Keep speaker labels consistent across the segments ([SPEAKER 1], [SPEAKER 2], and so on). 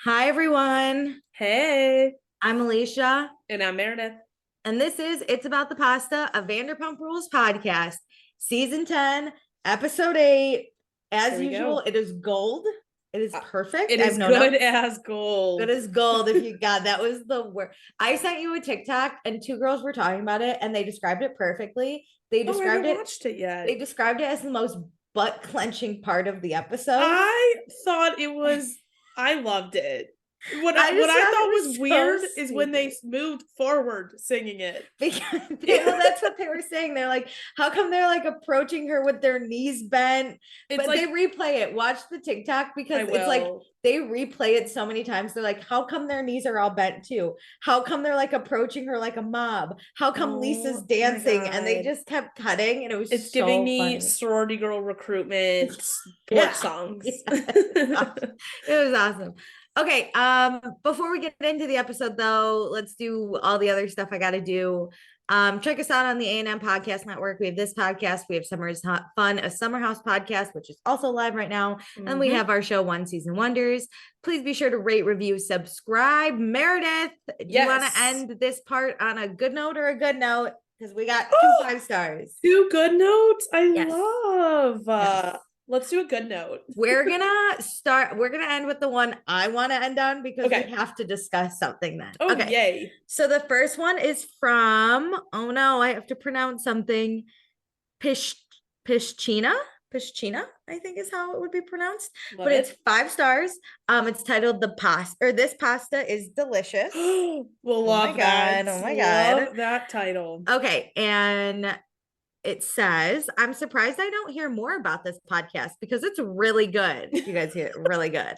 [SPEAKER 1] Hi, everyone.
[SPEAKER 2] Hey,
[SPEAKER 1] I'm Alicia,
[SPEAKER 2] and I'm Meredith.
[SPEAKER 1] and this is It's About the Pasta, a Vanderpump Rules podcast, season 10, episode 8.
[SPEAKER 2] There
[SPEAKER 1] As
[SPEAKER 2] we
[SPEAKER 1] usual,
[SPEAKER 2] go.
[SPEAKER 1] it is gold. It is perfect.
[SPEAKER 2] It
[SPEAKER 1] I have
[SPEAKER 2] is
[SPEAKER 1] no
[SPEAKER 2] good
[SPEAKER 1] notes.
[SPEAKER 2] as
[SPEAKER 1] Good
[SPEAKER 2] gold.
[SPEAKER 1] as gold. If you got that was the word. I sent you a TikTok, and two girls were talking about it, and they described it perfectly. They
[SPEAKER 2] Oh, I
[SPEAKER 1] described
[SPEAKER 2] haven't
[SPEAKER 1] it.
[SPEAKER 2] watched it
[SPEAKER 1] They
[SPEAKER 2] yet.
[SPEAKER 1] described it as the most butt clenching part of the episode.
[SPEAKER 2] I thought it was, I loved it. What
[SPEAKER 1] I
[SPEAKER 2] I, what
[SPEAKER 1] just
[SPEAKER 2] I
[SPEAKER 1] thought
[SPEAKER 2] thought
[SPEAKER 1] it
[SPEAKER 2] was
[SPEAKER 1] was
[SPEAKER 2] weird
[SPEAKER 1] so
[SPEAKER 2] is when they
[SPEAKER 1] stupid.
[SPEAKER 2] moved forward singing it.
[SPEAKER 1] Because well, that's what they were saying. They're like, how come they're like approaching her with their knees bent?
[SPEAKER 2] It's
[SPEAKER 1] But they
[SPEAKER 2] like,
[SPEAKER 1] replay it. Watch the TikTok
[SPEAKER 2] I
[SPEAKER 1] because it's like
[SPEAKER 2] will.
[SPEAKER 1] they replay it so many times. They're like, how come their knees are all bent too? How come they're like approaching her like a mob? How come Lisa's
[SPEAKER 2] Oh my
[SPEAKER 1] dancing? And they
[SPEAKER 2] God.
[SPEAKER 1] just kept cutting, and it
[SPEAKER 2] It's
[SPEAKER 1] was
[SPEAKER 2] giving
[SPEAKER 1] so
[SPEAKER 2] me
[SPEAKER 1] funny.
[SPEAKER 2] sorority girl recruitment work
[SPEAKER 1] Yeah.
[SPEAKER 2] songs.
[SPEAKER 1] Yeah. It was awesome. Okay, before we get into the episode though, let's do all the other stuff I got to do. Check us out on the A&M Podcast Network. We have this podcast, we have Summer's Fun, a Summer House podcast, which is also live right now, and we have our show One Season Wonders. Please be sure to rate, review, subscribe. Meredith, do you want to
[SPEAKER 2] Yes.
[SPEAKER 1] end this part on a good note or a good note? Because we got two
[SPEAKER 2] Oh,
[SPEAKER 1] 5 stars.
[SPEAKER 2] two good notes. I
[SPEAKER 1] Yes.
[SPEAKER 2] love.
[SPEAKER 1] Yes.
[SPEAKER 2] Let's do a good note.
[SPEAKER 1] We're gonna end with the one I want to end on because we
[SPEAKER 2] Okay.
[SPEAKER 1] have to discuss something then.
[SPEAKER 2] Oh,
[SPEAKER 1] Okay.
[SPEAKER 2] yay.
[SPEAKER 1] So the first one is from, oh no, I have to pronounce something. Pish Pishchina. Pishchina, I think is how it would be pronounced.
[SPEAKER 2] Love
[SPEAKER 1] But it's
[SPEAKER 2] it.
[SPEAKER 1] 5 stars. It's titled the pasta, or this pasta is delicious.
[SPEAKER 2] We'll
[SPEAKER 1] Oh my
[SPEAKER 2] love that.
[SPEAKER 1] God. Oh my God.
[SPEAKER 2] Love that title.
[SPEAKER 1] Okay. And it says, I'm surprised I don't hear more about this podcast because it's really good. You guys hear it, really good.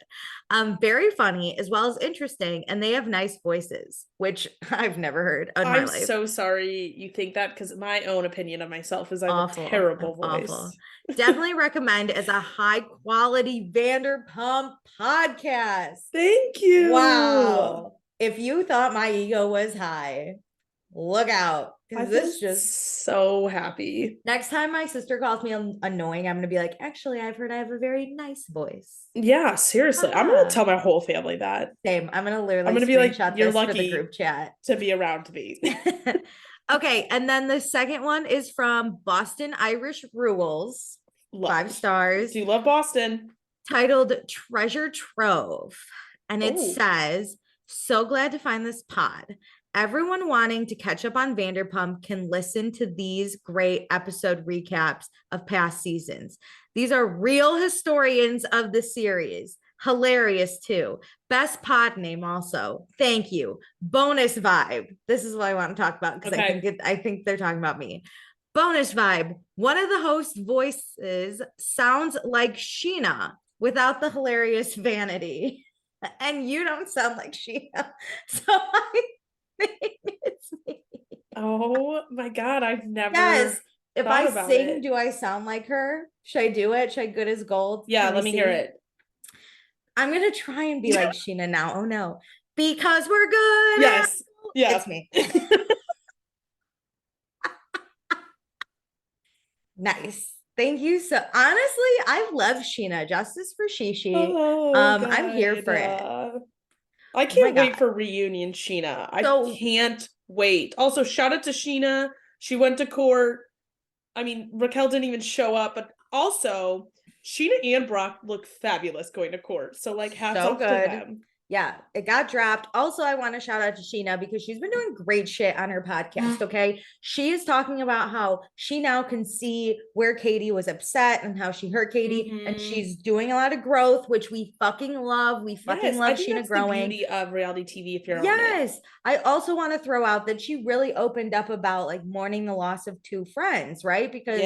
[SPEAKER 1] Very funny as well as interesting, and they have nice voices, which I've never heard in my
[SPEAKER 2] I'm
[SPEAKER 1] life.
[SPEAKER 2] so sorry you think that because my own opinion of myself is I have a
[SPEAKER 1] Awful.
[SPEAKER 2] terrible
[SPEAKER 1] Awful.
[SPEAKER 2] voice.
[SPEAKER 1] Definitely recommend as a high quality Vanderpump podcast.
[SPEAKER 2] Thank you.
[SPEAKER 1] Wow. If you thought my ego was high, look out.
[SPEAKER 2] I
[SPEAKER 1] Because
[SPEAKER 2] feel
[SPEAKER 1] this just
[SPEAKER 2] so happy.
[SPEAKER 1] next time my sister calls me annoying, I'm gonna be like, actually, I've heard I have a very nice voice.
[SPEAKER 2] Yeah, seriously. I'm gonna tell my whole family that.
[SPEAKER 1] Same. I'm gonna
[SPEAKER 2] I'm
[SPEAKER 1] literally
[SPEAKER 2] gonna be like,
[SPEAKER 1] screenshot
[SPEAKER 2] you're
[SPEAKER 1] this for the
[SPEAKER 2] lucky
[SPEAKER 1] group chat.
[SPEAKER 2] to be around me.
[SPEAKER 1] Okay, and then the second one is from Boston Irish Rules,
[SPEAKER 2] Love.
[SPEAKER 1] 5 stars,
[SPEAKER 2] Do you love Boston?
[SPEAKER 1] titled Treasure Trove. And it
[SPEAKER 2] Oh.
[SPEAKER 1] says, so glad to find this pod. Everyone wanting to catch up on Vanderpump can listen to these great episode recaps of past seasons. These are real historians of the series. Hilarious too. Best pod name also. Thank you. Bonus vibe. This is what I want to talk about because I think they're talking about me. Bonus vibe. One of the host voices sounds like Scheana without the hilarious vanity. And you don't sound like Scheana. So I think it's me.
[SPEAKER 2] Oh my God, I've never
[SPEAKER 1] Yes. If
[SPEAKER 2] thought
[SPEAKER 1] I
[SPEAKER 2] about
[SPEAKER 1] sing,
[SPEAKER 2] it.
[SPEAKER 1] do I sound like her? Should I do it? Should I good as gold?
[SPEAKER 2] Yeah,
[SPEAKER 1] Can we
[SPEAKER 2] let me hear
[SPEAKER 1] see?
[SPEAKER 2] it.
[SPEAKER 1] I'm gonna try and be like Scheana now. Oh no. Because we're good.
[SPEAKER 2] Yes. Yeah.
[SPEAKER 1] It's me. Nice. Thank you. So honestly, I love Scheana. Justice for Shishi.
[SPEAKER 2] Oh,
[SPEAKER 1] I'm here for it.
[SPEAKER 2] I
[SPEAKER 1] Oh my
[SPEAKER 2] can't wait
[SPEAKER 1] God.
[SPEAKER 2] for reunion Scheana. I
[SPEAKER 1] So
[SPEAKER 2] can't wait. Also, shout out to Scheana. She went to court. I mean, Raquel didn't even show up, but also Scheana and Brock look fabulous going to court. So like hats
[SPEAKER 1] so
[SPEAKER 2] off to
[SPEAKER 1] good.
[SPEAKER 2] them.
[SPEAKER 1] Yeah, it got dropped. Also, I want to shout out to Scheana because she's been doing great shit on her podcast. Okay. She is talking about how she now can see where Katie was upset and how she hurt Katie. And she's doing a lot of growth, which we fucking love. We fucking
[SPEAKER 2] Yes,
[SPEAKER 1] love
[SPEAKER 2] I think
[SPEAKER 1] Scheana
[SPEAKER 2] that's
[SPEAKER 1] growing.
[SPEAKER 2] the beauty of reality TV if you're on it.
[SPEAKER 1] Yes. I also want to throw out that she really opened up about like mourning the loss of two friends, right? Because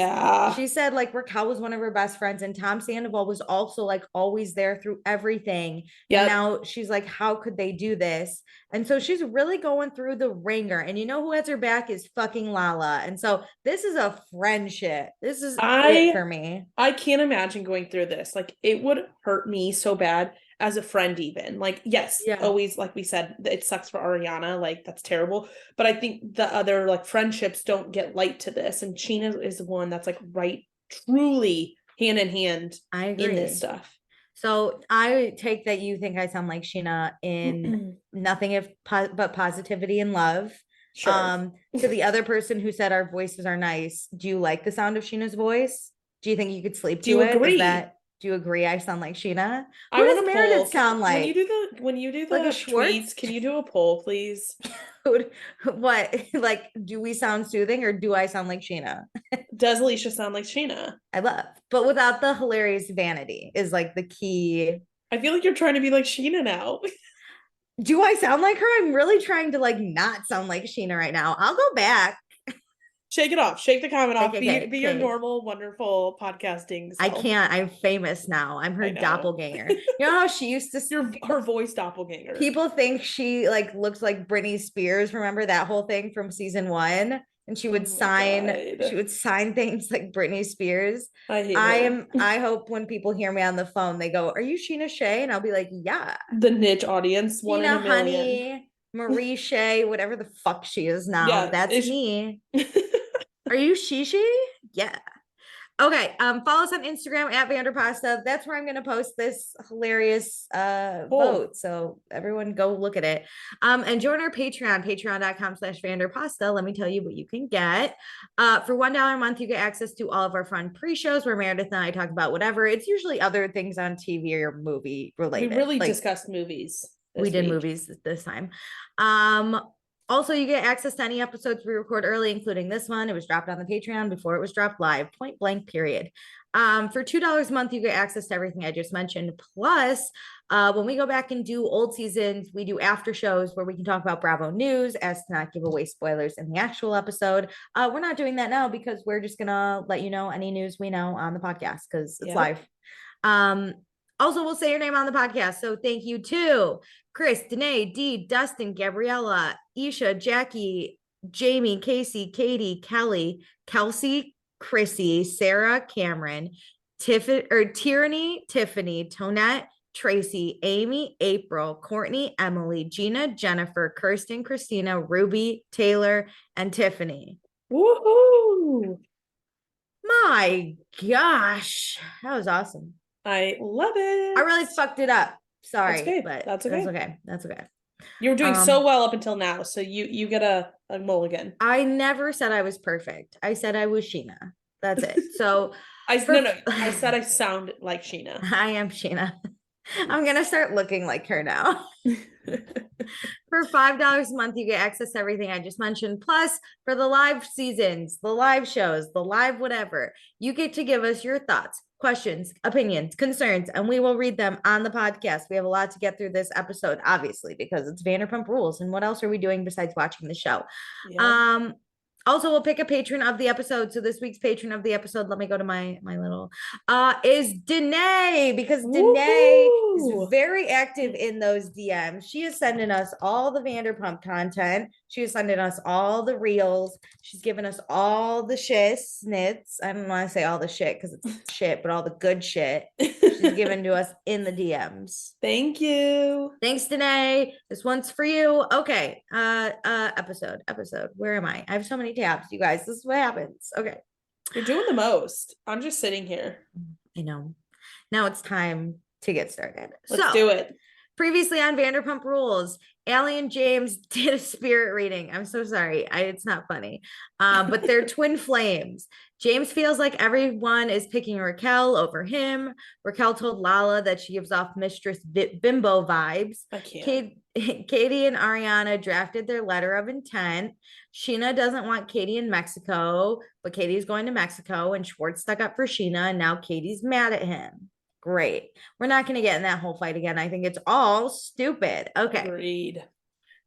[SPEAKER 1] she said like Raquel was one of her best friends and Tom Sandoval was also like always there through everything. And now she's like, how could they do this? And so she's really going through the ringer. And you know who has her back is fucking Lala. And so this is a friendship. This is it for me.
[SPEAKER 2] I can't imagine going through this. Like it would hurt me so bad as a friend even. Like, yes, always, like we said, it sucks for Ariana. Like that's terrible. But I think the other like friendships don't get light to this. And Scheana is one that's like right, truly hand in hand
[SPEAKER 1] I agree.
[SPEAKER 2] in this stuff.
[SPEAKER 1] So I take that you think I sound like Scheana in nothing if but positivity and love.
[SPEAKER 2] Sure.
[SPEAKER 1] To the other person who said our voices are nice, do you like the sound of Sheena's voice? Do you think you could sleep
[SPEAKER 2] Do you
[SPEAKER 1] to it?
[SPEAKER 2] agree?
[SPEAKER 1] Do you agree I sound like Sheena?
[SPEAKER 2] I
[SPEAKER 1] Who
[SPEAKER 2] want
[SPEAKER 1] does
[SPEAKER 2] a
[SPEAKER 1] Meredith
[SPEAKER 2] poll.
[SPEAKER 1] sound like?
[SPEAKER 2] When you do
[SPEAKER 1] Like a
[SPEAKER 2] the
[SPEAKER 1] Schwartz?
[SPEAKER 2] tweets, can you do a poll, please?
[SPEAKER 1] What? Like, do we sound soothing or do I sound like Sheena?
[SPEAKER 2] Does Alicia sound like Scheana?
[SPEAKER 1] I love, but without the hilarious vanity is like the key.
[SPEAKER 2] I feel like you're trying to be like Scheana now.
[SPEAKER 1] Do I sound like her? I'm really trying to like not sound like Sheena right now. I'll go back.
[SPEAKER 2] Shake it off. Shake the comment off.
[SPEAKER 1] Okay,
[SPEAKER 2] Be your
[SPEAKER 1] okay.
[SPEAKER 2] normal, wonderful podcasting
[SPEAKER 1] I
[SPEAKER 2] self.
[SPEAKER 1] can't. I'm famous now. I'm her
[SPEAKER 2] I know.
[SPEAKER 1] doppelganger. You know how she used to
[SPEAKER 2] Her voice doppelganger.
[SPEAKER 1] people think she like looks like Britney Spears. Remember that whole thing from season 1? And
[SPEAKER 2] Oh
[SPEAKER 1] she would sign things like Britney Spears.
[SPEAKER 2] I hate her.
[SPEAKER 1] I hope when people hear me on the phone, they go, "Are you Sheena Shea?" And I'll be like, "Yeah.
[SPEAKER 2] The niche audience, one in a
[SPEAKER 1] Sheena
[SPEAKER 2] million.
[SPEAKER 1] Honey, Marie Shea, whatever the fuck she is now.
[SPEAKER 2] Yeah,
[SPEAKER 1] That's me. Are you Shishi? Yeah. Okay. Follow us on Instagram at Vanderpasta. That's where I'm gonna post this hilarious
[SPEAKER 2] cool.
[SPEAKER 1] vote. So everyone go look at it. And join our Patreon, patreon.com/Vanderpasta. Let me tell you what you can get. For $1 a month, you get access to all of our fun pre-shows where Meredith and I talk about whatever. It's usually other things on TV or movie
[SPEAKER 2] We
[SPEAKER 1] related.
[SPEAKER 2] really
[SPEAKER 1] Like
[SPEAKER 2] discussed movies
[SPEAKER 1] we
[SPEAKER 2] this
[SPEAKER 1] did
[SPEAKER 2] week.
[SPEAKER 1] movies this time. Also, you get access to any episodes we record early, including this one. It was dropped on the Patreon before it was dropped live, point blank, period. For $2 a month, you get access to everything I just mentioned. Plus, when we go back and do old seasons, we do after shows where we can talk about Bravo news as to not give away spoilers in the actual episode. We're not doing that now because we're just going to let you know any news we know on the podcast because it's live. Also, we'll say your name on the podcast. So thank you to Chris, Danae, Dee, Dustin, Gabriella, Isha, Jackie, Jamie, Casey, Katie, Kelly, Kelsey, Chrissy, Sarah, Cameron, Tyranny, Tiffany, Tonette, Tracy, Amy, April, Courtney, Emily, Gina, Jennifer, Kirsten, Christina, Ruby, Taylor, and Tiffany.
[SPEAKER 2] Woohoo!
[SPEAKER 1] My gosh, that was awesome.
[SPEAKER 2] I love it.
[SPEAKER 1] I really fucked it up. Sorry,
[SPEAKER 2] that's okay.
[SPEAKER 1] but
[SPEAKER 2] that's okay.
[SPEAKER 1] That's okay.
[SPEAKER 2] You were doing so well up until now, so you get a mulligan.
[SPEAKER 1] I never said I was perfect. I said I was Scheana. That's it. So
[SPEAKER 2] I said I sound like Scheana.
[SPEAKER 1] I am Scheana. I'm gonna start looking like her now. For $5 a month, you get access to everything I just mentioned. Plus, for the live seasons, the live shows, the live whatever, you get to give us your thoughts, questions, opinions, concerns, and we will read them on the podcast. We have a lot to get through this episode, obviously, because it's Vanderpump Rules. And what else are we doing besides watching the show? Yeah. Also, we'll pick a patron of the episode. So this week's patron of the episode, let me go to my little is Danae, because Danae is very active in those DMs. She is sending us all the Vanderpump content. She is sending us all the reels. She's giving us all the snits. I don't want to say all the shit because it's shit, but all the good shit she's given to us in the DMs.
[SPEAKER 2] Thank you.
[SPEAKER 1] Thanks, Danae. This one's for you. Okay. Episode. Where am I? I have so many tabs, you guys. This is what happens. Okay.
[SPEAKER 2] You're doing the most. I'm just sitting here.
[SPEAKER 1] I know. Now it's time to get started.
[SPEAKER 2] Let's do it.
[SPEAKER 1] Previously on Vanderpump Rules, Allie and James did a spirit reading. I'm so sorry. It's not funny. But they're twin flames. James feels like everyone is picking Raquel over him. Raquel told Lala that she gives off Mistress Bimbo vibes.
[SPEAKER 2] I can't.
[SPEAKER 1] Katie and Ariana drafted their letter of intent. Scheana doesn't want Katie in Mexico, but Katie's going to Mexico, and Schwartz stuck up for Scheana, and now Katie's mad at him. Great. We're not going to get in that whole fight again. I think it's all stupid. Okay.
[SPEAKER 2] Agreed.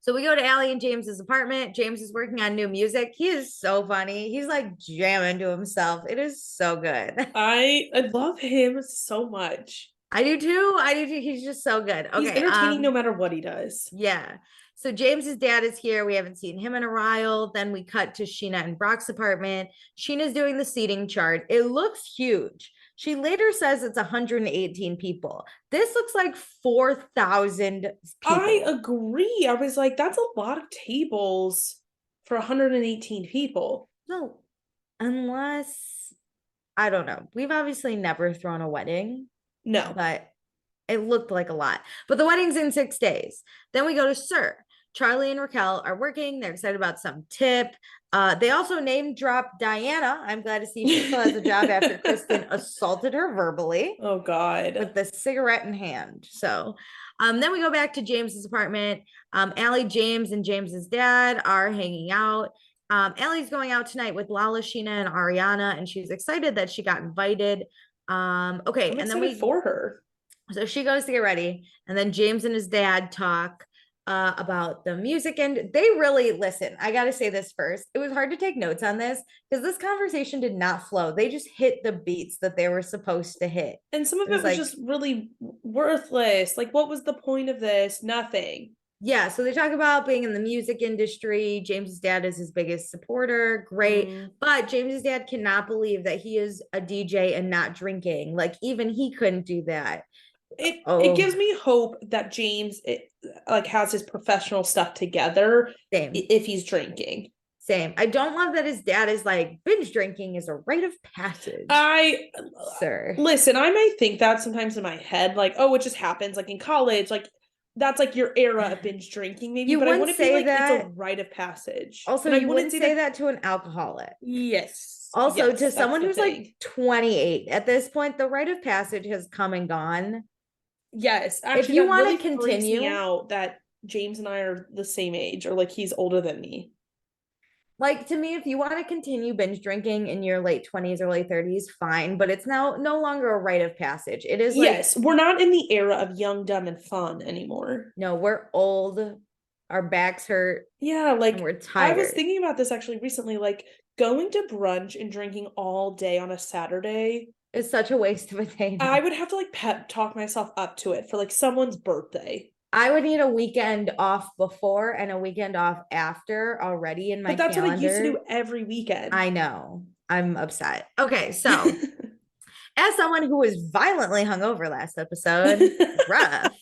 [SPEAKER 1] So we go to Allie and James's apartment. James is working on new music. He is so funny. He's like jamming to himself. It is so good.
[SPEAKER 2] I love him so much.
[SPEAKER 1] I do too. He's just so good. Okay.
[SPEAKER 2] He's entertaining no matter what he does.
[SPEAKER 1] Yeah. So James's dad is here. We haven't seen him in a while. Then we cut to Scheana and Brock's apartment. Scheana's doing the seating chart. It looks huge. She later says it's 118 people. This looks like 4,000 people.
[SPEAKER 2] I agree. I was like, that's a lot of tables for 118 people.
[SPEAKER 1] No, unless, I don't know. We've obviously never thrown a wedding.
[SPEAKER 2] No.
[SPEAKER 1] But It looked like a lot, but the wedding's in 6 days. Then we go to Sir. Charlie and Raquel are working. They're excited about some tip. They also name drop Diana. I'm glad to see she still has a job after Kristen assaulted her verbally.
[SPEAKER 2] Oh God.
[SPEAKER 1] With the cigarette in hand. So then we go back to James's apartment. Allie, James, and James's dad are hanging out. Allie's going out tonight with Lala, Scheana, and Ariana, and she's excited that she got invited. Okay,
[SPEAKER 2] I'm
[SPEAKER 1] and then we
[SPEAKER 2] for her.
[SPEAKER 1] So she goes to get ready, and then James and his dad talk about the music, and they really listen. I got to say this first. It was hard to take notes on this because this conversation did not flow. They just hit the beats that they were supposed to hit.
[SPEAKER 2] And some of it was like, just really worthless. Like, what was the point of this? Nothing.
[SPEAKER 1] Yeah, so they talk about being in the music industry. James's dad is his biggest supporter. Great. But James's dad cannot believe that he is a DJ and not drinking. Like, even he couldn't do that.
[SPEAKER 2] It gives me hope that James has his professional stuff together.
[SPEAKER 1] Same.
[SPEAKER 2] If he's drinking.
[SPEAKER 1] Same. I don't love that his dad is like, binge drinking is a rite of passage. Sir.
[SPEAKER 2] Listen, I might think that sometimes in my head, like, oh, it just happens, like in college, like that's like your era of binge drinking, maybe. But I wouldn't say like that. It's a rite of passage.
[SPEAKER 1] Also, you wouldn't say that to an alcoholic.
[SPEAKER 2] Yes.
[SPEAKER 1] Also, to someone who's like 28 at this point, the rite of passage has come and gone.
[SPEAKER 2] Yes,
[SPEAKER 1] actually, if you want to continue,
[SPEAKER 2] me out that James and I are the same age, or like he's older than me.
[SPEAKER 1] Like, to me, if you want to continue binge drinking in your late 20s or late 30s, fine, but it's now no longer a rite of passage. It is like,
[SPEAKER 2] yes, we're not in the era of young, dumb, and fun anymore.
[SPEAKER 1] No, we're old. Our backs hurt.
[SPEAKER 2] Yeah, like
[SPEAKER 1] we're tired.
[SPEAKER 2] I was thinking about this actually recently, like going to brunch and drinking all day on a Saturday.
[SPEAKER 1] It's such a waste of a day.
[SPEAKER 2] I would have to like pep talk myself up to it for like someone's birthday.
[SPEAKER 1] I would need a weekend off before and a weekend off after already in my calendar. But that's
[SPEAKER 2] what I used to do every weekend.
[SPEAKER 1] I know. I'm upset. Okay, so as someone who was violently hungover last episode, rough.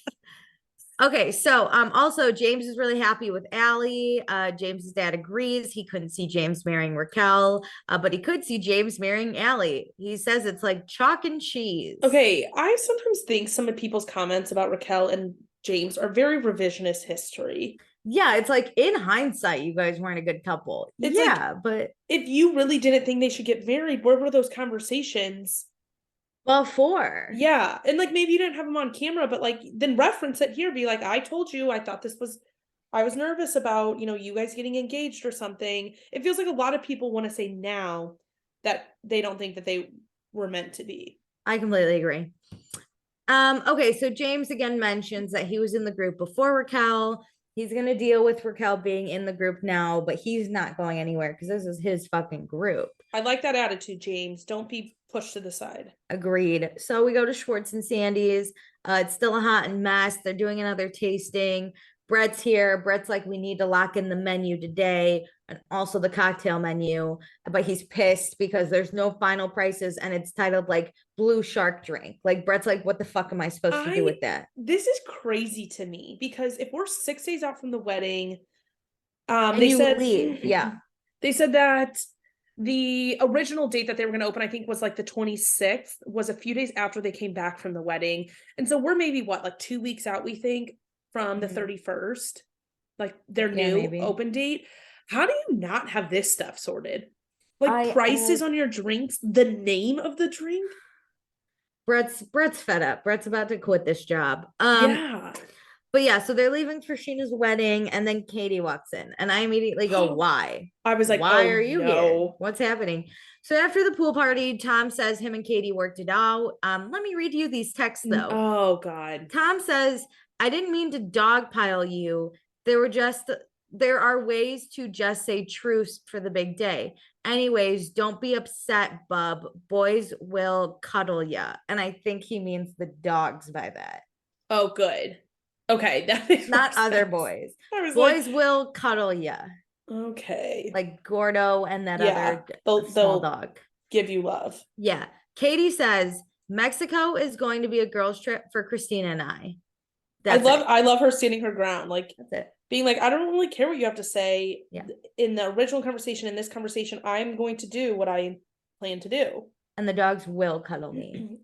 [SPEAKER 1] Okay, so also James is really happy with Allie. James's dad agrees. He couldn't see James marrying Raquel, but he could see James marrying Allie. He says it's like chalk and cheese.
[SPEAKER 2] Okay, I sometimes think some of people's comments about Raquel and James are very revisionist history.
[SPEAKER 1] Yeah, it's like in hindsight, you guys weren't a good couple.
[SPEAKER 2] It's but if you really didn't think they should get married, where were those conversations?
[SPEAKER 1] Well, for.
[SPEAKER 2] Yeah. And like maybe you didn't have them on camera, but like then reference it here, be like, I told you, I thought I was nervous about, you guys getting engaged or something. It feels like a lot of people want to say now that they don't think that they were meant to be.
[SPEAKER 1] I completely agree. Okay, so James again mentions that he was in the group before Raquel. He's going to deal with Raquel being in the group now, but he's not going anywhere because this is his fucking group.
[SPEAKER 2] I like that attitude, James. Don't be pushed to the side.
[SPEAKER 1] Agreed. So we go to Schwartz and Sandy's. It's still a hot mess. They're doing another tasting. Brett's here. Brett's like, we need to lock in the menu today and also the cocktail menu. But he's pissed because there's no final prices and it's titled like Blue Shark Drink. Like Brett's like, what the fuck am I supposed to do with that?
[SPEAKER 2] This is crazy to me because if we're 6 days out from the wedding,
[SPEAKER 1] they said leave. Yeah.
[SPEAKER 2] They said that the original date that they were going to open, I think, was like the 26th, was a few days after they came back from the wedding. And so we're maybe like 2 weeks out, we think, from the 31st, like their new open date. How do you not have this stuff sorted? Like prices on your drinks, the name of the drink.
[SPEAKER 1] Brett's fed up. Brett's about to quit this job.
[SPEAKER 2] Yeah.
[SPEAKER 1] But yeah, so they're leaving for Scheana's wedding, and then Katie walks in, and I immediately go, "Why?"
[SPEAKER 2] I was like,
[SPEAKER 1] "Why are you here? What's happening?" So after the pool party, Tom says him and Katie worked it out. Let me read you these texts though.
[SPEAKER 2] Oh God.
[SPEAKER 1] Tom says, "I didn't mean to dogpile you. There are ways to just say truce for the big day. Anyways, don't be upset, bub. Boys will cuddle ya." And I think he means the dogs by that.
[SPEAKER 2] Oh, good. Okay, that makes
[SPEAKER 1] not other boys. Boys will cuddle ya.
[SPEAKER 2] Okay.
[SPEAKER 1] Like Gordo and that other small dog.
[SPEAKER 2] Give you love.
[SPEAKER 1] Yeah. Katie says Mexico is going to be a girls' trip for Christina and I.
[SPEAKER 2] I love her standing her ground. Like
[SPEAKER 1] that's it.
[SPEAKER 2] Being like, I don't really care what you have to say. Yeah. In the original conversation, in this conversation, I'm going to do what I plan to do.
[SPEAKER 1] and the dogs will cuddle me.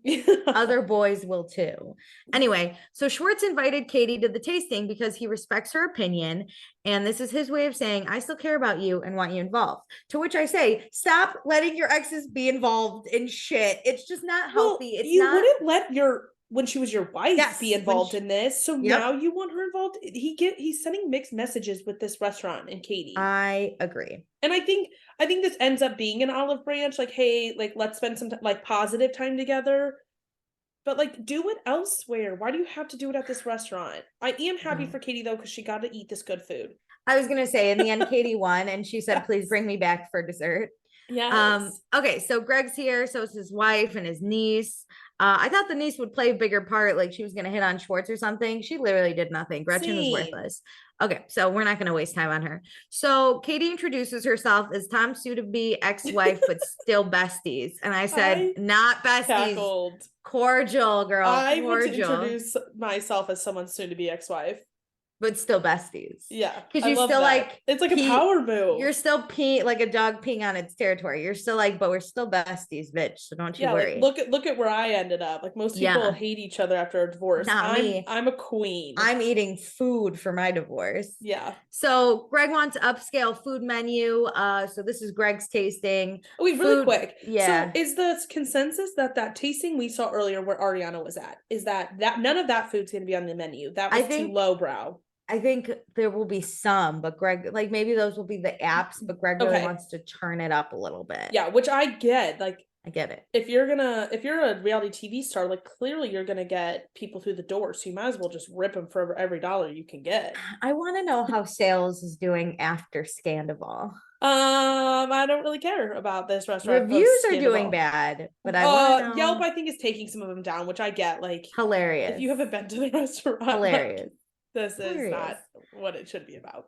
[SPEAKER 1] Other boys will too. Anyway, so Schwartz invited Katie to the tasting because he respects her opinion. And this is his way of saying, I still care about you and want you involved. To which I say, stop letting your exes be involved in shit. It's just not healthy.
[SPEAKER 2] Well,
[SPEAKER 1] it's
[SPEAKER 2] you
[SPEAKER 1] not...
[SPEAKER 2] wouldn't let when she was your wife,
[SPEAKER 1] yes,
[SPEAKER 2] be involved in this. So
[SPEAKER 1] yep.
[SPEAKER 2] now you want her involved. He's sending mixed messages with this restaurant and Katie.
[SPEAKER 1] I agree.
[SPEAKER 2] And I think this ends up being an olive branch. Like, hey, like, let's spend some like positive time together. But like, do it elsewhere. Why do you have to do it at this restaurant? I am happy for Katie though, because she got to eat this good food.
[SPEAKER 1] I was gonna say, in the end, Katie won, and she said, yes, please bring me back for dessert.
[SPEAKER 2] Yes.
[SPEAKER 1] Okay, so Greg's here, so it's his wife and his niece. I thought the niece would play a bigger part, like she was gonna hit on Schwartz or something. She literally did nothing. Gretchen was worthless. Okay, so we're not gonna waste time on her. So Katie introduces herself as Tom's soon-to-be ex-wife, but still besties. And I said, not besties, cordial, girl.
[SPEAKER 2] I want to introduce myself as someone's soon-to-be ex-wife.
[SPEAKER 1] But still besties.
[SPEAKER 2] Yeah.
[SPEAKER 1] Because you still that. Like,
[SPEAKER 2] it's like a power move.
[SPEAKER 1] You're still like a dog peeing on its territory. You're still like, but we're still besties, bitch. So don't you worry.
[SPEAKER 2] Like, look at where I ended up. Like, most people hate each other after a divorce.
[SPEAKER 1] Not me.
[SPEAKER 2] I'm a queen.
[SPEAKER 1] I'm eating food for my divorce.
[SPEAKER 2] Yeah.
[SPEAKER 1] So Greg wants upscale food menu. So this is Greg's tasting.
[SPEAKER 2] Wait, really quick.
[SPEAKER 1] Yeah.
[SPEAKER 2] So is the consensus that tasting we saw earlier where Ariana was at, is that none of that food's going to be on the menu? That was too lowbrow.
[SPEAKER 1] I think there will be some, but Greg, like, maybe those will be the apps, but Greg really wants to turn it up a little bit.
[SPEAKER 2] Yeah, which I get. Like,
[SPEAKER 1] I get it.
[SPEAKER 2] If you're a reality TV star, like, clearly you're gonna get people through the door, so you might as well just rip them for every dollar you can get.
[SPEAKER 1] I want to know how sales is doing after Scandival.
[SPEAKER 2] I don't really care about this restaurant.
[SPEAKER 1] Reviews are doing bad, but I want to know.
[SPEAKER 2] Yelp, I think, is taking some of them down, which I get. Like,
[SPEAKER 1] hilarious.
[SPEAKER 2] If you haven't been to the restaurant,
[SPEAKER 1] hilarious.
[SPEAKER 2] Like, this is not what it should be about.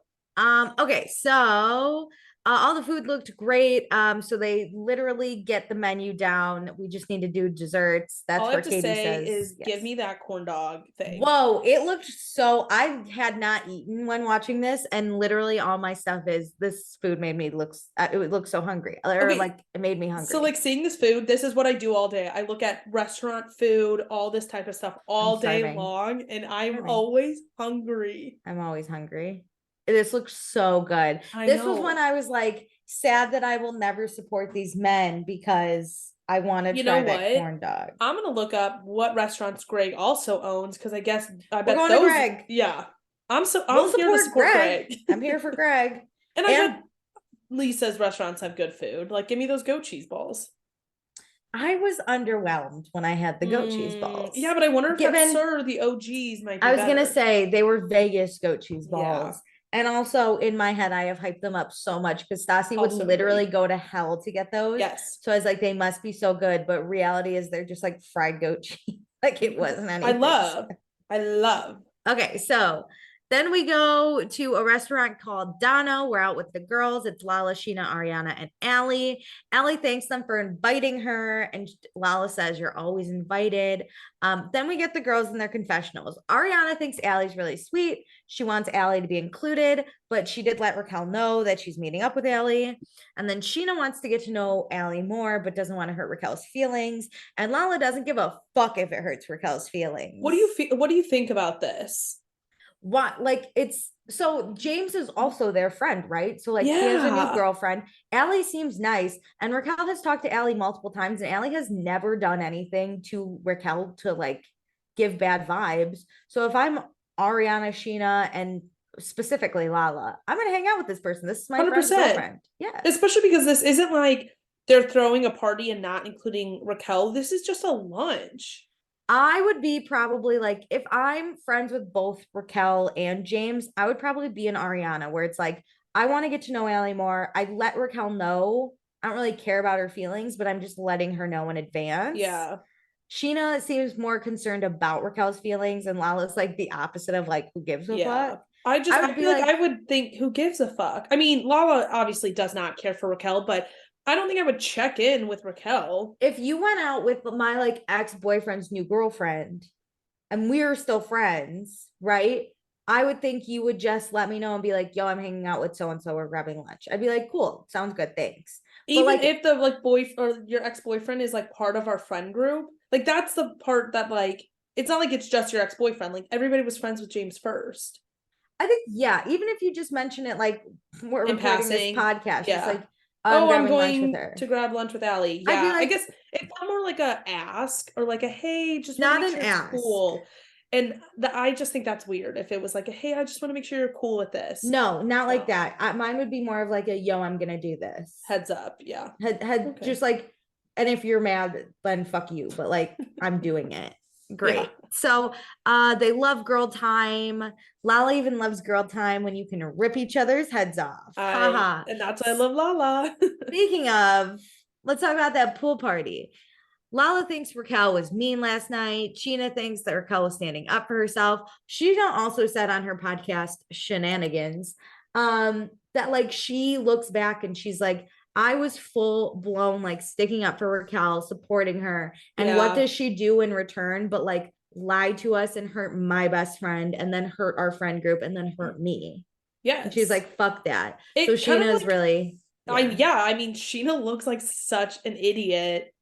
[SPEAKER 1] Okay, so all the food looked great. So they literally get the menu down. We just need to do desserts. That's what Katie says.
[SPEAKER 2] Is give me that corn dog thing.
[SPEAKER 1] Whoa, it looked so... I had not eaten when watching this, and literally all my stuff is... this food made me look... it looked so hungry. Or like, it made me hungry.
[SPEAKER 2] So like, seeing this food, this is what I do all day. I look at restaurant food, all this type of stuff all day long, and I'm always hungry.
[SPEAKER 1] I'm always hungry. This looks so good. This was when I was like sad that I will never support these men because I want to try that corn dog.
[SPEAKER 2] I'm gonna look up what restaurants Greg also owns, because I bet
[SPEAKER 1] those. To Greg.
[SPEAKER 2] Yeah, I'm here to support Greg.
[SPEAKER 1] I'm here for Greg.
[SPEAKER 2] And I bet Lisa's restaurants have good food. Like, give me those goat cheese balls.
[SPEAKER 1] I was underwhelmed when I had the goat cheese balls.
[SPEAKER 2] Yeah, but I wonder if the OGs might be
[SPEAKER 1] I was gonna say they were Vegas goat cheese balls. Yeah. And also in my head, I have hyped them up so much because Stassi would literally go to hell to get those.
[SPEAKER 2] Yes.
[SPEAKER 1] So I was like, they must be so good. But reality is they're just like fried goat cheese. Like, it wasn't anything.
[SPEAKER 2] I love.
[SPEAKER 1] Okay, so then we go to a restaurant called Dono. We're out with the girls. It's Lala, Scheana, Ariana, and Allie. Allie thanks them for inviting her, and Lala says, you're always invited. Then we get the girls in their confessionals. Ariana thinks Allie's really sweet. She wants Allie to be included, but she did let Raquel know that she's meeting up with Allie. And then Scheana wants to get to know Allie more, but doesn't want to hurt Raquel's feelings. And Lala doesn't give a fuck if it hurts Raquel's feelings.
[SPEAKER 2] What do you think about this?
[SPEAKER 1] What, like, it's so James is also their friend, right? So like, he has a new girlfriend. Allie seems nice, and Raquel has talked to Allie multiple times, and Allie has never done anything to Raquel to like give bad vibes. So if I'm Ariana, Scheana, and specifically Lala, I'm gonna hang out with this person. This is my 100%. Friend's girlfriend. Yeah,
[SPEAKER 2] especially because this isn't like they're throwing a party and not including Raquel. This is just a lunch.
[SPEAKER 1] I would be probably like, if I'm friends with both Raquel and James, I would probably be an Ariana, where it's like, I want to get to know Allie more. I let Raquel know. I don't really care about her feelings, but I'm just letting her know in advance.
[SPEAKER 2] Yeah.
[SPEAKER 1] Scheana seems more concerned about Raquel's feelings, and Lala's like the opposite of like, who gives a fuck?
[SPEAKER 2] I feel like I would think, who gives a fuck? I mean, Lala obviously does not care for Raquel, but I don't think I would check in with Raquel.
[SPEAKER 1] If you went out with my like ex-boyfriend's new girlfriend and we were still friends, right? I would think you would just let me know and be like, yo, I'm hanging out with so-and-so, we're grabbing lunch. I'd be like, cool, sounds good, thanks.
[SPEAKER 2] Even like, if the like boy or your ex-boyfriend is like part of our friend group, like that's the part that like it's not like it's just your ex-boyfriend. Like everybody was friends with James first.
[SPEAKER 1] I think, yeah, even if you just mention it like we're
[SPEAKER 2] in
[SPEAKER 1] recording
[SPEAKER 2] passing,
[SPEAKER 1] this podcast,
[SPEAKER 2] yeah.
[SPEAKER 1] just like
[SPEAKER 2] I'm going to grab lunch with Allie. Yeah,
[SPEAKER 1] like,
[SPEAKER 2] I guess it's more like a ask or like a hey, just
[SPEAKER 1] not
[SPEAKER 2] make
[SPEAKER 1] an
[SPEAKER 2] sure
[SPEAKER 1] ask.
[SPEAKER 2] it's cool. And I just think that's weird if it was like a hey, I just want to make sure you're cool with this.
[SPEAKER 1] No, not like that. Mine would be more of like a yo, I'm gonna do this.
[SPEAKER 2] Heads up, yeah.
[SPEAKER 1] Okay. Just like, and if you're mad, then fuck you. But like, I'm doing it. Great. Yeah. So they love girl time. Lala even loves girl time when you can rip each other's heads off.
[SPEAKER 2] And that's why I love Lala.
[SPEAKER 1] Speaking of, let's talk about that pool party. Lala thinks Raquel was mean last night. Scheana thinks that Raquel was standing up for herself. Scheana also said on her podcast, Shenanigans, that like she looks back and she's like, I was full blown like sticking up for Raquel, supporting her. And what does she do in return but like lie to us and hurt my best friend and then hurt our friend group and then hurt me? Yeah. She's like, fuck that. So Sheena's like, really.
[SPEAKER 2] I mean, Scheana looks like such an idiot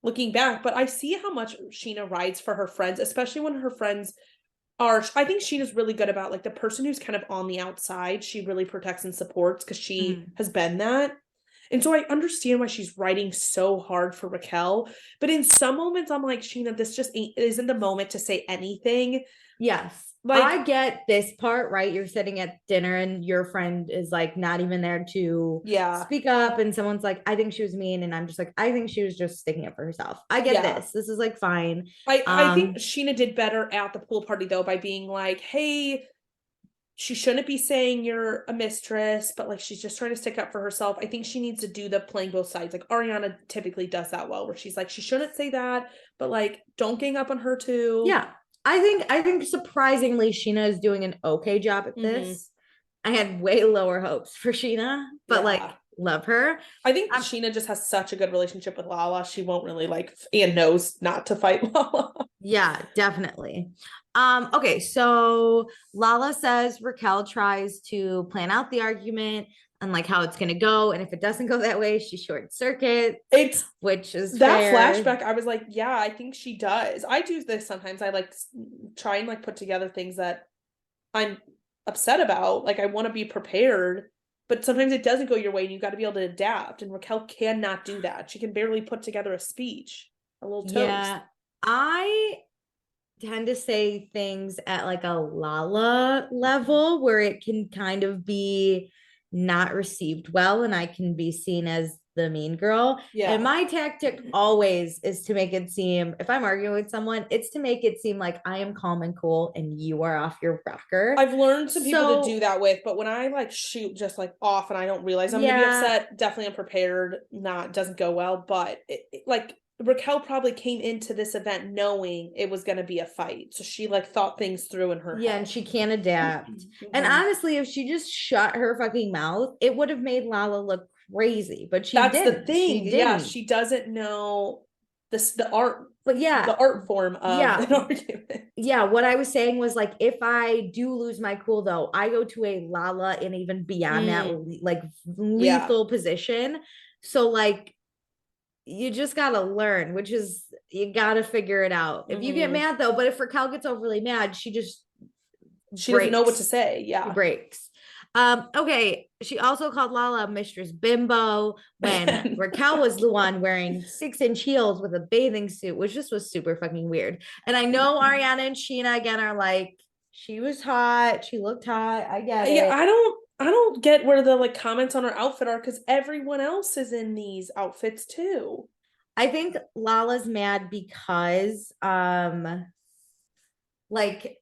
[SPEAKER 2] looking back, but I see how much Scheana rides for her friends, especially when her friends are, I think Sheena's really good about like the person who's kind of on the outside, she really protects and supports because she has been that. And so I understand why she's writing so hard for Raquel, but in some moments I'm like, Scheana, this just isn't the moment to say anything.
[SPEAKER 1] Yes. Like, I get this part, right? You're sitting at dinner and your friend is like not even there to speak up. And someone's like, I think she was mean. And I'm just like, I think she was just sticking up for herself. I get this. This is like fine.
[SPEAKER 2] I think Scheana did better at the pool party though, by being like, hey, she shouldn't be saying you're a mistress, but like she's just trying to stick up for herself. I think she needs to do the playing both sides. Like Ariana typically does that well, where she's like, she shouldn't say that, but like don't gang up on her too.
[SPEAKER 1] Yeah. I think surprisingly Scheana is doing an okay job at this. I had way lower hopes for Scheana, but like love her.
[SPEAKER 2] I think Scheana just has such a good relationship with Lala. She won't really like and knows not to fight Lala.
[SPEAKER 1] Yeah, definitely. Okay, so Lala says Raquel tries to plan out the argument and like how it's gonna go, and if it doesn't go that way, she short circuits. Which is
[SPEAKER 2] that fair. Flashback. I was like, yeah, I think she does. I do this sometimes. I like try and like put together things that I'm upset about. Like I want to be prepared, but sometimes it doesn't go your way, and you got to be able to adapt. And Raquel cannot do that. She can barely put together a speech. A little toast.
[SPEAKER 1] Yeah, I tend to say things at like a Lala level where it can kind of be not received well and I can be seen as the mean girl. And my tactic always is to make it seem, if I'm arguing with someone, it's to make it seem like I am calm and cool and you are off your rocker.
[SPEAKER 2] I've learned some people to do that with, but when I like shoot just like off and I don't realize I'm gonna be upset, definitely unprepared, doesn't go well. But like Raquel probably came into this event knowing it was going to be a fight. So she like thought things through in her head.
[SPEAKER 1] And she can't adapt. And honestly, if she just shut her fucking mouth, it would have made Lala look crazy. But
[SPEAKER 2] that's the thing. She doesn't know the art.
[SPEAKER 1] But
[SPEAKER 2] the art form of an argument.
[SPEAKER 1] Yeah, what I was saying was like, if I do lose my cool though, I go to a Lala and even beyond that like lethal position. So like, you just gotta learn, which is you gotta figure it out. If you get mad though, but if Raquel gets overly mad, she
[SPEAKER 2] doesn't know what to say. Yeah,
[SPEAKER 1] she breaks. Okay. She also called Lala Mistress Bimbo when Raquel was the one wearing 6-inch heels with a bathing suit, which just was super fucking weird. And I know Ariana and Scheana again are like, she was hot, she looked hot. I get it.
[SPEAKER 2] Yeah, I don't get where the like comments on her outfit are because everyone else is in these outfits too.
[SPEAKER 1] I think Lala's mad because like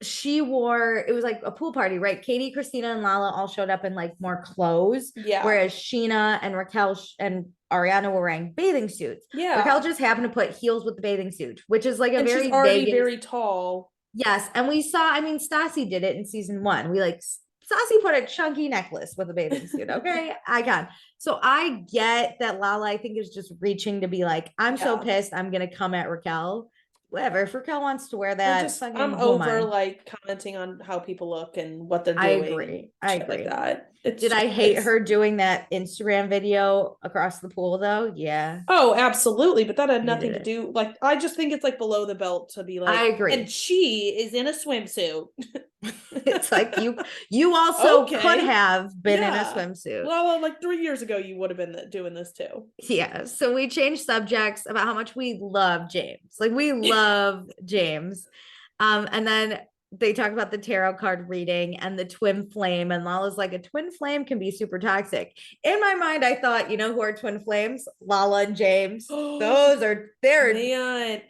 [SPEAKER 1] she wore, it was like a pool party, right? Katie, Christina, and Lala all showed up in like more clothes. Yeah. Whereas Scheana and Raquel and Ariana were wearing bathing suits. Yeah. Raquel just happened to put heels with the bathing suit, which is like
[SPEAKER 2] she's already very tall.
[SPEAKER 1] Yes. And we saw, I mean, Stassi did it in season 1. We like Stassi put a chunky necklace with a bathing suit. Okay. Icon. So I get that Lala, I think, is just reaching to be like, I'm so pissed. I'm going to come at Raquel. whatever. If Raquel wants to wear that,
[SPEAKER 2] I'm over like commenting on how people look and what they're doing.
[SPEAKER 1] I agree.
[SPEAKER 2] Like that.
[SPEAKER 1] Did I hate her doing that Instagram video across the pool though? Yeah.
[SPEAKER 2] Oh, absolutely. But that had nothing to do. Like, I just think it's like below the belt to be like,
[SPEAKER 1] I agree.
[SPEAKER 2] And she is in a swimsuit.
[SPEAKER 1] It's like you also could have been in a swimsuit.
[SPEAKER 2] Well, like 3 years ago, you would have been doing this too.
[SPEAKER 1] Yeah. So we changed subjects about how much we love James. Like we love James. And then they talk about the tarot card reading and the twin flame. And Lala's like, a twin flame can be super toxic. In my mind, I thought, you know who are twin flames? Lala and James. They're
[SPEAKER 2] man.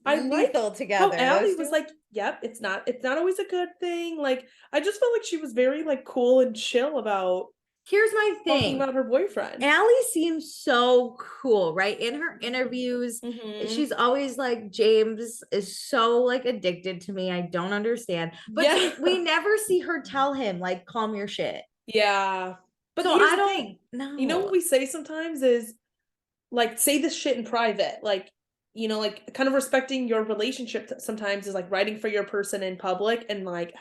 [SPEAKER 2] I
[SPEAKER 1] lethal together.
[SPEAKER 2] Allie was like, yep, it's not always a good thing. Like, I just felt like she was very like cool and chill about.
[SPEAKER 1] Here's my thing.
[SPEAKER 2] Talking about her boyfriend.
[SPEAKER 1] Allie seems so cool, right? In her interviews, she's always like, James is so like addicted to me. I don't understand. But we never see her tell him like, calm your shit.
[SPEAKER 2] Yeah. But
[SPEAKER 1] so I don't know.
[SPEAKER 2] You know what we say sometimes is like, say this shit in private. Like, you know, like kind of respecting your relationship sometimes is like writing for your person in public and like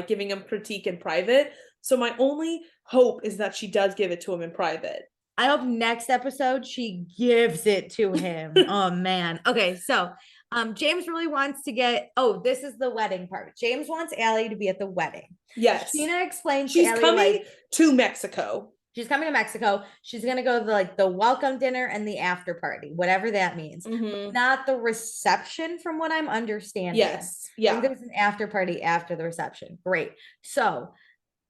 [SPEAKER 2] giving them critique in private. So my only hope is that she does give it to him in private.
[SPEAKER 1] I hope next episode she gives it to him. Oh man. Okay, so James really wants to this is the wedding part. James wants Allie to be at the wedding.
[SPEAKER 2] Yes.
[SPEAKER 1] Scheana explains
[SPEAKER 2] she's coming to Mexico.
[SPEAKER 1] She's coming to Mexico. She's going to go to the welcome dinner and the after party, whatever that means. Not the reception from what I'm understanding.
[SPEAKER 2] Yes. Yeah.
[SPEAKER 1] I think there's an after party after the reception. Great. So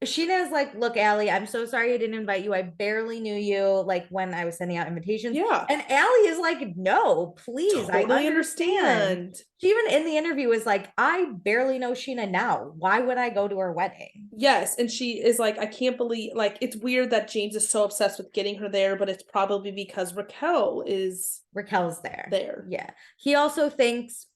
[SPEAKER 1] Scheana's like, look, Allie, I'm so sorry I didn't invite you. I barely knew you like when I was sending out invitations.
[SPEAKER 2] Yeah.
[SPEAKER 1] And Allie is like, no, please.
[SPEAKER 2] Totally I understand.
[SPEAKER 1] She even in the interview was like, I barely know Scheana now. Why would I go to her wedding?
[SPEAKER 2] Yes. And she is like, I can't believe, like, it's weird that James is so obsessed with getting her there, but it's probably because Raquel's there.
[SPEAKER 1] Yeah. He also thinks,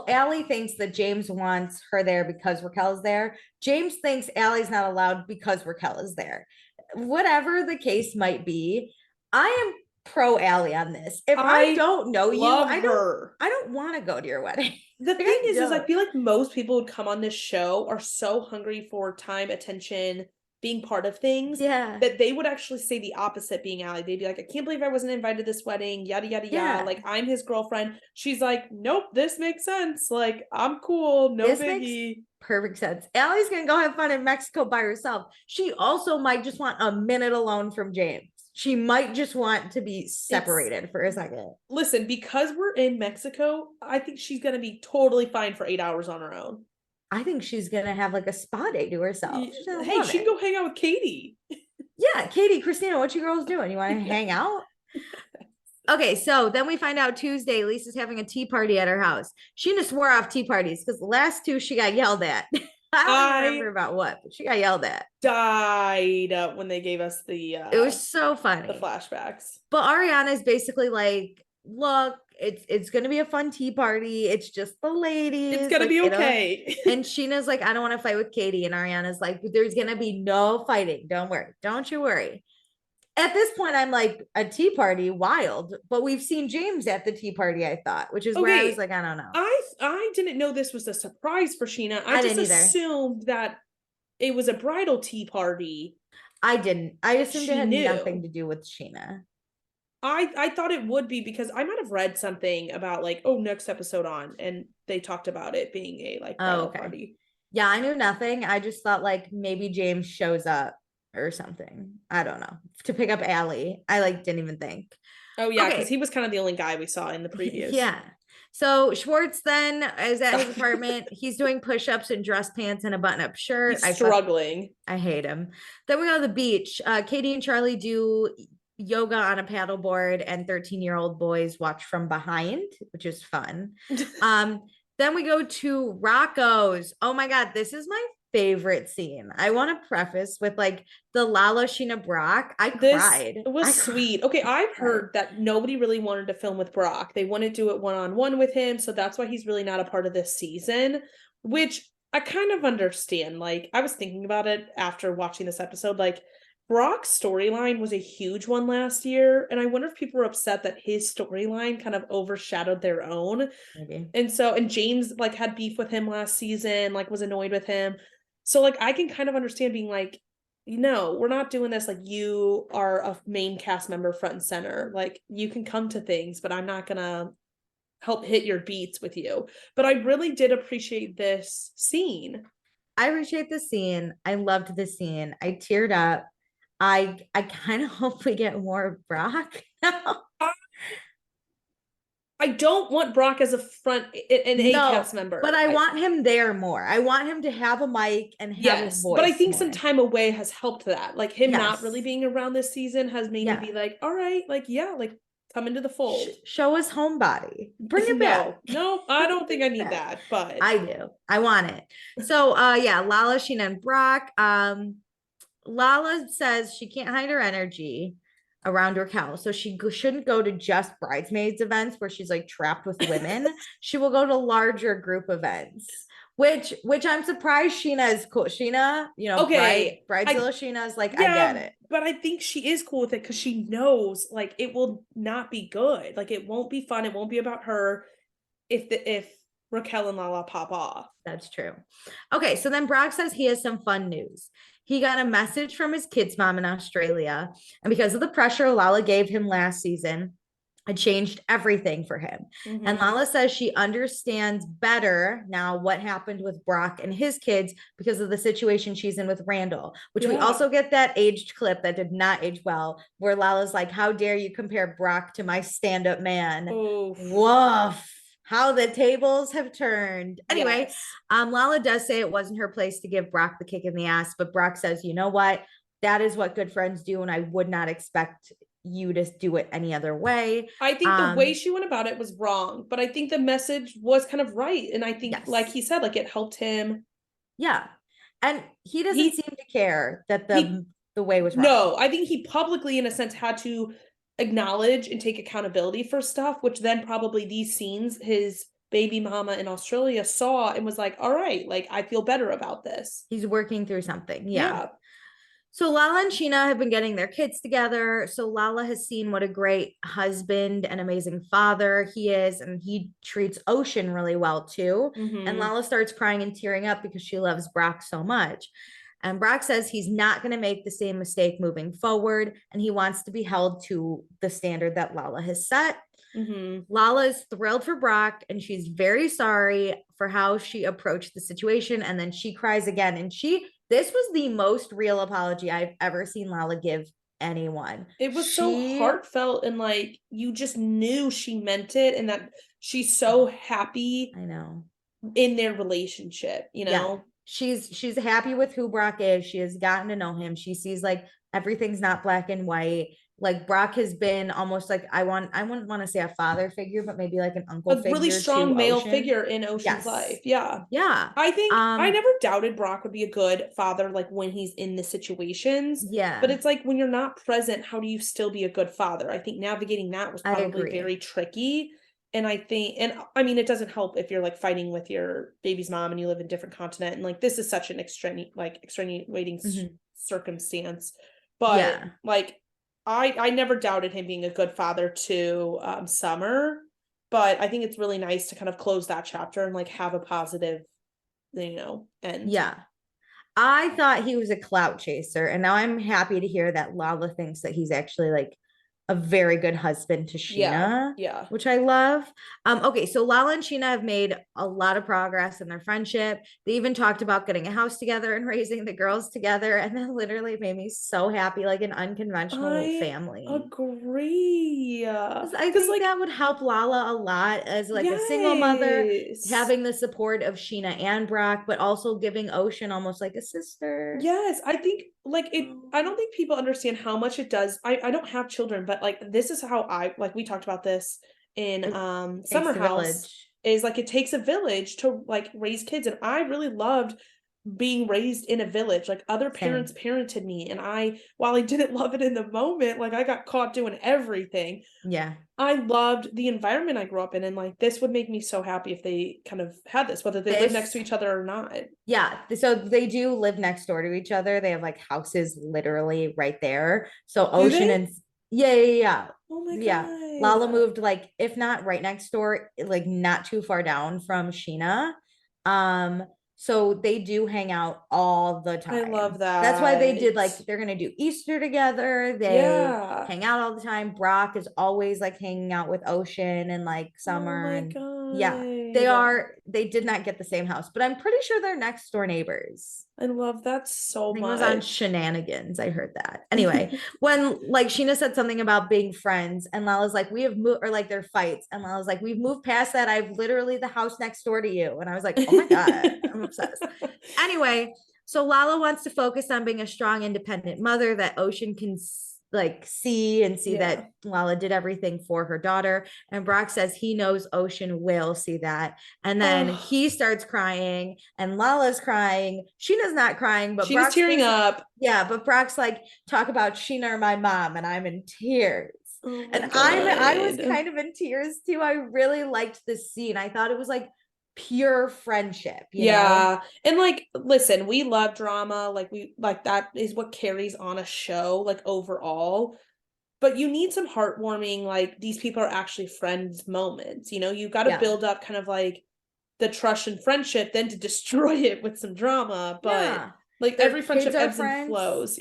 [SPEAKER 1] Allie thinks that James wants her there because Raquel's there. James thinks Allie's not allowed because Raquel is there. Whatever the case might be, I am pro Allie on this. If I don't know you, I don't want to go to your wedding.
[SPEAKER 2] The thing is I feel like most people would come on this show are so hungry for time, attention, being part of things, that they would actually say the opposite being Allie. They'd be like, I can't believe I wasn't invited to this wedding, yada, yada, yada. Like, I'm his girlfriend. She's like, nope, this makes sense. Like, I'm cool. No biggie.
[SPEAKER 1] Makes perfect sense. Allie's going to go have fun in Mexico by herself. She also might just want a minute alone from James. She might just want to be separated for a second.
[SPEAKER 2] Listen, because we're in Mexico, I think she's going to be totally fine for 8 hours on her own.
[SPEAKER 1] I think she's going to have like a spa day to herself.
[SPEAKER 2] Hey, she can go hang out with Katie.
[SPEAKER 1] Yeah, Katie, Christina, what you girls doing? You want to hang out? Okay, so then we find out Tuesday, Lisa's having a tea party at her house. Scheana swore off tea parties because the last two she got yelled at. I don't remember about what, but she got yelled at.
[SPEAKER 2] Died when they gave us the
[SPEAKER 1] it was so funny.
[SPEAKER 2] The flashbacks.
[SPEAKER 1] But Ariana is basically like, look, it's gonna be a fun tea party. It's just the ladies.
[SPEAKER 2] It's gonna be okay.
[SPEAKER 1] And Sheena's like, I don't want to fight with Katie. And Ariana's like, there's gonna be no fighting. Don't worry. Don't you worry. At this point, I'm like, a tea party, wild. But we've seen James at the tea party, I thought, which is where I was like, I don't know.
[SPEAKER 2] I didn't know this was a surprise for Scheana. I just assumed that it was a bridal tea party.
[SPEAKER 1] I didn't. I assumed it had nothing to do with Scheana.
[SPEAKER 2] I thought it would be because I might have read something about like, next episode on, and they talked about it being a like bridal party.
[SPEAKER 1] Yeah, I knew nothing. I just thought like maybe James shows up or something. I don't know. To pick up Allie. I like didn't even think.
[SPEAKER 2] Oh yeah, because he was kind of the only guy we saw in the previews.
[SPEAKER 1] Yeah. So Schwartz then is at his apartment. He's doing push-ups in dress pants and a button-up shirt.
[SPEAKER 2] He's struggling.
[SPEAKER 1] I hate him. Then we go to the beach. Katie and Charlie do yoga on a paddleboard, and 13-year-old boys watch from behind, which is fun. Then we go to Rocco's. Oh my God, this is my favorite scene. I want to preface with like the Lala, Scheana, Brock. I cried.
[SPEAKER 2] It was sweet. Okay, I've heard that nobody really wanted to film with Brock. They want to do it one-on-one with him, so that's why he's really not a part of this season, which I kind of understand. Like, I was thinking about it after watching this episode. Like, Brock's storyline was a huge one last year, and I wonder if people were upset that his storyline kind of overshadowed their own.
[SPEAKER 1] Maybe.
[SPEAKER 2] And James like had beef with him last season, like was annoyed with him. So like I can kind of understand being like, no, we're not doing this. Like you are a main cast member front and center. Like you can come to things, but I'm not gonna help hit your beats with you. But I really did appreciate this scene.
[SPEAKER 1] I appreciate the scene. I loved the scene. I teared up. I kind of hope we get more of Brock now.
[SPEAKER 2] I don't want Brock as an A cast member.
[SPEAKER 1] But I want him there more. I want him to have a mic and have his voice.
[SPEAKER 2] But I think
[SPEAKER 1] more.
[SPEAKER 2] some time away has helped that. Like him not really being around this season has made me be like, all right, like, yeah, like come into the fold.
[SPEAKER 1] Show us homebody. Bring it back.
[SPEAKER 2] No, I don't think I need that, but
[SPEAKER 1] I do. I want it. So yeah, Lala, Scheana, and Brock. Lala says she can't hide her energy around Raquel. So she shouldn't go to just bridesmaids events where she's like trapped with women. She will go to larger group events, which I'm surprised Scheana is cool. Scheana, you know,
[SPEAKER 2] okay,
[SPEAKER 1] Bridezilla Scheana is like, yeah, I get it.
[SPEAKER 2] But I think she is cool with it because she knows like it will not be good. Like it won't be fun. It won't be about her if Raquel and Lala pop off.
[SPEAKER 1] That's true. Okay, so then Brock says he has some fun news. He got a message from his kid's mom in Australia, and because of the pressure Lala gave him last season, it changed everything for him. Mm-hmm. And Lala says she understands better now what happened with Brock and his kids because of the situation she's in with Randall, which we also get that aged clip that did not age well, where Lala's like, how dare you compare Brock to my stand-up man? Oof. Woof. How the tables have turned. Anyway, Lala does say it wasn't her place to give Brock the kick in the ass, but Brock says, you know what? That is what good friends do, and I would not expect you to do it any other way.
[SPEAKER 2] I think the way she went about it was wrong, but I think the message was kind of right. And I think, like he said, like it helped him.
[SPEAKER 1] Yeah. And he doesn't seem to care that the way was wrong.
[SPEAKER 2] No, I think he publicly, in a sense, had to acknowledge and take accountability for stuff, which then probably these scenes his baby mama in Australia saw and was like, all right, like I feel better about this.
[SPEAKER 1] He's working through something. Yeah. So Lala and Scheana have been getting their kids together. So Lala has seen what a great husband and amazing father he is, and he treats Ocean really well too. Mm-hmm. And Lala starts crying and tearing up because she loves Brock so much. And Brock says he's not going to make the same mistake moving forward, and he wants to be held to the standard that Lala has set. Mm-hmm. Lala is thrilled for Brock, and she's very sorry for how she approached the situation. And then she cries again. And this was the most real apology I've ever seen Lala give anyone.
[SPEAKER 2] It was so heartfelt, and like you just knew she meant it, and that she's so happy.
[SPEAKER 1] I know.
[SPEAKER 2] In their relationship, you know. Yeah.
[SPEAKER 1] She's happy with who Brock is. She has gotten to know him. She sees like everything's not black and white. Like Brock has been almost like I wouldn't want to say a father figure, but maybe like an uncle figure. A really strong male
[SPEAKER 2] figure in Ocean's life. Yeah. Yeah. I think I never doubted Brock would be a good father, like when he's in the situations. Yeah. But it's like when you're not present, how do you still be a good father? I think navigating that was probably very tricky. And I think, and I mean, it doesn't help if you're like fighting with your baby's mom and you live in a different continent. And like, this is such an extenuating circumstance. But like, I never doubted him being a good father to Summer. But I think it's really nice to kind of close that chapter and like have a positive, end.
[SPEAKER 1] Yeah. I thought he was a clout chaser. And now I'm happy to hear that Lala thinks that he's actually like a very good husband to Scheana, which I love. Okay, so Lala and Scheana have made a lot of progress in their friendship. They even talked about getting a house together and raising the girls together, and that literally made me so happy, like an unconventional family.
[SPEAKER 2] Agree.
[SPEAKER 1] I think like, that would help Lala a lot as like a single mother, having the support of Scheana and Brock, but also giving Ocean almost like a sister.
[SPEAKER 2] Yes, I think like it. I don't think people understand how much it does. I don't have children, but like this is how we talked about this in Summer House, is like it takes a village to like raise kids, and I really loved being raised in a village. Like other parents parented me, and while I didn't love it in the moment, like I got caught doing everything.
[SPEAKER 1] Yeah.
[SPEAKER 2] I loved the environment I grew up in, and like this would make me so happy if they kind of had this, whether they live next to each other or not.
[SPEAKER 1] Yeah, so they do live next door to each other. They have like houses literally right there. So Ocean and yeah.
[SPEAKER 2] Oh my
[SPEAKER 1] yeah.
[SPEAKER 2] God.
[SPEAKER 1] Lala moved like if not right next door, like not too far down from Scheana. So they do hang out all the time.
[SPEAKER 2] I love that.
[SPEAKER 1] That's why they did like they're gonna do Easter together. They hang out all the time. Brock is always like hanging out with Ocean and like Summer.
[SPEAKER 2] Oh my
[SPEAKER 1] and
[SPEAKER 2] God.
[SPEAKER 1] yeah, they did not get the same house, but I'm pretty sure they're next door neighbors.
[SPEAKER 2] I love that so much.
[SPEAKER 1] It was on Shenanigans. I heard that. Anyway, when like Scheana said something about being friends, and Lala's like, we have moved, or like their fights, and Lala's like, we've moved past that. I've literally the house next door to you. And I was like, oh my God, I'm obsessed. Anyway, so Lala wants to focus on being a strong, independent mother that Ocean can like see that Lala did everything for her daughter. And Brock says he knows Ocean will see that. And then he starts crying and Lala's crying. Sheena's not crying, but
[SPEAKER 2] Brock's tearing up.
[SPEAKER 1] Yeah, but Brock's like, talk about Scheana or my mom, and I'm in tears. And I was kind of in tears too. I really liked this scene. I thought it was like pure friendship, you know?
[SPEAKER 2] And like listen, we love drama, like we like that is what carries on a show like overall, but you need some heartwarming like these people are actually friends moments, you know. You got to build up kind of like the trust and friendship then to destroy it with some drama, but like every friendship ebbs and flows.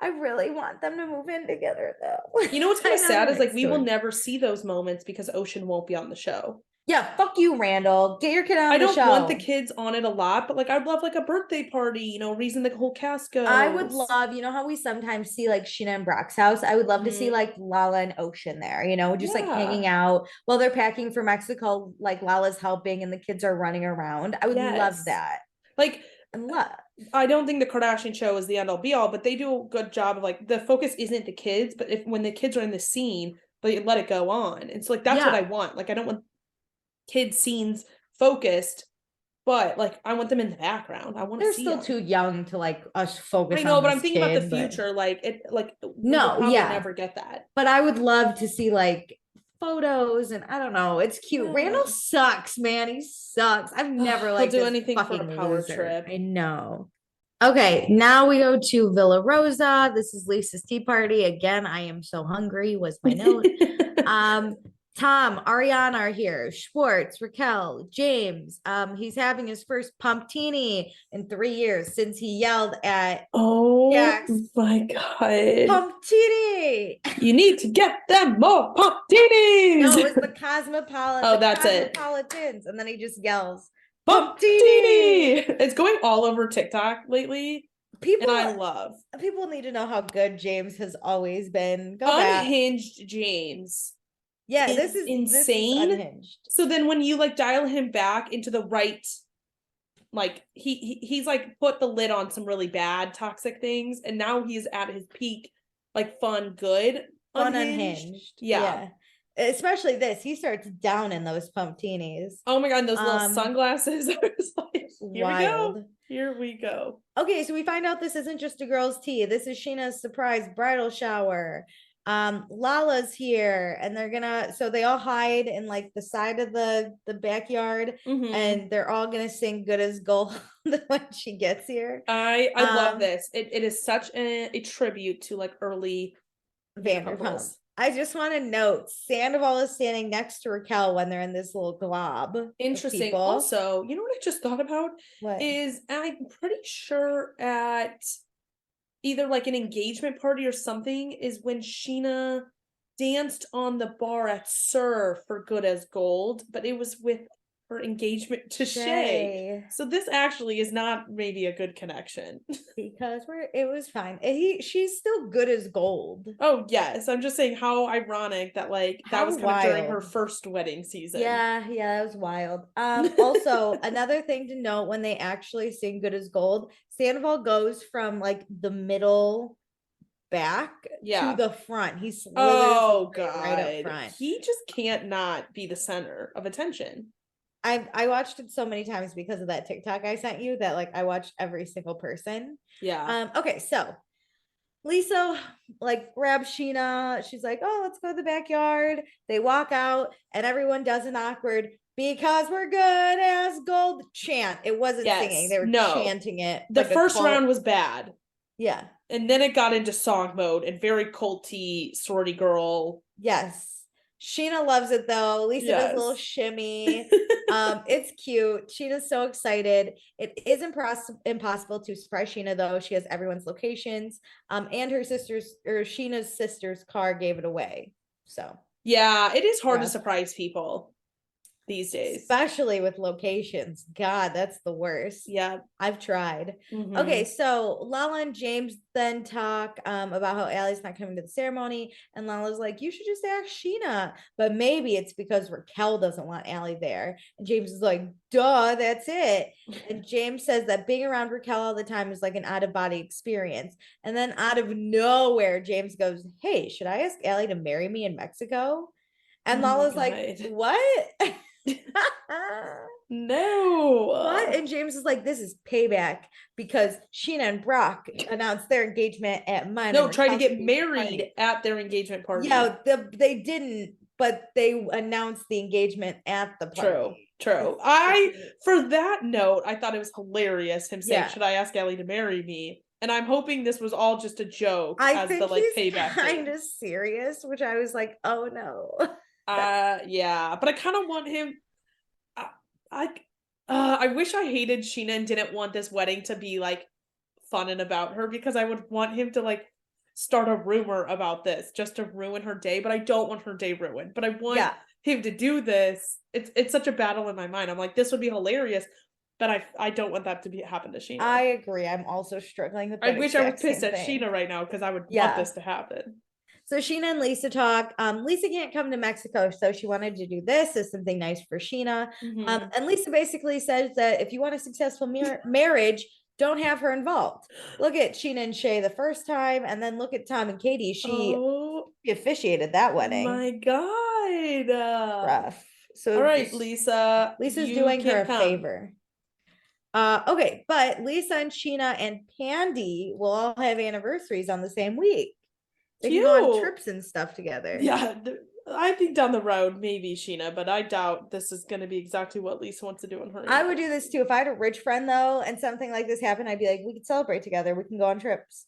[SPEAKER 1] I really want them to move in together though.
[SPEAKER 2] You know what's kind of sad is like we will never see those moments because Ocean won't be on the show.
[SPEAKER 1] Yeah, fuck you, Randall. Get your kid on the show.
[SPEAKER 2] I don't want the kids on it a lot, but like I'd love like a birthday party, you know, reason the whole cast goes.
[SPEAKER 1] I would love, you know how we sometimes see like Scheana and Brock's house? I would love to see like Lala and Ocean there, you know, just like hanging out while they're packing for Mexico, like Lala's helping and the kids are running around. I would love that.
[SPEAKER 2] Like, I don't think the Kardashian show is the end all be all, but they do a good job of like the focus isn't the kids, but when the kids are in the scene, they let it go on. It's like that's what I want. Like I don't want kids scenes focused, but like I want them in the background. I want to see
[SPEAKER 1] them. They're still too young to like us focus.
[SPEAKER 2] I know, but I'm thinking about the future. Like it, like never get that.
[SPEAKER 1] But I would love to see like photos, and I don't know. It's cute. Randall sucks, man. He sucks. I've never liked
[SPEAKER 2] do anything for a power trip.
[SPEAKER 1] I know. Okay, now we go to Villa Rosa. This is Lisa's tea party again. I am so hungry. Was my note. Tom, Ariana are here, Schwartz, Raquel, James. He's having his first pumptini in 3 years since he yelled at Jax,
[SPEAKER 2] my God.
[SPEAKER 1] Pumptini!
[SPEAKER 2] You need to get them more pumptinis!
[SPEAKER 1] No, it was the Cosmopolitan.
[SPEAKER 2] Oh, that's it.
[SPEAKER 1] Cosmopolitans. And then he just yells,
[SPEAKER 2] Pumptini! It's going all over TikTok lately.
[SPEAKER 1] People need to know how good James has always been.
[SPEAKER 2] Unhinged James.
[SPEAKER 1] Yeah, this is
[SPEAKER 2] insane.
[SPEAKER 1] This is unhinged.
[SPEAKER 2] So then when you like dial him back into the right, like he's like put the lid on some really bad toxic things, and now he's at his peak, like fun, good, unhinged. Yeah.
[SPEAKER 1] Especially this. He starts down in those pumptinis.
[SPEAKER 2] Oh my God, and those little sunglasses. I was like, Here we go.
[SPEAKER 1] Okay, so we find out this isn't just a girl's tea. This is Scheana's surprise bridal shower. Lala's here, and they all hide in like the side of the backyard, and they're all gonna sing Good as Gold when she gets here.
[SPEAKER 2] I love this. It is such a tribute to like early
[SPEAKER 1] Vanderpump. I just want to note Sandoval is standing next to Raquel when they're in this little glob.
[SPEAKER 2] Interesting. Also, you know what I just thought about? Is I'm pretty sure at either like an engagement party or something is when Scheana danced on the bar at Sir for Good as Gold, but it was with her engagement to Shay. So this actually is not maybe a good connection.
[SPEAKER 1] Because it was fine. She's still good as gold.
[SPEAKER 2] Oh yes. I'm just saying how ironic that like that was kind of during her first wedding season.
[SPEAKER 1] Yeah, that was wild. Also another thing to note when they actually sing Good as Gold, Sandoval goes from like the middle back to the front. He's
[SPEAKER 2] God,
[SPEAKER 1] right up front.
[SPEAKER 2] He just can't not be the center of attention.
[SPEAKER 1] I watched it so many times because of that TikTok I sent you that like I watched every single person.
[SPEAKER 2] Yeah.
[SPEAKER 1] Okay, so Lisa like grabs Scheana. She's like, "Oh, let's go to the backyard." They walk out, and everyone does an awkward "because we're good as gold" chant. It wasn't singing;
[SPEAKER 2] Yes.
[SPEAKER 1] they were
[SPEAKER 2] No.
[SPEAKER 1] chanting it
[SPEAKER 2] The
[SPEAKER 1] like a
[SPEAKER 2] first round
[SPEAKER 1] cult.
[SPEAKER 2] was bad.
[SPEAKER 1] Yeah.
[SPEAKER 2] And then it got into song mode and very culty sorority girl.
[SPEAKER 1] Yes. Scheana loves it though. Lisa does a little
[SPEAKER 2] Yes.
[SPEAKER 1] shimmy. It's cute. Scheana's so excited. It is impossible to surprise Scheana though. She has everyone's locations. And her sister's or Sheena's sister's car gave it away. So
[SPEAKER 2] Yeah, it is hard to
[SPEAKER 1] rough.
[SPEAKER 2] surprise people these days.
[SPEAKER 1] Especially with locations. God, that's the worst.
[SPEAKER 2] Yeah.
[SPEAKER 1] I've tried.
[SPEAKER 2] Mm-hmm.
[SPEAKER 1] Okay, so Lala and James then talk about how Allie's not coming to the ceremony, and Lala's like, "You should just ask Scheana," but maybe it's because Raquel doesn't want Allie there, and James is like, "Duh, that's it." And James says that being around Raquel all the time is like an out of body experience, and then out of nowhere, James goes, "Hey, should I ask Allie to marry me in Mexico?" And Lala's like, "What?"
[SPEAKER 2] No.
[SPEAKER 1] What? And James is like, "This is payback because Scheana and Brock announced their engagement at mine."
[SPEAKER 2] No, tried to get married at their engagement party.
[SPEAKER 1] Yeah, they didn't, but they announced the engagement at the party.
[SPEAKER 2] True. For that note, I thought it was hilarious him saying, "Should I ask Ellie to marry me?" And I'm hoping this was all just a joke
[SPEAKER 1] I
[SPEAKER 2] as
[SPEAKER 1] think
[SPEAKER 2] the like
[SPEAKER 1] he's
[SPEAKER 2] payback
[SPEAKER 1] kind of serious, which I was like, "Oh no."
[SPEAKER 2] Yeah, but I kind of want him. I wish I hated Scheana and didn't want this wedding to be like fun and about her, because I would want him to like start a rumor about this just to ruin her day, but I don't want her day ruined. But I want him to do this. It's such a battle in my mind. I'm like, this would be hilarious, but I don't want that to happen to Scheana.
[SPEAKER 1] I agree. I'm also struggling with that.
[SPEAKER 2] I wish I was pissed at Scheana right now because I would want this to happen.
[SPEAKER 1] So Scheana and Lisa talk. Lisa can't come to Mexico, so she wanted to do this as something nice for Scheana. And Lisa basically says that if you want a successful marriage, don't have her involved. Look at Scheana and Shay the first time, and then look at Tom and Katie. She officiated that wedding.
[SPEAKER 2] My God.
[SPEAKER 1] Rough. So
[SPEAKER 2] all right, Lisa.
[SPEAKER 1] Lisa's doing her a favor. Okay, but Lisa and Scheana and Pandy will all have anniversaries on the same week. They can go on trips and stuff together.
[SPEAKER 2] Yeah, I think down the road, maybe Scheana, but I doubt this is going to be exactly what Lisa wants to do in her.
[SPEAKER 1] I would do this too. If I had a rich friend though, and something like this happened, I'd be like, "We could celebrate together. We can go on trips."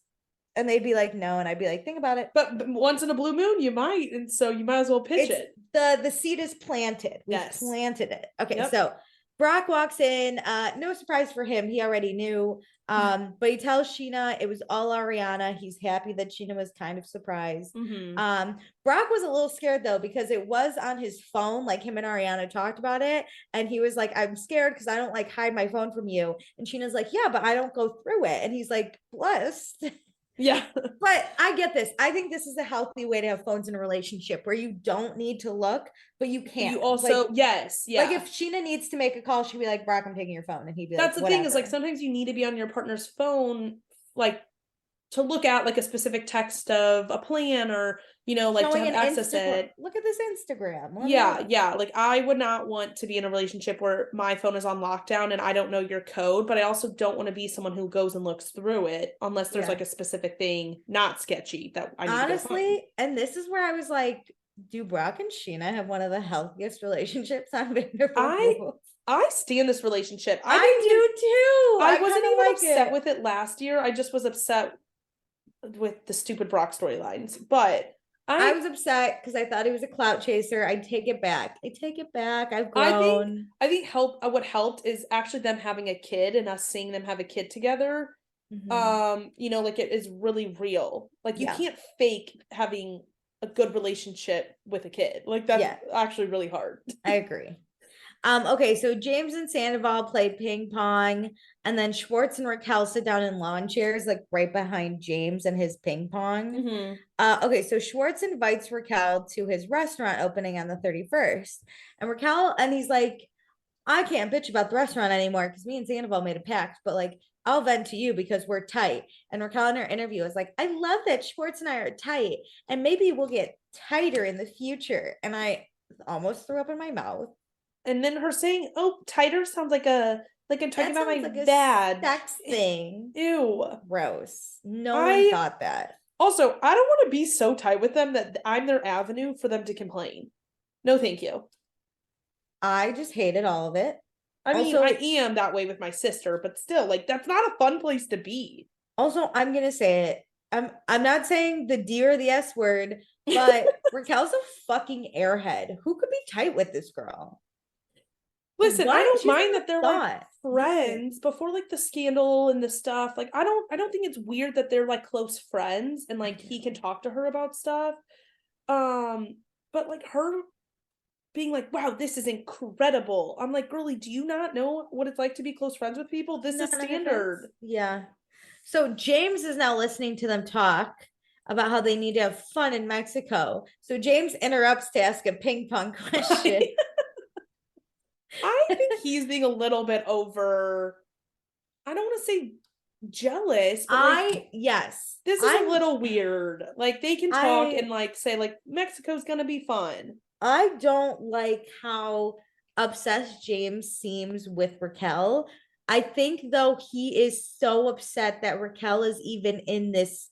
[SPEAKER 1] And they'd be like, "No," and I'd be like, "Think about it."
[SPEAKER 2] But once in a blue moon, you might, and so you might as well pitch it.
[SPEAKER 1] The seed is planted. We planted it. Okay, so Brock walks in. No surprise for him. He already knew. But he tells Scheana it was all Ariana. He's happy that Scheana was kind of surprised. Brock was a little scared though, because it was on his phone, like him and Ariana talked about it. And he was like, "I'm scared because I don't like hide my phone from you." And Scheana's like, "Yeah, but I don't go through it." And he's like, "Blessed."
[SPEAKER 2] Yeah.
[SPEAKER 1] But I get this. I think this is a healthy way to have phones in a relationship where you don't need to look, but you can't.
[SPEAKER 2] You also,
[SPEAKER 1] like, Like if Scheana needs to make a call, she'd be like, "Brock, I'm taking your phone." And he'd be like,
[SPEAKER 2] "That's the thing, is like sometimes you need to be on your partner's phone, like to look at like a specific text of a plan, or like showing to have access to it.
[SPEAKER 1] Look at this Instagram.
[SPEAKER 2] Yeah. Like I would not want to be in a relationship where my phone is on lockdown and I don't know your code, but I also don't want to be someone who goes and looks through it unless there's like a specific thing not sketchy that I need
[SPEAKER 1] honestly
[SPEAKER 2] to go find.
[SPEAKER 1] And this is where I was like, do Brock and Scheana have one of the healthiest relationships on Vanderpump?
[SPEAKER 2] I stand this relationship.
[SPEAKER 1] I do too.
[SPEAKER 2] I wasn't even upset with it last year. I just was upset with the stupid Brock storylines, but I
[SPEAKER 1] was upset because I thought he was a clout chaser. I take it back. I've grown.
[SPEAKER 2] I think what helped is actually them having a kid and us seeing them have a kid together. Like it is really real. Like you can't fake having a good relationship with a kid. Like that's actually really hard.
[SPEAKER 1] I agree. Okay, so James and Sandoval play ping pong, and then Schwartz and Raquel sit down in lawn chairs, like right behind James and his ping pong. Okay, so Schwartz invites Raquel to his restaurant opening on the 31st, and he's like, "I can't bitch about the restaurant anymore because me and Sandoval made a pact, but like I'll vent to you because we're tight." And Raquel in her interview is like, "I love that Schwartz and I are tight, and maybe we'll get tighter in the future." And I almost threw up in my mouth.
[SPEAKER 2] And then her saying, "Oh, tighter," sounds like I'm talking about my
[SPEAKER 1] like
[SPEAKER 2] badge.
[SPEAKER 1] sex thing.
[SPEAKER 2] Ew.
[SPEAKER 1] Gross. No one thought that.
[SPEAKER 2] Also, I don't want to be so tight with them that I'm their avenue for them to complain. No, thank you.
[SPEAKER 1] I just hated all of it.
[SPEAKER 2] I mean, I am that way with my sister, but still, like, that's not a fun place to be.
[SPEAKER 1] Also, I'm gonna say it. I'm not saying the D or the S word, but Raquel's a fucking airhead. Who could be tight with this girl?
[SPEAKER 2] Listen, I don't mind that they're
[SPEAKER 1] thought.
[SPEAKER 2] like friends before like the scandal and the stuff. Like, I don't think it's weird that they're like close friends and like he can talk to her about stuff. But like her being like, wow, this is incredible. I'm like, girly, do you not know what it's like to be close friends with people? This is standard.
[SPEAKER 1] Yeah. So James is now listening to them talk about how they need to have fun in Mexico. So James interrupts to ask a ping pong question.
[SPEAKER 2] I think he's being a little bit over, I don't want to say jealous, but like,
[SPEAKER 1] yes.
[SPEAKER 2] This is a little weird. Like, they can talk and like say like Mexico's gonna be fun.
[SPEAKER 1] I don't like how obsessed James seems with Raquel. I think though he is so upset that Raquel is even in this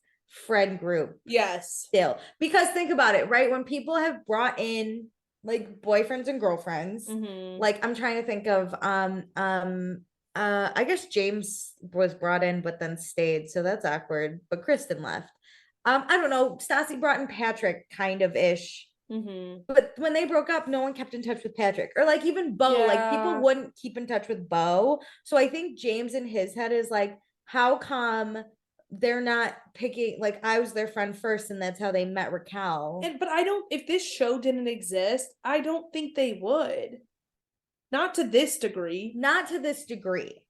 [SPEAKER 1] friend group.
[SPEAKER 2] Yes.
[SPEAKER 1] Still. Because think about it, right? When people have brought in like boyfriends and girlfriends, like I'm trying to think of I guess James was brought in but then stayed, so that's awkward, but Kristen left. I don't know, Stassi brought in Patrick kind of ish. But when they broke up, no one kept in touch with Patrick, or like even Bo, like people wouldn't keep in touch with Bo. So I think James in his head is like, how come they're not picking, like I was their friend first and that's how they met Raquel.
[SPEAKER 2] But I don't, if this show didn't exist, I don't think they would. Not to this degree.
[SPEAKER 1] Not to this degree.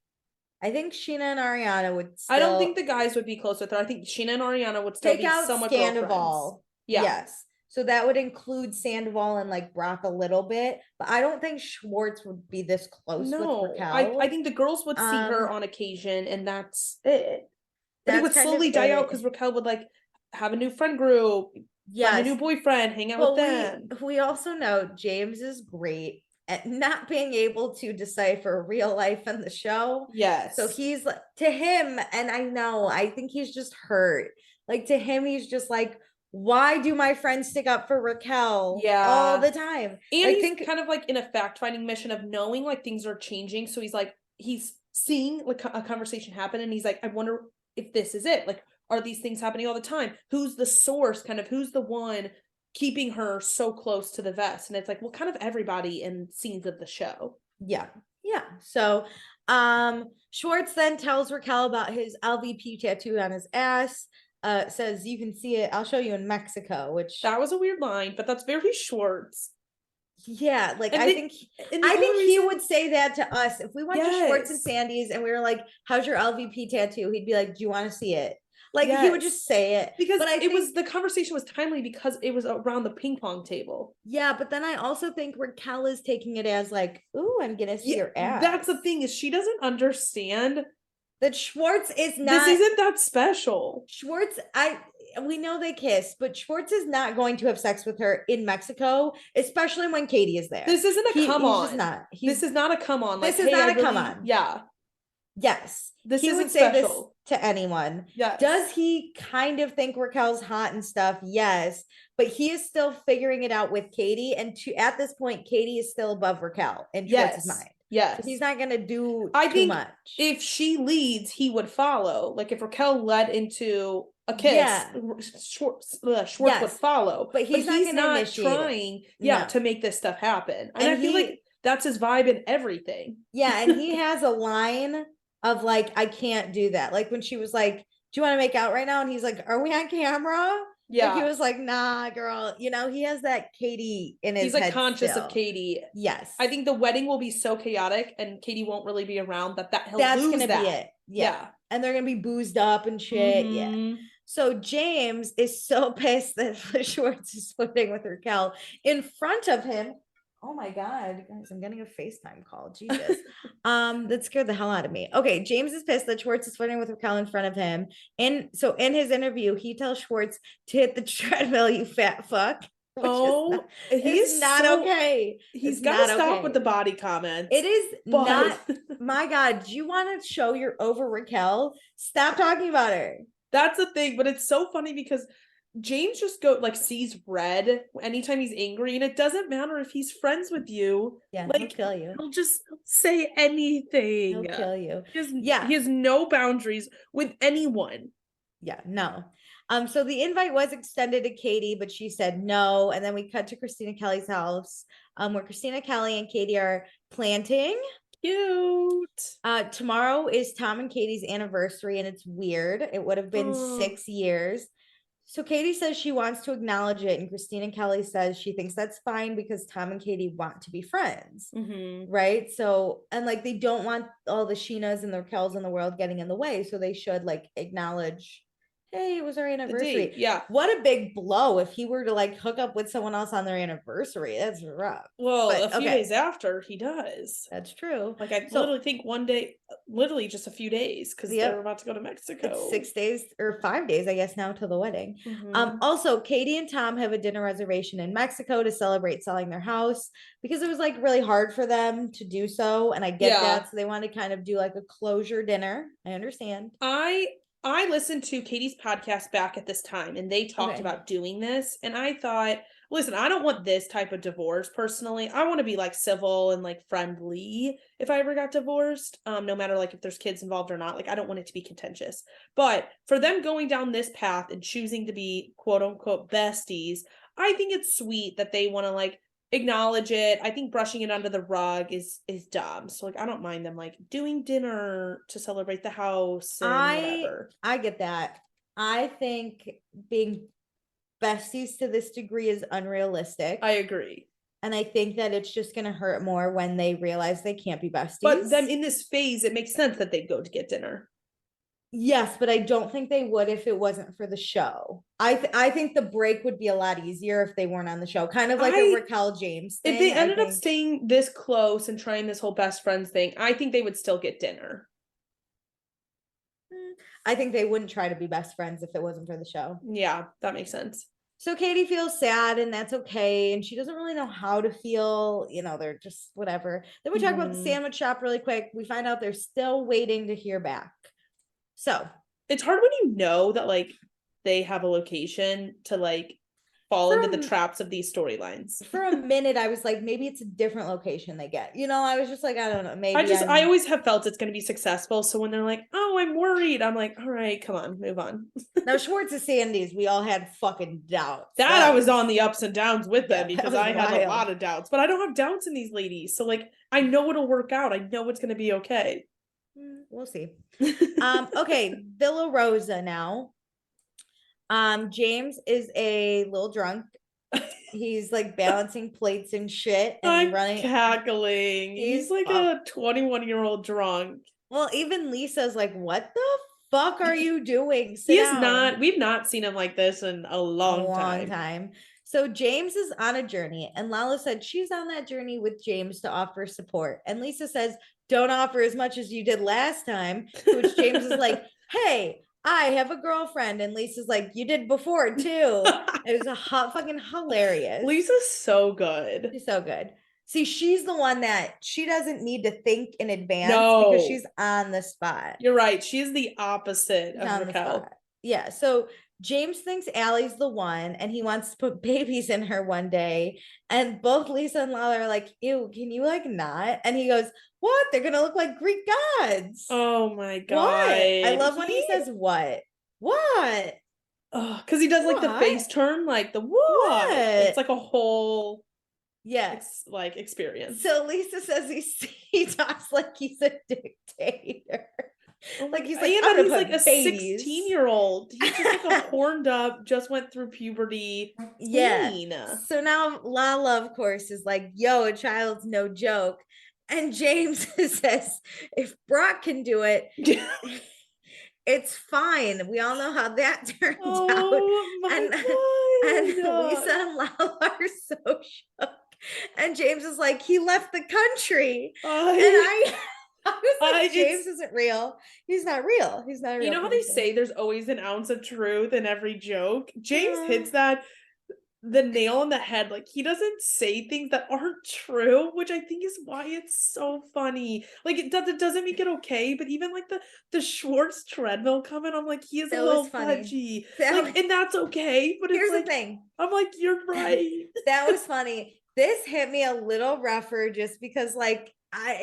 [SPEAKER 1] I think Scheana and Ariana would still,
[SPEAKER 2] I don't think the guys would be close with her. I think Scheana and Ariana would still be somewhat girlfriends.
[SPEAKER 1] Yeah. Yes. So that would include Sandoval and like Brock a little bit, but I don't think Schwartz would be this close with Raquel.
[SPEAKER 2] I think the girls would see her on occasion and that's it. But it would slowly die out because Raquel would like have a new friend group, find a new boyfriend, hang out with them.
[SPEAKER 1] We also know James is great at not being able to decipher real life in the show.
[SPEAKER 2] Yes.
[SPEAKER 1] So he's like, to him, and I think he's just hurt. Like to him, he's just like, why do my friends stick up for Raquel all the time?
[SPEAKER 2] And I think kind of like in a fact-finding mission of knowing like things are changing. So he's like, he's seeing like a conversation happen and he's like, I wonder if this is it. Like, are these things happening all the time? Who's the source? Kind of who's the one keeping her so close to the vest? And it's like, well, kind of everybody in scenes of the show.
[SPEAKER 1] Yeah. Yeah. So Schwartz then tells Raquel about his LVP tattoo on his ass. Says you can see it, I'll show you in Mexico, which
[SPEAKER 2] that was a weird line, but that's very Schwartz.
[SPEAKER 1] Yeah, like I think he would say that to us if we went to Schwartz and Sandy's and we were like, how's your LVP tattoo? He'd be like, do you want to see it? Like he would just say it.
[SPEAKER 2] Because the conversation was timely because it was around the ping pong table.
[SPEAKER 1] Yeah, but then I also think Raquel is taking it as like, ooh, I'm gonna see your ass.
[SPEAKER 2] That's the thing, is she doesn't understand
[SPEAKER 1] that Schwartz is not,
[SPEAKER 2] this isn't that special.
[SPEAKER 1] Schwartz, we know they kiss, but Schwartz is not going to have sex with her in Mexico, especially when Katie is there.
[SPEAKER 2] This isn't a come on.
[SPEAKER 1] He's just not.
[SPEAKER 2] This is not a come on.
[SPEAKER 1] Like, this is not a come on.
[SPEAKER 2] Yeah.
[SPEAKER 1] Yes.
[SPEAKER 2] He would say
[SPEAKER 1] this to anyone.
[SPEAKER 2] Yes.
[SPEAKER 1] Does he kind of think Raquel's hot and stuff? Yes. But he is still figuring it out with Katie. And at this point, Katie is still above Raquel in Schwartz's mind.
[SPEAKER 2] Yes.
[SPEAKER 1] So he's not going to do
[SPEAKER 2] too
[SPEAKER 1] much.
[SPEAKER 2] If she leads, he would follow. Like if Raquel led into a kiss, Schwartz would follow.
[SPEAKER 1] But he's not
[SPEAKER 2] trying to make this stuff happen. And I feel like that's his vibe in everything.
[SPEAKER 1] Yeah. And he has a line of like, I can't do that. Like when she was like, do you want to make out right now? And he's like, are we on camera? Yeah. Like he was like, nah, girl. You know, he has that Katie in his head. He's like
[SPEAKER 2] conscious of Katie.
[SPEAKER 1] Yes.
[SPEAKER 2] I think the wedding will be so chaotic and Katie won't really be around that's gonna be it.
[SPEAKER 1] Yeah. And they're gonna be boozed up and shit. Yeah. So James is so pissed that Schwartz is flirting with Raquel in front of him. Oh my God, guys, I'm getting a FaceTime call. Jesus. That scared the hell out of me. Okay, James is pissed that Schwartz is flirting with Raquel in front of him. And so in his interview, he tells Schwartz to hit the treadmill, you fat fuck.
[SPEAKER 2] Oh,
[SPEAKER 1] he's not okay.
[SPEAKER 2] He's got to stop with the body comments.
[SPEAKER 1] It is not. My God, do you want to show you're over Raquel? Stop talking about her.
[SPEAKER 2] That's the thing, but it's so funny because James just sees red anytime he's angry, and it doesn't matter if he's friends with you.
[SPEAKER 1] Yeah, he'll kill you.
[SPEAKER 2] He'll just say anything.
[SPEAKER 1] He'll kill you.
[SPEAKER 2] He has no boundaries with anyone.
[SPEAKER 1] Yeah, no. So the invite was extended to Katie, but she said no. And then we cut to Christina Kelly's house, where Christina Kelly and Katie are planting.
[SPEAKER 2] Cute.
[SPEAKER 1] Tomorrow is Tom and Katie's anniversary, and it's weird. It would have been 6 years. So Katie says she wants to acknowledge it, and Christina Kelly says she thinks that's fine because Tom and Katie want to be friends, right? So, and like they don't want all the Scheanas and the Raquels in the world getting in the way, so they should like acknowledge, hey, it was our anniversary.
[SPEAKER 2] Yeah.
[SPEAKER 1] What a big blow if he were to like hook up with someone else on their anniversary. That's rough.
[SPEAKER 2] Well, but, a few days after he does.
[SPEAKER 1] That's true.
[SPEAKER 2] Like I literally think one day, literally just a few days, because they're about to go to Mexico.
[SPEAKER 1] It's 6 days or 5 days, I guess, now till the wedding. Also, Katie and Tom have a dinner reservation in Mexico to celebrate selling their house because it was like really hard for them to do so. And I get that. So they want to kind of do like a closure dinner. I understand.
[SPEAKER 2] I listened to Katie's podcast back at this time, and they talked about doing this. And I thought, listen, I don't want this type of divorce personally. I want to be like civil and like friendly if I ever got divorced, no matter like if there's kids involved or not. Like I don't want it to be contentious. But for them going down this path and choosing to be quote unquote besties, I think it's sweet that they want to like acknowledge it. I think brushing it under the rug is dumb. So like I don't mind them like doing dinner to celebrate the house and whatever.
[SPEAKER 1] I get that. I think being besties to this degree is unrealistic.
[SPEAKER 2] I agree.
[SPEAKER 1] And I think that it's just going to hurt more when they realize they can't be besties.
[SPEAKER 2] But then in this phase, it makes sense that they'd go to get dinner.
[SPEAKER 1] Yes, but I don't think they would if it wasn't for the show. I think the break would be a lot easier if they weren't on the show. Kind of like a Raquel James thing.
[SPEAKER 2] If they ended up staying this close and trying this whole best friends thing, I think they would still get dinner.
[SPEAKER 1] I think they wouldn't try to be best friends if it wasn't for the show.
[SPEAKER 2] Yeah, that makes sense.
[SPEAKER 1] So Katie feels sad, and that's okay. And she doesn't really know how to feel. You know, they're just whatever. Then we talk about the sandwich shop really quick. We find out they're still waiting to hear back. So
[SPEAKER 2] it's hard when you know that like they have a location to like fall into the traps of these storylines.
[SPEAKER 1] For a minute, I was like, maybe it's a different location they get. You know, I was just like, I don't know. Maybe
[SPEAKER 2] I always have felt it's going to be successful. So when they're like, oh, I'm worried, I'm like, all right, come on, move on.
[SPEAKER 1] Now, Schwartz and Sandy's, we all had fucking doubts.
[SPEAKER 2] That I was on the ups and downs with them because I had a lot of doubts, but I don't have doubts in these ladies. So like, I know it'll work out. I know it's going to be okay.
[SPEAKER 1] We'll see. Okay, Villa Rosa now. James is a little drunk. He's like balancing plates and shit and running,
[SPEAKER 2] cackling. He's like a 21-year-old drunk.
[SPEAKER 1] Well, even Lisa's like, what the fuck are you doing?
[SPEAKER 2] We've not seen him like this in a long time.
[SPEAKER 1] So James is on a journey, and Lala said she's on that journey with James to offer support. And Lisa says, don't offer as much as you did last time, to which James is like, hey, I have a girlfriend. And Lisa's like, you did before too. It was fucking hilarious.
[SPEAKER 2] Lisa's so good.
[SPEAKER 1] She's so good. See, she's the one that she doesn't need to think in advance because she's on the spot.
[SPEAKER 2] You're right. She's the opposite of Raquel.
[SPEAKER 1] Yeah. So James thinks Allie's the one, and he wants to put babies in her one day. And both Lisa and Lala are like, ew, can you like not? And he goes, what? They're going to look like Greek gods.
[SPEAKER 2] Oh my God.
[SPEAKER 1] What? I love when he says what? What?
[SPEAKER 2] Oh, because he does like the face turn, like the what? It's like a whole like experience.
[SPEAKER 1] So Lisa says he talks like he's a dictator. Like he's like,
[SPEAKER 2] but he's like a 16-year-old. He's just like a horned up, just went through puberty.
[SPEAKER 1] Yeah. So now Lala, of course, is like, yo, a child's no joke. And James says, if Brock can do it, it's fine. We all know how that turns out. And Lisa and Lala are so shook. And James is like, he left the country. I was like, James isn't real. He's not real. He's not real.
[SPEAKER 2] You know how they say there's always an ounce of truth in every joke? James hits that the nail on the head. Like, he doesn't say things that aren't true, which I think is why it's so funny. Like, it doesn't make it okay, but even like the Schwartz treadmill comment, I'm like, he is a little pudgy. Like, and that's okay, but it's like,
[SPEAKER 1] the thing.
[SPEAKER 2] I'm like, you're right.
[SPEAKER 1] That was funny. This hit me a little rougher just because like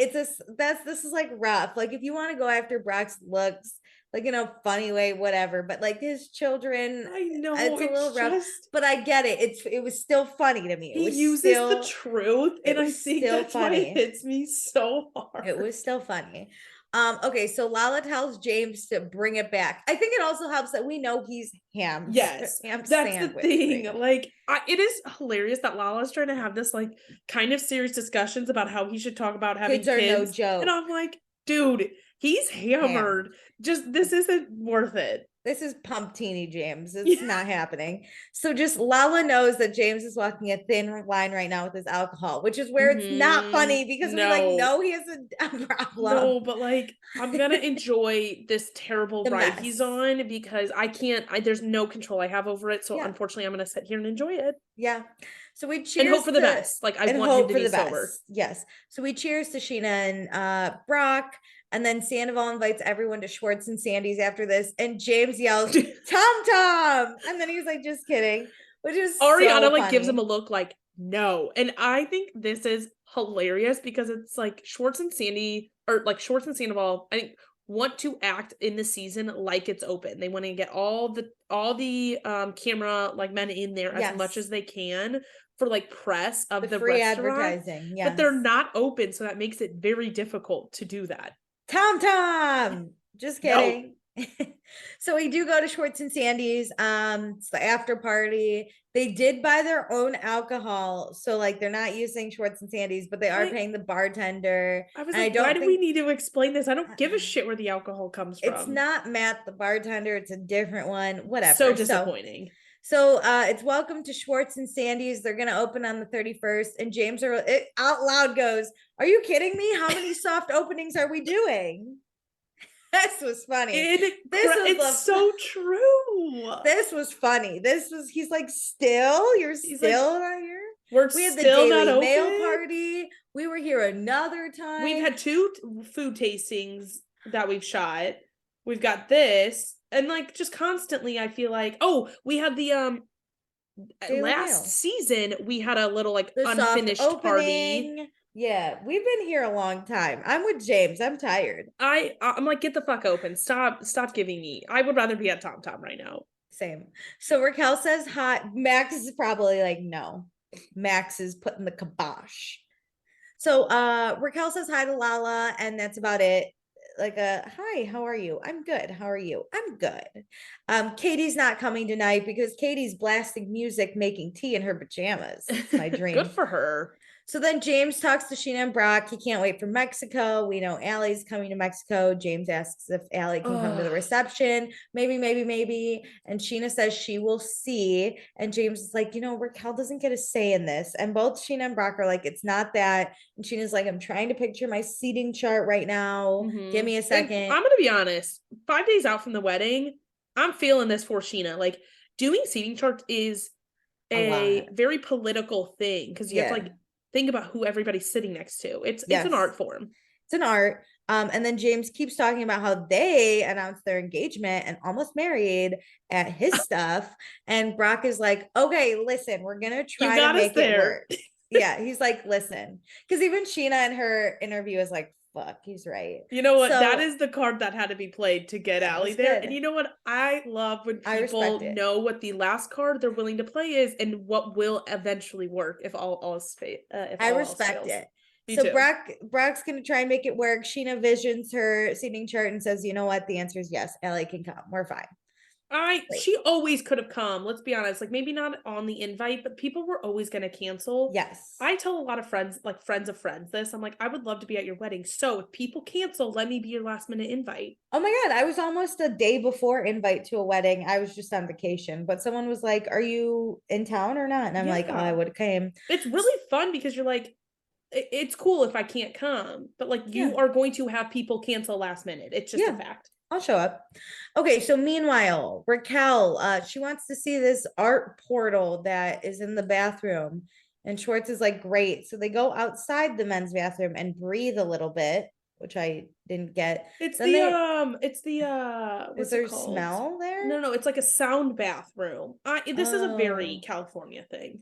[SPEAKER 1] this is like rough. Like, if you want to go after Brock's looks, like, in a funny way, whatever, but like his children,
[SPEAKER 2] I know
[SPEAKER 1] it's a little rough, but I get it. It was still funny to me.
[SPEAKER 2] He uses the truth, and I think that's why it hits me so hard.
[SPEAKER 1] It was still funny. Okay, so Lala tells James to bring it back. I think it also helps that we know he's ham.
[SPEAKER 2] Yes, that's the thing. Like, it is hilarious that Lala's trying to have this like kind of serious discussions about how he should talk about having kids.
[SPEAKER 1] Are no joke.
[SPEAKER 2] And I'm like, dude, he's hammered. Just, this isn't worth it.
[SPEAKER 1] This is pumptini James. It's not happening. So just Lala knows that James is walking a thin line right now with his alcohol, which is where it's not funny because we're like, no, he has a problem.
[SPEAKER 2] No, but like, I'm gonna enjoy this terrible ride he's on because there's no control I have over it. So unfortunately, I'm gonna sit here and enjoy it.
[SPEAKER 1] Yeah. So we cheers
[SPEAKER 2] and hope for the best. Like, I want him to be sober.
[SPEAKER 1] Yes. So we cheers to Scheana and Brock. And then Sandoval invites everyone to Schwartz and Sandy's after this. And James yells, Tom Tom. And then he's like, just kidding. Which is
[SPEAKER 2] Ariana like gives him a look like, no. And I think this is hilarious because it's like Schwartz and Sandy, or like Schwartz and Sandoval, I think, want to act in the season like it's open. They want to get all the camera like men in there as much as they can for like press of the
[SPEAKER 1] free
[SPEAKER 2] restaurant.
[SPEAKER 1] Advertising.
[SPEAKER 2] But they're not open, so that makes it very difficult to do that.
[SPEAKER 1] Tom, just kidding. No. So we do go to Schwartz and Sandy's. It's the after party. They did buy their own alcohol, so like they're not using Schwartz and Sandy's, but they are paying the bartender.
[SPEAKER 2] I was like, why do we need to explain this? I don't give a shit where the alcohol comes from.
[SPEAKER 1] It's not Matt, the bartender. It's a different one. Whatever.
[SPEAKER 2] So disappointing.
[SPEAKER 1] So it's welcome to Schwartz and Sandy's. They're going to open on the 31st. And James out loud goes, are you kidding me? How many soft openings are we doing? This was funny.
[SPEAKER 2] It's so true.
[SPEAKER 1] This was funny. He's like, he's still not here? We had the Daily Mail party. We were here another time.
[SPEAKER 2] We've had 2 food tastings that we've shot. We've got this. And like, just constantly, I feel like, we had the last season, we had a little like unfinished party.
[SPEAKER 1] Yeah, we've been here a long time. I'm with James. I'm tired.
[SPEAKER 2] I'm like, get the fuck open. Stop giving me. I would rather be at Tom Tom right now.
[SPEAKER 1] Same. So Raquel says hi. Max is probably like, no. Max is putting the kibosh. So Raquel says hi to Lala, and that's about it. Like hi, how are you? I'm good. How are you? I'm good. Katie's not coming tonight because Katie's blasting music, making tea in her pajamas. It's my dream.
[SPEAKER 2] Good for her.
[SPEAKER 1] So then James talks to Scheana and Brock. He can't wait for Mexico. We know Allie's coming to Mexico. James asks if Allie can come to the reception. Maybe. And Scheana says she will see. And James is like, Raquel doesn't get a say in this. And both Scheana and Brock are like, it's not that. And Sheena's like, I'm trying to picture my seating chart right now. Mm-hmm. Give me a second.
[SPEAKER 2] And I'm going to be honest. 5 days out from the wedding, I'm feeling this for Scheana. Like, doing seating charts is a very political thing because you have to like think about who everybody's sitting next to. It's an art form.
[SPEAKER 1] It's an art. And then James keeps talking about how they announced their engagement and almost married at his stuff. And Brock is like, okay, listen, we're going to try to make it work. Yeah. He's like, listen, because even Scheana in her interview is like, fuck, he's right.
[SPEAKER 2] You know what? That is the card that had to be played to get Allie there. Good. And you know what? I love when people know what the last card they're willing to play is and what will eventually work if all else fails.
[SPEAKER 1] I respect it. So Brock's going to try and make it work. Scheana visions her seating chart and says, you know what? The answer is yes. Allie can come. We're fine.
[SPEAKER 2] She always could have come. Let's be honest. Like, maybe not on the invite, but people were always going to cancel.
[SPEAKER 1] Yes.
[SPEAKER 2] I tell a lot of friends, like friends of friends, this. I'm like, I would love to be at your wedding. So if people cancel, let me be your last minute invite.
[SPEAKER 1] Oh my God. I was almost a day before invite to a wedding. I was just on vacation, but someone was like, are you in town or not? And I'm like, oh, I would have came.
[SPEAKER 2] It's really fun because you're like, it's cool if I can't come, but like you are going to have people cancel last minute. It's just a fact.
[SPEAKER 1] I'll show up. Okay, so meanwhile, Raquel, she wants to see this art portal that is in the bathroom. And Schwartz is like, great. So they go outside the men's bathroom and breathe a little bit, which I didn't get.
[SPEAKER 2] It's
[SPEAKER 1] Then
[SPEAKER 2] what's
[SPEAKER 1] there
[SPEAKER 2] it called?
[SPEAKER 1] smell there?
[SPEAKER 2] No, it's like a sound bathroom. This is a very
[SPEAKER 1] Oh.
[SPEAKER 2] California thing.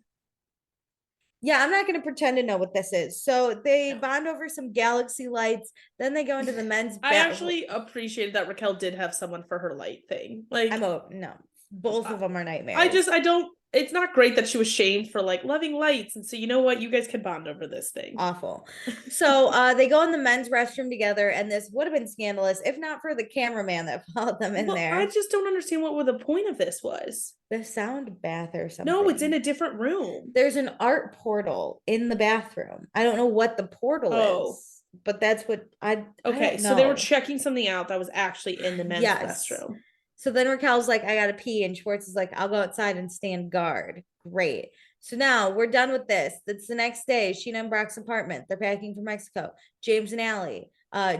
[SPEAKER 1] Yeah, I'm not going to pretend to know what this is. So they
[SPEAKER 2] No.
[SPEAKER 1] bond over some galaxy lights. Then they go into the men's
[SPEAKER 2] I
[SPEAKER 1] bath.
[SPEAKER 2] actually appreciated that Raquel did have someone for her light thing. Like,
[SPEAKER 1] no, both of them are nightmares.
[SPEAKER 2] I don't. It's not great that she was shamed for like loving lights, and so you know what, you guys can bond over this thing.
[SPEAKER 1] Awful. So they go in the men's restroom together, and this would have been scandalous if not for the cameraman that followed them in there.
[SPEAKER 2] I just don't understand what the point of this was.
[SPEAKER 1] The sound bath or something.
[SPEAKER 2] No, it's in a different room.
[SPEAKER 1] There's an art portal in the bathroom. I don't know what the portal is, but that's what I
[SPEAKER 2] okay. So they were checking something out that was actually in the men's restroom.
[SPEAKER 1] So then Raquel's like, I gotta pee, and Schwartz is like, I'll go outside and stand guard. Great. So now we're done with this. That's the next day. Scheana and Brock's apartment. They're packing for Mexico. James and Allie.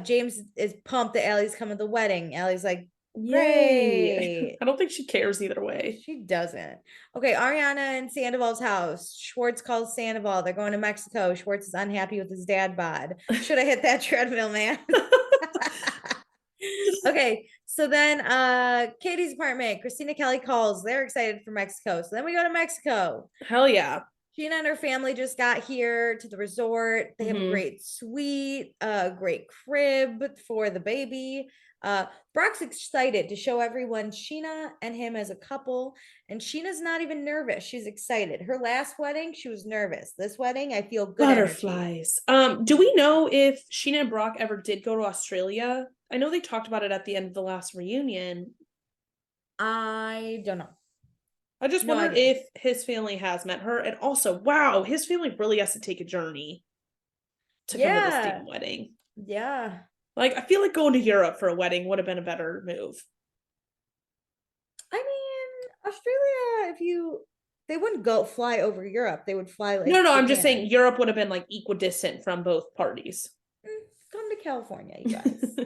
[SPEAKER 1] James is pumped that Allie's coming to the wedding. Allie's like, yay.
[SPEAKER 2] I don't think she cares either way.
[SPEAKER 1] She doesn't. Okay, Ariana and Sandoval's house. Schwartz calls Sandoval. They're going to Mexico. Schwartz is unhappy with his dad bod. Should I hit that treadmill, man? Okay, so then Katie's apartment, Christina Kelly calls. They're excited for Mexico. So then we go to Mexico.
[SPEAKER 2] Hell yeah.
[SPEAKER 1] Scheana and her family just got here to the resort. They have a great suite, a great crib for the baby. Brock's excited to show everyone Scheana and him as a couple, and Sheena's not even nervous. She's excited. Her last wedding, she was nervous. This wedding, I feel good.
[SPEAKER 2] Butterflies. Do we know if Scheana and Brock ever did go to Australia? I know they talked about it at the end of the last reunion.
[SPEAKER 1] I don't know.
[SPEAKER 2] I just wondered if his family has met her, and also, wow, his family really has to take a journey to come to this damn wedding.
[SPEAKER 1] Yeah.
[SPEAKER 2] Like, I feel like going to Europe for a wedding would have been a better move.
[SPEAKER 1] I mean, Australia, they wouldn't fly over Europe. They would fly like.
[SPEAKER 2] No, I'm just saying Europe would have been like equidistant from both parties.
[SPEAKER 1] Come to California, you guys.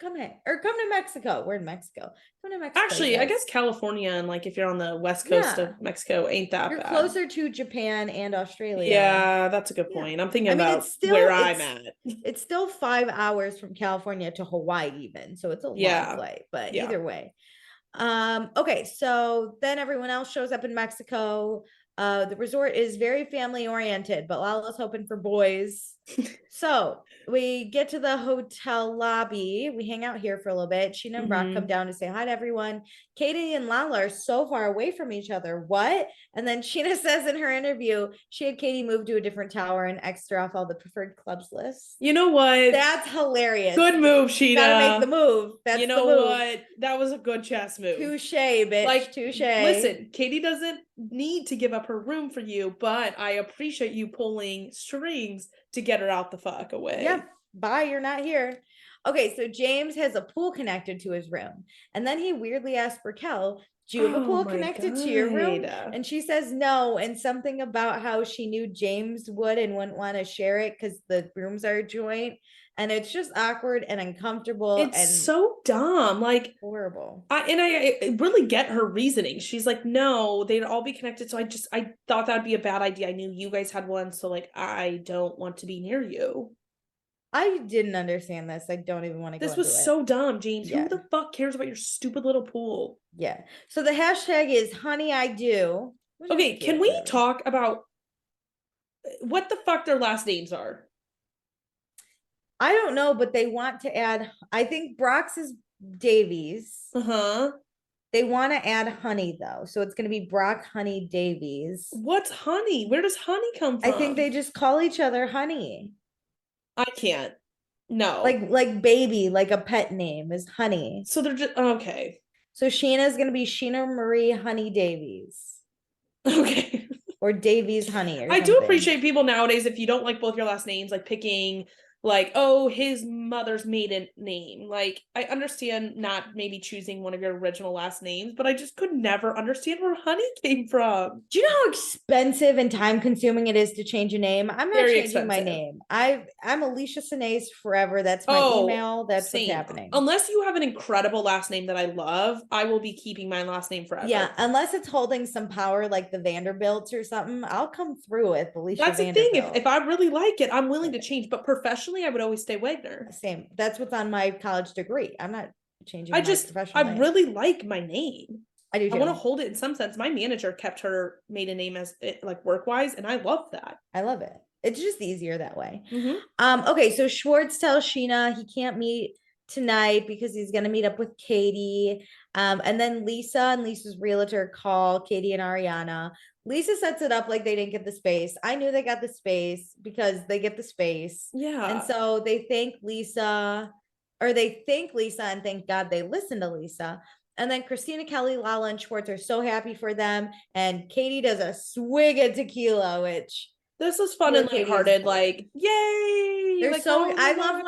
[SPEAKER 1] come here. Or come to Mexico. We're in Mexico. Come to Mexico.
[SPEAKER 2] Actually, I guess California, and like if you're on the west coast of Mexico, ain't that
[SPEAKER 1] You're
[SPEAKER 2] bad.
[SPEAKER 1] Closer to Japan and Australia.
[SPEAKER 2] Yeah, that's a good point. I'm thinking about where I'm at.
[SPEAKER 1] It's still 5 hours from California to Hawaii even. So it's a long flight, but either way. Okay, so then everyone else shows up in Mexico. The resort is very family oriented, but Lala's hoping for boys. So we get to the hotel lobby. We hang out here for a little bit. Scheana and Brock come down to say hi to everyone. Katie and Lala are so far away from each other. What? And then Scheana says in her interview, she had Katie move to a different tower and extra off all the preferred clubs lists.
[SPEAKER 2] You know what?
[SPEAKER 1] That's hilarious.
[SPEAKER 2] Good move, Scheana.
[SPEAKER 1] Gotta make the move. That's
[SPEAKER 2] you know what? That was a good chess move.
[SPEAKER 1] Touche, bitch. Like, touche.
[SPEAKER 2] Listen, Katie doesn't need to give up her room for you, but I appreciate you pulling strings to get her out the fuck away.
[SPEAKER 1] Yep. Bye, you're not here. Okay, so James has a pool connected to his room. And then he weirdly asked Raquel, do you have a pool connected to your room? And she says no. And something about how she knew James would and wouldn't want to share it because the rooms are joint. And it's just awkward and uncomfortable.
[SPEAKER 2] It's so dumb. Like,
[SPEAKER 1] horrible.
[SPEAKER 2] I really get her reasoning. She's like, no, they'd all be connected. So I thought that'd be a bad idea. I knew you guys had one. So like, I don't want to be near you.
[SPEAKER 1] I didn't understand this. I don't even want to go into it.
[SPEAKER 2] This was so dumb, James. Who the fuck cares about your stupid little pool?
[SPEAKER 1] Yeah. So the hashtag is honey, I do.
[SPEAKER 2] Okay, can we talk about what the fuck their last names are?
[SPEAKER 1] I don't know, but they want to add, I think Brock's is Davies. They want to add honey though. So it's going to be Brock Honey Davies.
[SPEAKER 2] What's honey? Where does honey come from?
[SPEAKER 1] I think they just call each other honey.
[SPEAKER 2] I can't. No.
[SPEAKER 1] Like baby, like a pet name is honey.
[SPEAKER 2] So they're just okay.
[SPEAKER 1] So Scheana is going to be Scheana Marie Honey Davies.
[SPEAKER 2] Okay.
[SPEAKER 1] Or Davies Honey. Or
[SPEAKER 2] I do appreciate people nowadays, if you don't like both your last names, like picking like, oh, his mother's maiden name. Like, I understand not maybe choosing one of your original last names, but I just could never understand where Honey came from.
[SPEAKER 1] Do you know how expensive and time consuming it is to change a name? I'm not
[SPEAKER 2] Very
[SPEAKER 1] changing my
[SPEAKER 2] expensive.
[SPEAKER 1] name. I'm Alicia Sinaise forever. That's my email. That's what's
[SPEAKER 2] same.
[SPEAKER 1] happening.
[SPEAKER 2] Unless you have an incredible last name that I love, I will be keeping my last name forever.
[SPEAKER 1] Yeah, unless it's holding some power like the Vanderbilts or something, I'll come through with Alicia
[SPEAKER 2] That's the thing.
[SPEAKER 1] Vanderbilt.
[SPEAKER 2] If I really like it, I'm willing to change. But professionally, I would always stay Wagner.
[SPEAKER 1] Same. That's what's on my college degree. I'm not changing
[SPEAKER 2] I
[SPEAKER 1] my
[SPEAKER 2] just,
[SPEAKER 1] professional
[SPEAKER 2] I
[SPEAKER 1] name.
[SPEAKER 2] really like my name.
[SPEAKER 1] I do too.
[SPEAKER 2] I want to hold it in some sense. My manager kept her maiden name as like work wise, and I love that.
[SPEAKER 1] I love it. It's just easier that way.
[SPEAKER 2] Mm-hmm.
[SPEAKER 1] Okay, so Schwartz tells Scheana he can't meet tonight because he's gonna meet up with Katie. And then Lisa and Lisa's realtor call Katie and Ariana. Lisa sets it up like they didn't get the space. I knew they got the space because they get the space.
[SPEAKER 2] Yeah.
[SPEAKER 1] And so they thank Lisa, or they thank Lisa and thank God they listened to Lisa. And then Christina, Kelly, Lala, and Schwartz are so happy for them. And Katie does a swig of tequila, which
[SPEAKER 2] this was fun and lighthearted. Like, yay!
[SPEAKER 1] They're
[SPEAKER 2] like,
[SPEAKER 1] so I love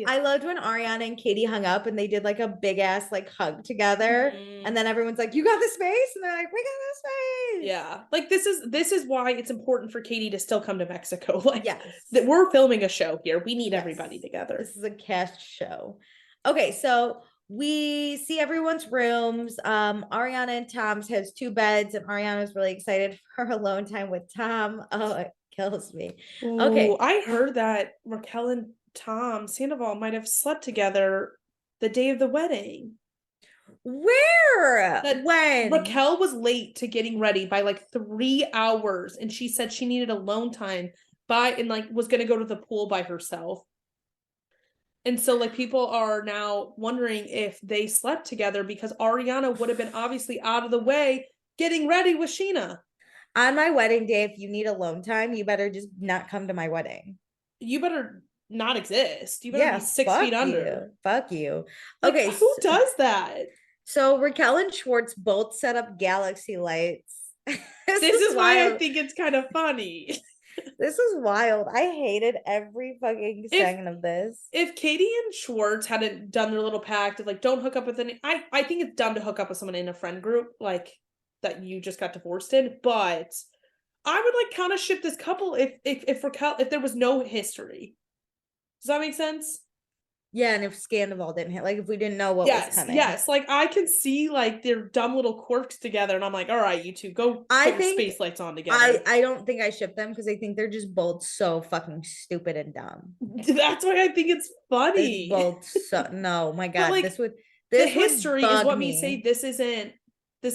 [SPEAKER 1] I loved when Ariana and Katie hung up and they did like a big ass like hug together. And then everyone's like, you got the space? And they're like, we got the space.
[SPEAKER 2] Yeah. Like this is why it's important for Katie to still come to Mexico. Like
[SPEAKER 1] yes.
[SPEAKER 2] That we're filming a show here. We need everybody together.
[SPEAKER 1] This is a cast show. Okay, so we see everyone's rooms. Ariana and Tom's has 2 beds, and Ariana's really excited for her alone time with Tom. Oh, it kills me.
[SPEAKER 2] Ooh,
[SPEAKER 1] okay.
[SPEAKER 2] I heard that Raquel and Tom Sandoval might have slept together the day of the wedding.
[SPEAKER 1] Where?
[SPEAKER 2] When? Raquel was late to getting ready by like 3 hours, and she said she needed alone time and like was gonna go to the pool by herself. And so like people are now wondering if they slept together because Ariana would have been obviously out of the way getting ready with Scheana.
[SPEAKER 1] On my wedding day, if you need alone time, you better just not come to my wedding.
[SPEAKER 2] You better not exist. You better be 6 feet under.
[SPEAKER 1] Fuck you.
[SPEAKER 2] Like, okay. Who does that?
[SPEAKER 1] So Raquel and Schwartz both set up galaxy lights.
[SPEAKER 2] this is why I think it's kind of funny.
[SPEAKER 1] This is wild. I hated every fucking second of this.
[SPEAKER 2] If Katie and Schwartz hadn't done their little pact of like, don't hook up with any, I think it's dumb to hook up with someone in a friend group like that you just got divorced in, but I would like kind of ship this couple if Raquel, if there was no history. Does that make sense?
[SPEAKER 1] Yeah, and if Scandival didn't hit, like if we didn't know what was coming.
[SPEAKER 2] Yes, like I can see like their dumb little quirks together, and I'm like, all right, you two go put your space lights on together.
[SPEAKER 1] I don't think I ship them because I think they're just both so fucking stupid and dumb.
[SPEAKER 2] That's why I think it's funny.
[SPEAKER 1] They're both so no, my God,
[SPEAKER 2] like, the history is what me say this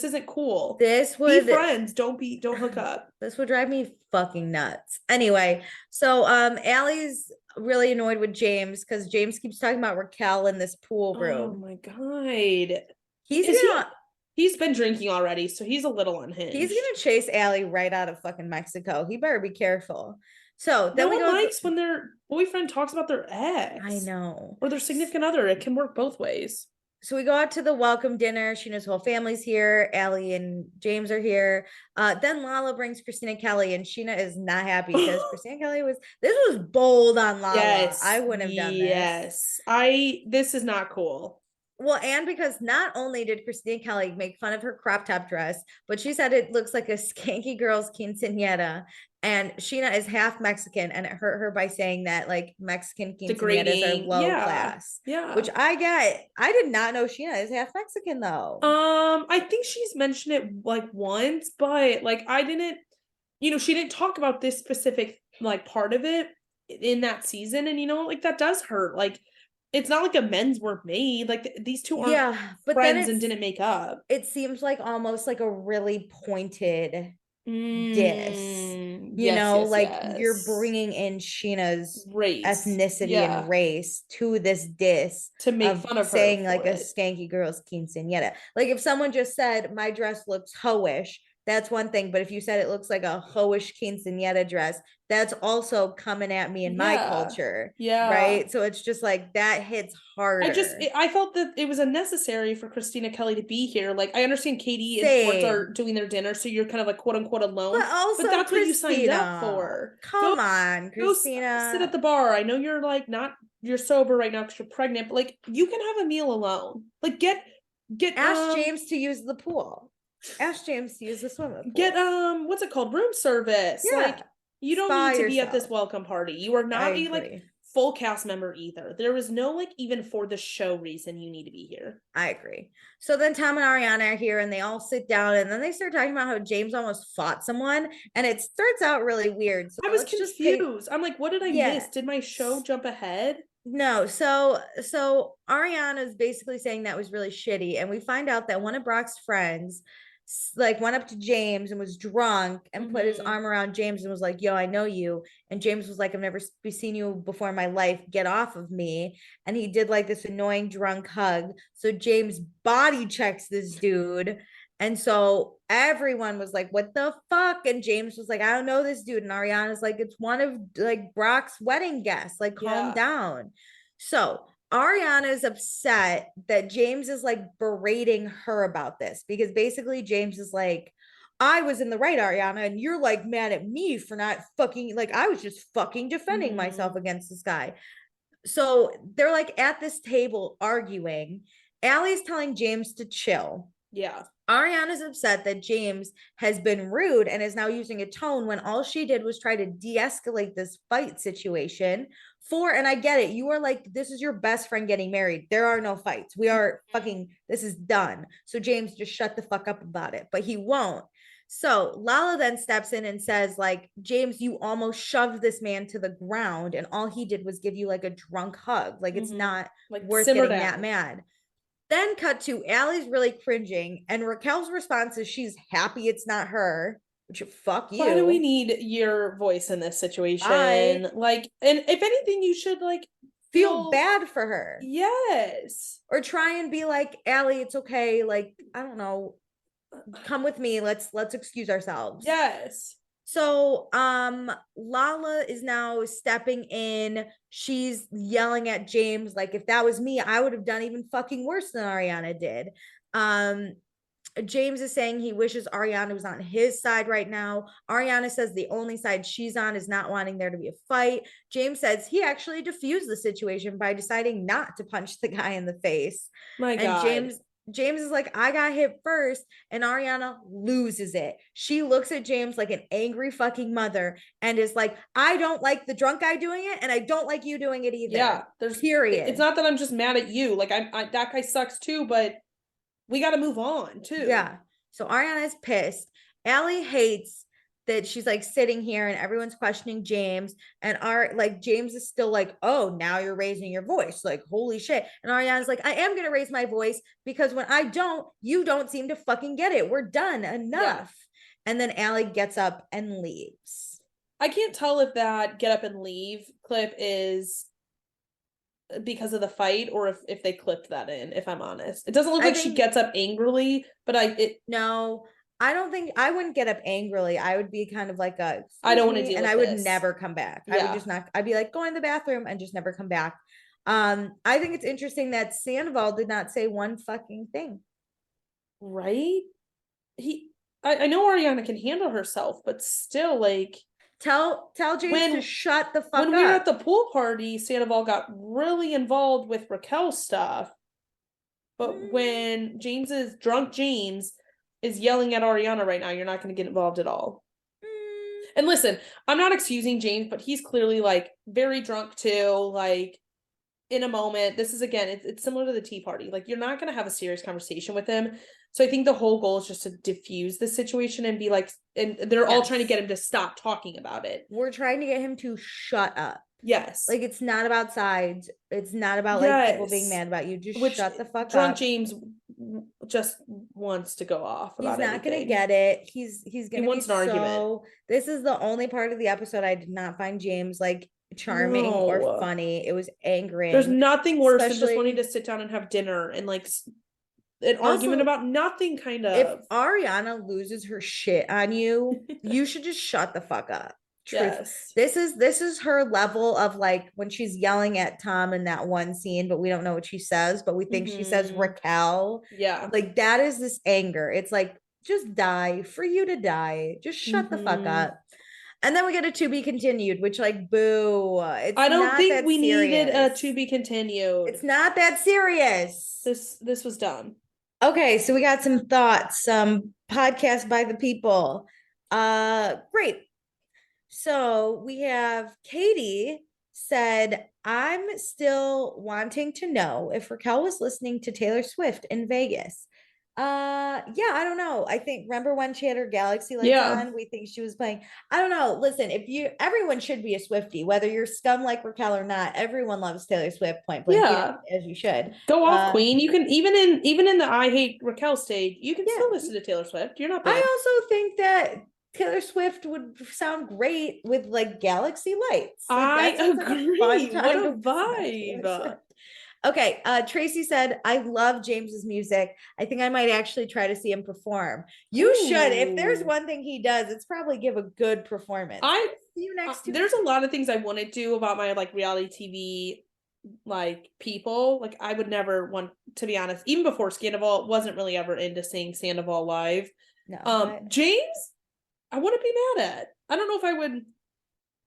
[SPEAKER 2] isn't cool.
[SPEAKER 1] This would
[SPEAKER 2] be friends. Don't hook up.
[SPEAKER 1] This would drive me fucking nuts. Anyway, so Allie's really annoyed with James because James keeps talking about Raquel in this pool room.
[SPEAKER 2] Oh my God.
[SPEAKER 1] He's
[SPEAKER 2] been drinking already, so he's a little unhinged.
[SPEAKER 1] He's gonna chase Allie right out of fucking Mexico. He better be careful. So
[SPEAKER 2] then no one likes when their boyfriend talks about their ex.
[SPEAKER 1] I know.
[SPEAKER 2] Or their significant other. It can work both ways.
[SPEAKER 1] So we go out to the welcome dinner. Scheana's whole family's here. Allie and James are here. Then Lala brings Christina Kelly, and Scheana is not happy because Christina Kelly this was bold on Lala. Yes, I wouldn't have done this.
[SPEAKER 2] This is not cool.
[SPEAKER 1] Well, and because not only did Christina Kelly make fun of her crop top dress, but she said it looks like a skanky girl's quinceañera. And Scheana is half Mexican, and it hurt her by saying that like Mexican quinceañeras are low class. Yeah. Which I get. I did not know Scheana is half Mexican though.
[SPEAKER 2] I think she's mentioned it like once, but like I didn't, she didn't talk about this specific like part of it in that season. And like that does hurt. Like it's not like amends were made. Like these two aren't friends and didn't make up.
[SPEAKER 1] It seems like almost like a really pointed diss, you're bringing in Scheana's race, ethnicity and race to this diss
[SPEAKER 2] to make fun of her
[SPEAKER 1] saying like a skanky girl's quinceañera. Like if someone just said my dress looks hoish, that's one thing. But if you said it looks like a hoish quinceañera dress, that's also coming at me in my culture.
[SPEAKER 2] Yeah.
[SPEAKER 1] Right. So it's just like that hits harder.
[SPEAKER 2] I felt that it was unnecessary for Christina Kelly to be here. Like, I understand Katie and Schwartz are doing their dinner, so you're kind of like quote unquote alone.
[SPEAKER 1] But also,
[SPEAKER 2] that's
[SPEAKER 1] Christina,
[SPEAKER 2] what you signed up for.
[SPEAKER 1] Come on, Christina.
[SPEAKER 2] Go sit at the bar. I know you're like you're sober right now because you're pregnant, but like you can have a meal alone. Like get
[SPEAKER 1] ask James to use the pool. Ask James to use the swimming pool.
[SPEAKER 2] Get what's it called? Room service. Yeah. Like you don't need to be at this welcome party. You are not a like full cast member either. There was no like even for the show reason you need to be here.
[SPEAKER 1] I agree. So then Tom and Ariana are here and they all sit down and then they start talking about how James almost fought someone and it starts out really weird. So
[SPEAKER 2] I was confused. I'm like, what did I miss? Did my show jump ahead?
[SPEAKER 1] No. So Ariana's basically saying that was really shitty. And we find out that one of Brock's friends like went up to James and was drunk and put his arm around James and was like, yo, I know you. And James was like, I've never seen you before in my life. Get off of me. And he did like this annoying drunk hug. So James body checks this dude. And so everyone was like, what the fuck? And James was like, I don't know this dude. And Ariana's like, it's one of like Brock's wedding guests. Like, calm down. So Ariana is upset that James is like berating her about this because basically James is like, I was in the right, Ariana, and you're like mad at me for not fucking, like, I was just fucking defending myself against this guy. So they're like at this table arguing. Allie's telling James to chill.
[SPEAKER 2] Yeah.
[SPEAKER 1] Ariana's upset that James has been rude and is now using a tone when all she did was try to de-escalate this fight situation and I get it. You are like, this is your best friend getting married. There are no fights. We are fucking, this is done. So James, just shut the fuck up about it, but he won't. So Lala then steps in and says like, James, you almost shoved this man to the ground and all he did was give you like a drunk hug. Like it's not like worth getting that mad. Then cut to Allie's really cringing and Raquel's response is she's happy it's not her, which fuck you.
[SPEAKER 2] Why do we need your voice in this situation? Like, and if anything, you should like
[SPEAKER 1] feel bad for her.
[SPEAKER 2] Yes.
[SPEAKER 1] Or try and be like, Allie, it's okay. Like, I don't know. Come with me. Let's excuse ourselves.
[SPEAKER 2] Yes.
[SPEAKER 1] So Lala is now stepping in. She's yelling at James like, if that was me, I would have done even fucking worse than Ariana did. James is saying he wishes Ariana was on his side right now. Ariana says the only side she's on is not wanting there to be a fight. James says he actually diffused the situation by deciding not to punch the guy in the face.
[SPEAKER 2] My God.
[SPEAKER 1] And James is like, I got hit first, and Ariana loses it. She looks at James like an angry fucking mother and is like, I don't like the drunk guy doing it, and I don't like you doing it either.
[SPEAKER 2] Yeah, there's period. It's not that I'm just mad at you. Like I that guy sucks too, but we got to move on too.
[SPEAKER 1] Yeah. So Ariana is pissed. Allie hates that she's like sitting here and everyone's questioning James and James is still like, oh, now you're raising your voice. Like, holy shit. And Ariana's like, I am going to raise my voice because when I don't, you don't seem to fucking get it. We're done. Enough. Yeah. And then Allie gets up and leaves.
[SPEAKER 2] I can't tell if that get up and leave clip is because of the fight or if they clipped that in, if I'm honest. It doesn't look like she gets up angrily, but
[SPEAKER 1] no, I don't think I wouldn't get up angrily. I would be kind of like
[SPEAKER 2] I don't want to deal
[SPEAKER 1] and
[SPEAKER 2] with
[SPEAKER 1] I would never come back.
[SPEAKER 2] Yeah.
[SPEAKER 1] I would just not, I'd be like, go in the bathroom and just never come back. I think it's interesting that Sandoval did not say one fucking thing.
[SPEAKER 2] Right? I know Ariana can handle herself, but still like
[SPEAKER 1] Tell James to shut the fuck up.
[SPEAKER 2] When we were at the pool party, Sandoval got really involved with Raquel's stuff. But when drunk James is yelling at Ariana right now, you're not going to get involved at all. And listen, I'm not excusing James, but he's clearly like very drunk too. Like in a moment, this is again, it's similar to the tea party. Like you're not going to have a serious conversation with him. So I think the whole goal is just to diffuse the situation and be like, and they're all trying to get him to stop talking about it.
[SPEAKER 1] We're trying to get him to shut up.
[SPEAKER 2] Yes.
[SPEAKER 1] Like it's not about sides. It's not about like people being mad about you. Just shut the fuck up.
[SPEAKER 2] Drunk James just wants to go off about it.
[SPEAKER 1] He's not gonna get it. He's gonna
[SPEAKER 2] wants an argument.
[SPEAKER 1] This is the only part of the episode I did not find James like charming or funny. It was angering.
[SPEAKER 2] There's nothing worse than just wanting to sit down and have dinner and like an argument about nothing, kind of.
[SPEAKER 1] If Ariana loses her shit on you, you should just shut the fuck up. Truth.
[SPEAKER 2] Yes.
[SPEAKER 1] This is her level of like when she's yelling at Tom in that one scene, but we don't know what she says, but we think she says Raquel.
[SPEAKER 2] Yeah.
[SPEAKER 1] Like that is this anger. It's like, just die for you to die. Just shut the fuck up. And then we get a to be continued, which like boo. It's
[SPEAKER 2] I don't think we
[SPEAKER 1] serious.
[SPEAKER 2] needed a to be continued.
[SPEAKER 1] It's not that serious.
[SPEAKER 2] This was dumb.
[SPEAKER 1] Okay, so we got some thoughts, some podcast by the people. Great. So we have Katie said, I'm still wanting to know if Raquel was listening to Taylor Swift in Vegas. Yeah, I don't know. I think, remember when she had her Galaxy lights on? We think she was playing. I don't know. Listen, everyone should be a Swiftie, whether you're scum like Raquel or not. Everyone loves Taylor Swift, point blank. Yeah, as you should.
[SPEAKER 2] Go off, Queen. You can even in the I Hate Raquel stage, you can still listen to Taylor Swift. You're not bad.
[SPEAKER 1] I also think that Taylor Swift would sound great with like Galaxy lights. Like,
[SPEAKER 2] I agree. What a vibe.
[SPEAKER 1] Okay, Tracy said, I love James's music. I think I might actually try to see him perform. You should. If there's one thing he does, it's probably give a good performance. See you next Tuesday.
[SPEAKER 2] There's a lot of things I want to do about my like reality TV like people. Like I would never want, to be honest, even before Sandoval, wasn't really ever into seeing Sandoval live. No, James, I want to be mad at. I don't know if I would.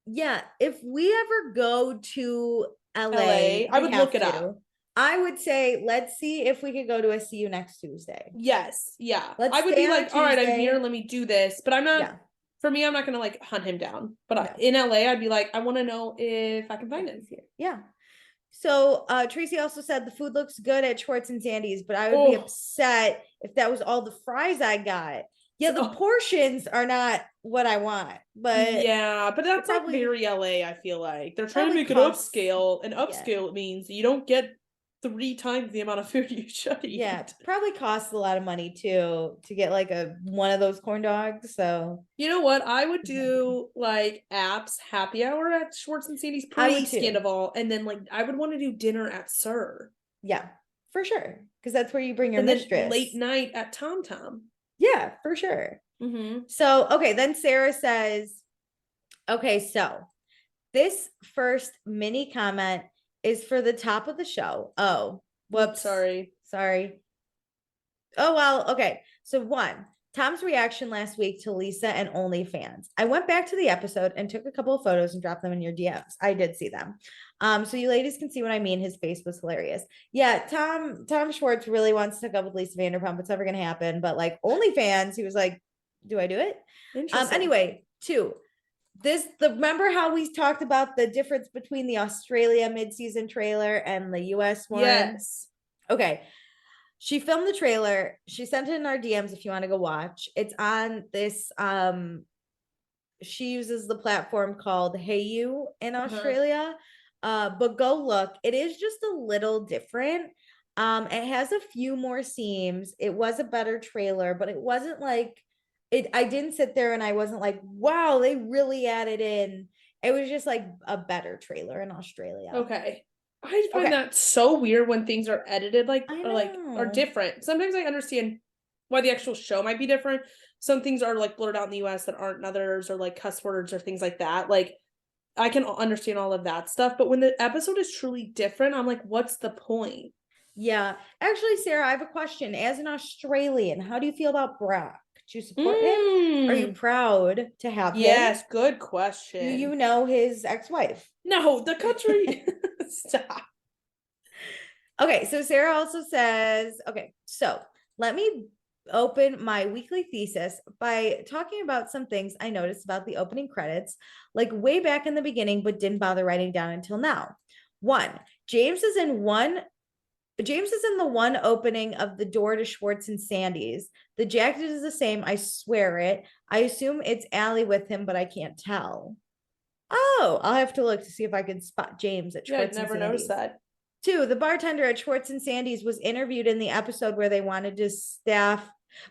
[SPEAKER 1] Yeah, if we ever go to LA,
[SPEAKER 2] I would look it up.
[SPEAKER 1] I would say, let's see if we could go to a See You Next Tuesday.
[SPEAKER 2] Yes. Yeah. I would be like, all right, I'm here. Let me do this. But I'm not, for me, I'm not going to like hunt him down. But in LA, I'd be like, I want to know if I can find him here.
[SPEAKER 1] Yeah. So Tracy also said the food looks good at Schwartz and Sandy's, but I would be upset if that was all the fries I got. Yeah, the portions are not what I want, but
[SPEAKER 2] yeah, but that's probably like very LA. I feel like they're trying to make it upscale, and upscale means you don't get 3 times the amount of food you should eat.
[SPEAKER 1] Yeah, probably costs a lot of money too to get like one of those corn dogs. So
[SPEAKER 2] you know what, I would do like apps happy hour at Schwartz and Sandy's pre-Sandoval, and then like I would want to do dinner at Sir.
[SPEAKER 1] Yeah, for sure, because that's where you bring your mistress.
[SPEAKER 2] Then late night at Tom Tom.
[SPEAKER 1] Yeah, for sure. So, okay, then Sarah says, okay, so this first mini comment is for the top of the show. Oh, whoops. Sorry. Oh, well, okay. So 1, Tom's reaction last week to Lisa and OnlyFans. I went back to the episode and took a couple of photos and dropped them in your DMs. I did see them. So you ladies can see what I mean. His face was hilarious. Yeah, Tom Schwartz really wants to hook up with Lisa Vanderpump. It's never gonna happen. But like OnlyFans, he was like, do I do it? Anyway, 2. Remember how we talked about the difference between the Australia mid-season trailer and the US one?
[SPEAKER 2] Yes.
[SPEAKER 1] Okay. She filmed the trailer. She sent it in our DMs if you want to go watch. It's on this she uses the platform called Hey You in Australia. But go look. It is just a little different. It has a few more scenes. It was a better trailer, but it wasn't like I didn't sit there and I wasn't like, wow, they really added in. It was just like a better trailer in Australia.
[SPEAKER 2] Okay. I find that so weird when things are edited or different. Sometimes I understand why the actual show might be different. Some things are like blurred out in the US that aren't in others, or like cuss words or things like that. Like I can understand all of that stuff, but when the episode is truly different, I'm like, what's the point?
[SPEAKER 1] Yeah. Actually, Sarah, I have a question. As an Australian, how do you feel about Brock? Do you support him? Are you proud to have him?
[SPEAKER 2] Yes, good question.
[SPEAKER 1] Do you know his ex-wife?
[SPEAKER 2] No, the country. Stop.
[SPEAKER 1] Okay, so Sarah also says, okay, so let me open my weekly thesis by talking about some things I noticed about the opening credits, like way back in the beginning, but didn't bother writing down until now. 1, James is in the one opening of the door to Schwartz and Sandy's. The jacket is the same, I swear it. I assume it's Allie with him, but I can't tell. Oh, I'll have to look to see if I can spot James at Schwartz and Sandy's.
[SPEAKER 2] I've never noticed that.
[SPEAKER 1] 2, the bartender at Schwartz and Sandy's was interviewed in the episode where they wanted staff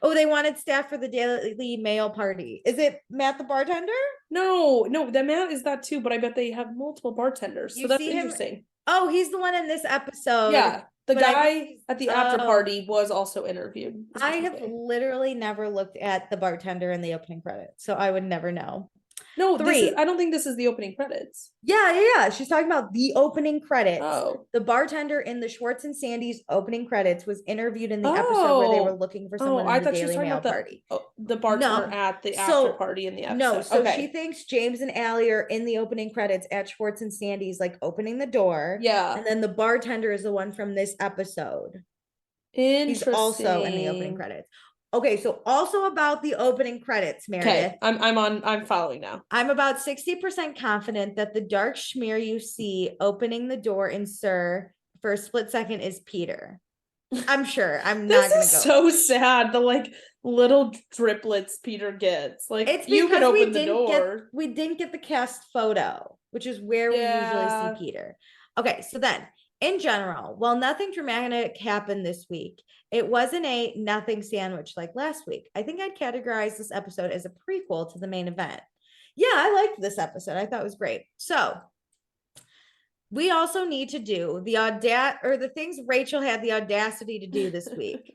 [SPEAKER 1] for the Daily Mail party. Is it Matt the bartender?
[SPEAKER 2] No, the Matt is that too, but I bet they have multiple bartenders. So that's interesting.
[SPEAKER 1] Oh, he's the one in this episode.
[SPEAKER 2] Yeah. The guy at the after party was also interviewed.
[SPEAKER 1] I have literally never looked at the bartender in the opening credits, so I would never know.
[SPEAKER 2] No, I don't think this is the opening credits.
[SPEAKER 1] Yeah. She's talking about the opening credits.
[SPEAKER 2] Oh.
[SPEAKER 1] The bartender in the Schwartz and Sandy's opening credits was interviewed in the episode where they were looking for someone in the Daily Mail party.
[SPEAKER 2] The bartender at the after party in the episode.
[SPEAKER 1] No, so she thinks James and Allie are in the opening credits at Schwartz and Sandy's, like opening the door.
[SPEAKER 2] Yeah.
[SPEAKER 1] And then the bartender is the one from this episode.
[SPEAKER 2] Interesting.
[SPEAKER 1] He's also in the opening credits. Okay, so also about the opening credits, Meredith.
[SPEAKER 2] Okay, I'm following now.
[SPEAKER 1] I'm about 60% confident that the dark schmear you see opening the door in Sir for a split second is Peter. I'm sure. I'm not gonna go.
[SPEAKER 2] This is so sad. The like little driplets Peter gets. Like
[SPEAKER 1] it's
[SPEAKER 2] you can open the door.
[SPEAKER 1] We didn't get the cast photo, which is where we usually see Peter. Okay, so then in general, while nothing dramatic happened this week, it wasn't a nothing sandwich like last week. I think I'd categorize this episode as a prequel to the main event. Yeah, I liked this episode. I thought it was great. So we also need to do the things Rachel had the audacity to do this week.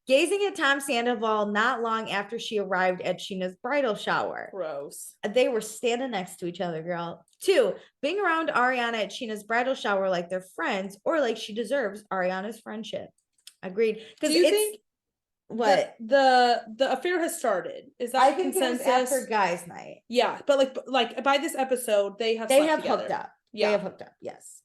[SPEAKER 1] Gazing at Tom Sandoval not long after she arrived at Scheana's bridal shower.
[SPEAKER 2] Gross.
[SPEAKER 1] They were standing next to each other, girl. 2, being around Ariana at Scheana's bridal shower like they're friends or like she deserves Ariana's friendship. Agreed.
[SPEAKER 2] Do you think
[SPEAKER 1] what
[SPEAKER 2] the affair has started? Is that
[SPEAKER 1] I think consensus? It was after guys' night.
[SPEAKER 2] Yeah, but like by this episode, they have
[SPEAKER 1] hooked up.
[SPEAKER 2] Yeah.
[SPEAKER 1] They have hooked up. Yes.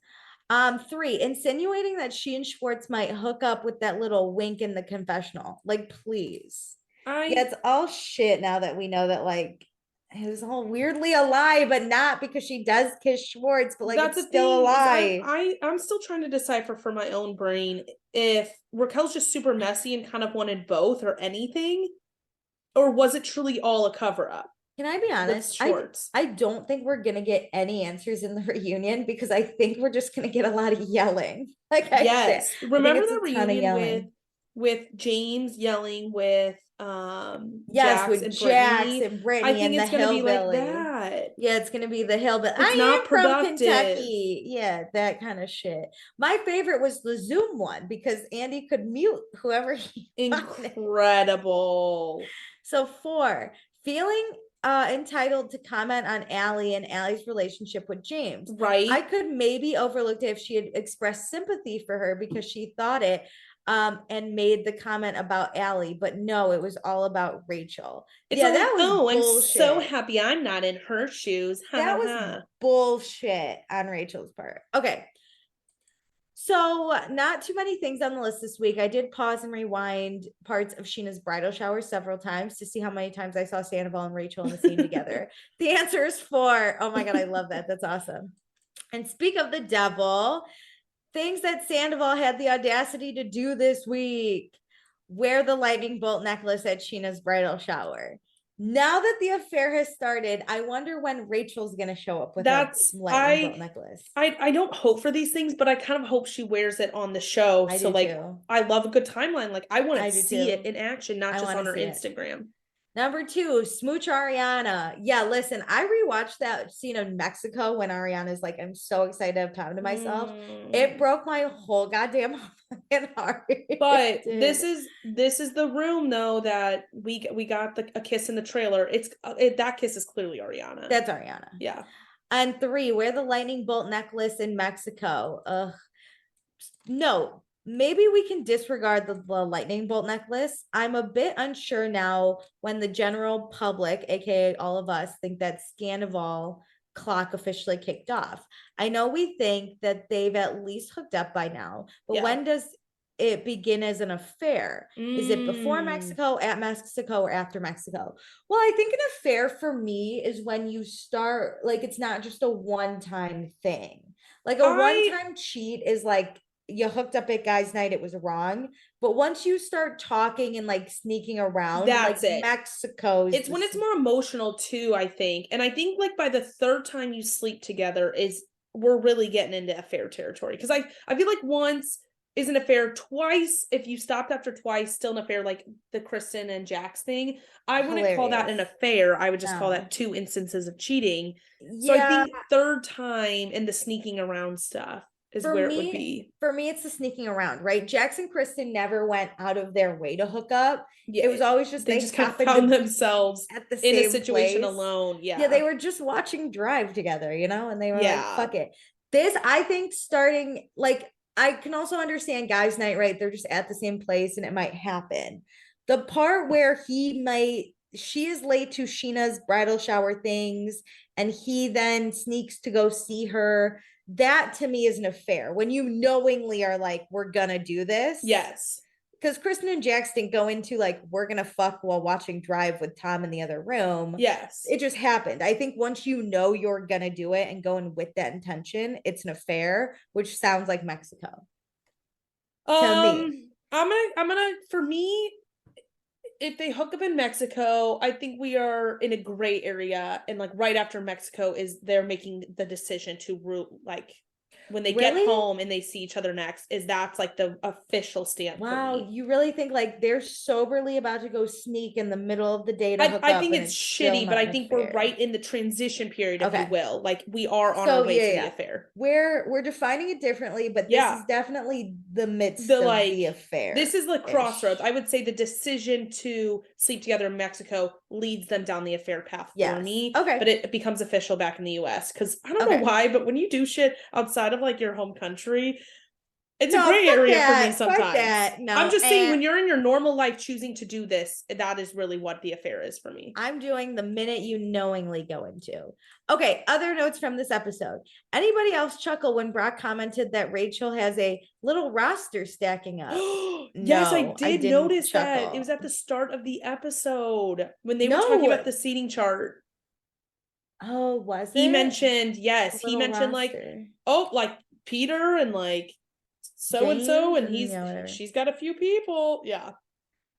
[SPEAKER 1] 3, insinuating that she and Schwartz might hook up with that little wink in the confessional. Like, please. It's all shit now that we know that, like, it was all weirdly a lie, but not because she does kiss Schwartz, but like that's it's still a lie.
[SPEAKER 2] I'm still trying to decipher for my own brain if Raquel's just super messy and kind of wanted both or anything, or was it truly all a cover-up?
[SPEAKER 1] Can I be honest? I don't think we're going to get any answers in the reunion because I think we're just going to get a lot of yelling. Like I said,
[SPEAKER 2] remember the reunion with James yelling with
[SPEAKER 1] Jax and Brittany. I think it's going to be like that. Yeah, it's going to be the hillbilly.
[SPEAKER 2] It's not productive.
[SPEAKER 1] From Kentucky. Yeah, that kind of shit. My favorite was the Zoom one because Andy could mute whoever he
[SPEAKER 2] Incredible.
[SPEAKER 1] Wanted. So 4, feeling entitled to comment on Allie and Allie's relationship with James.
[SPEAKER 2] Right.
[SPEAKER 1] I could maybe overlooked it if she had expressed sympathy for her because she thought it and made the comment about Allie, but no, it was all about Rachel.
[SPEAKER 2] That was bullshit. I'm so happy I'm not in her shoes.
[SPEAKER 1] That was bullshit on Rachel's part. Okay. So not too many things on the list this week. I did pause and rewind parts of Scheana's bridal shower several times to see how many times I saw Sandoval and Rachel in the scene together. The answer is 4. Oh my God, I love that. That's awesome. And speak of the devil, things that Sandoval had the audacity to do this week. Wear the lightning bolt necklace at Scheana's bridal shower. Now that the affair has started, I wonder when Rachel's going to show up with that lightning bolt necklace.
[SPEAKER 2] I don't hope for these things, but I kind of hope she wears it on the show. I love a good timeline. Like I want to see it in action, not just on her Instagram.
[SPEAKER 1] Number 2, smooch Ariana. Yeah, listen, I rewatched that scene in Mexico when Ariana's like, I'm so excited to have time to myself. It broke my whole goddamn heart.
[SPEAKER 2] But this is the room though that we got a kiss in the trailer. That kiss is clearly Ariana.
[SPEAKER 1] That's Ariana.
[SPEAKER 2] Yeah.
[SPEAKER 1] And 3, wear the lightning bolt necklace in Mexico. Ugh. No. Maybe we can disregard the lightning bolt necklace. I'm a bit unsure now when the general public, aka all of us, think that Sandoval clock officially kicked off. I know we think that they've at least hooked up by now, but when does it begin as an affair? Is it before Mexico, at Mexico, or after Mexico? Well, I think an affair for me is when you start, like, it's not just a one-time thing. Like a one-time cheat is like, you hooked up at guys' night, it was wrong. But once you start talking and like sneaking around,
[SPEAKER 2] that's
[SPEAKER 1] like
[SPEAKER 2] it.
[SPEAKER 1] Mexico,
[SPEAKER 2] it's when it's more emotional too, I think. And I think like by the 3rd time you sleep together we're really getting into affair territory. Because I feel like once is an affair, twice, if you stopped after twice, still an affair, like the Kristen and Jax thing. I wouldn't call that an affair. I would just call that 2 instances of cheating. So I think 3rd time and the sneaking around stuff. is where it would be.
[SPEAKER 1] For me, it's the sneaking around, right? Jax and Kristen never went out of their way to hook up.
[SPEAKER 2] Yeah,
[SPEAKER 1] it was always just
[SPEAKER 2] they just kind of found themselves
[SPEAKER 1] at the
[SPEAKER 2] in a
[SPEAKER 1] same
[SPEAKER 2] situation
[SPEAKER 1] place.
[SPEAKER 2] alone. Yeah.
[SPEAKER 1] Yeah, they were just watching Drive together, you know, and they were like, fuck it. I think starting like I can also understand guys' night, right? They're just at the same place and it might happen. The part where she is late to Scheana's bridal shower things and he then sneaks to go see her. That to me is an affair when you knowingly are like, we're gonna do this.
[SPEAKER 2] Yes.
[SPEAKER 1] Because Kristen and Jax didn't go into like, we're gonna fuck while watching Drive with Tom in the other room.
[SPEAKER 2] Yes.
[SPEAKER 1] It just happened. I think once you know you're gonna do it and go in with that intention, it's an affair, which sounds like Mexico. To me.
[SPEAKER 2] I'm gonna for me, if they hook up in Mexico, I think we are in a gray area. And like right after Mexico is they're making the decision to like when they get home and they see each other next, is that's like the official stamp.
[SPEAKER 1] Wow, you really think like they're soberly about to go sneak in the middle of the day to hook up?
[SPEAKER 2] I think it's shitty, but I think we're right in the transition period, if you will. Like we are on our way to the affair.
[SPEAKER 1] We're defining it differently, but this is definitely the midst of the affair.
[SPEAKER 2] This is the crossroads. I would say the decision to sleep together in Mexico leads them down the affair path for me.
[SPEAKER 1] Okay.
[SPEAKER 2] But it becomes official back in the US. Because I don't know why, but when you do shit outside of like your home country, it's a gray area for me sometimes. No, I'm just saying when you're in your normal life choosing to do this, that is really what the affair is for me.
[SPEAKER 1] I'm doing the minute you knowingly go into. Okay, other notes from this episode. Anybody else chuckle when Brock commented that Rachel has a little roster stacking up?
[SPEAKER 2] Yes, I did notice that. It was at the start of the episode when they were talking about the seating chart.
[SPEAKER 1] Oh, was it?
[SPEAKER 2] He mentioned, yes, he mentioned roster. Like Peter and like so-and-so and she's got a few people. Yeah.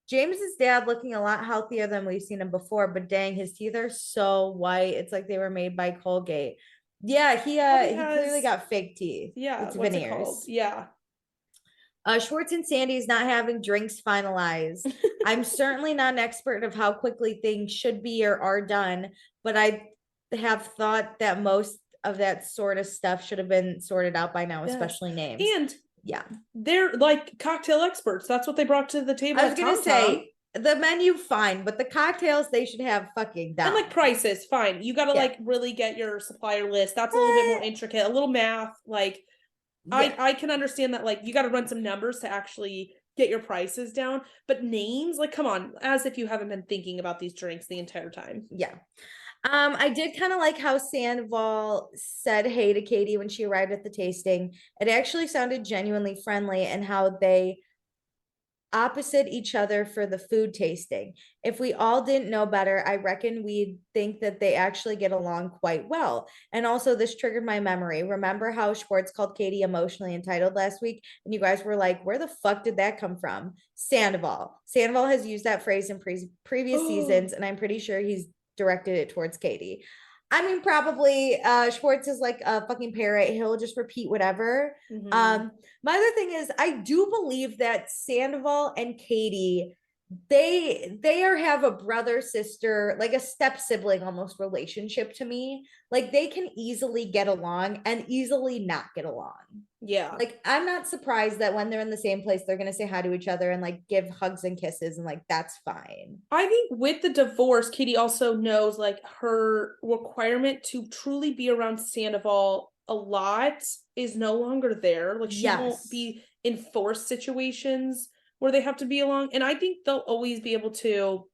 [SPEAKER 1] James's dad looking a lot healthier than we've seen him before, but dang, his teeth are so white. It's like they were made by Colgate. Yeah, he clearly got fake teeth.
[SPEAKER 2] Yeah,
[SPEAKER 1] it's veneers.
[SPEAKER 2] Yeah.
[SPEAKER 1] Schwartz and Sandy is not having drinks finalized. I'm certainly not an expert of how quickly things should be or are done, but I have thought that most of that sort of stuff should have been sorted out by now, especially names.
[SPEAKER 2] And they're like cocktail experts. That's what they brought to the table.
[SPEAKER 1] I was gonna say the menu fine, but the cocktails they should have fucking down.
[SPEAKER 2] And like prices, fine. You gotta like really get your supplier list. That's a little bit more intricate, a little math. Like I can understand that, like you gotta run some numbers to actually get your prices down. But names, like come on, as if you haven't been thinking about these drinks the entire time.
[SPEAKER 1] Yeah. I did kind of like how Sandoval said hey to Katie when she arrived at the tasting. It actually sounded genuinely friendly, and how they opposite each other for the food tasting. If we all didn't know better, I reckon we'd think that they actually get along quite well. And also this triggered my memory. Remember how Schwartz called Katie emotionally entitled last week? And you guys were like, where the fuck did that come from? Sandoval has used that phrase in previous seasons, and I'm pretty sure he's directed it towards Katie. I mean, probably Schwartz is like a fucking parrot. He'll just repeat whatever. My other thing is I do believe that Sandoval and Katie, they have a brother sister, like a step sibling almost relationship to me. Like they can easily get along and easily not get along.
[SPEAKER 2] Yeah.
[SPEAKER 1] Like I'm not surprised that when they're in the same place, they're gonna say hi to each other and like give hugs and kisses, and like that's fine.
[SPEAKER 2] I think with the divorce, Katie also knows like her requirement to truly be around Sandoval a lot is no longer there. Like she won't be in forced situations where they have to be along. And I think they'll always be able to,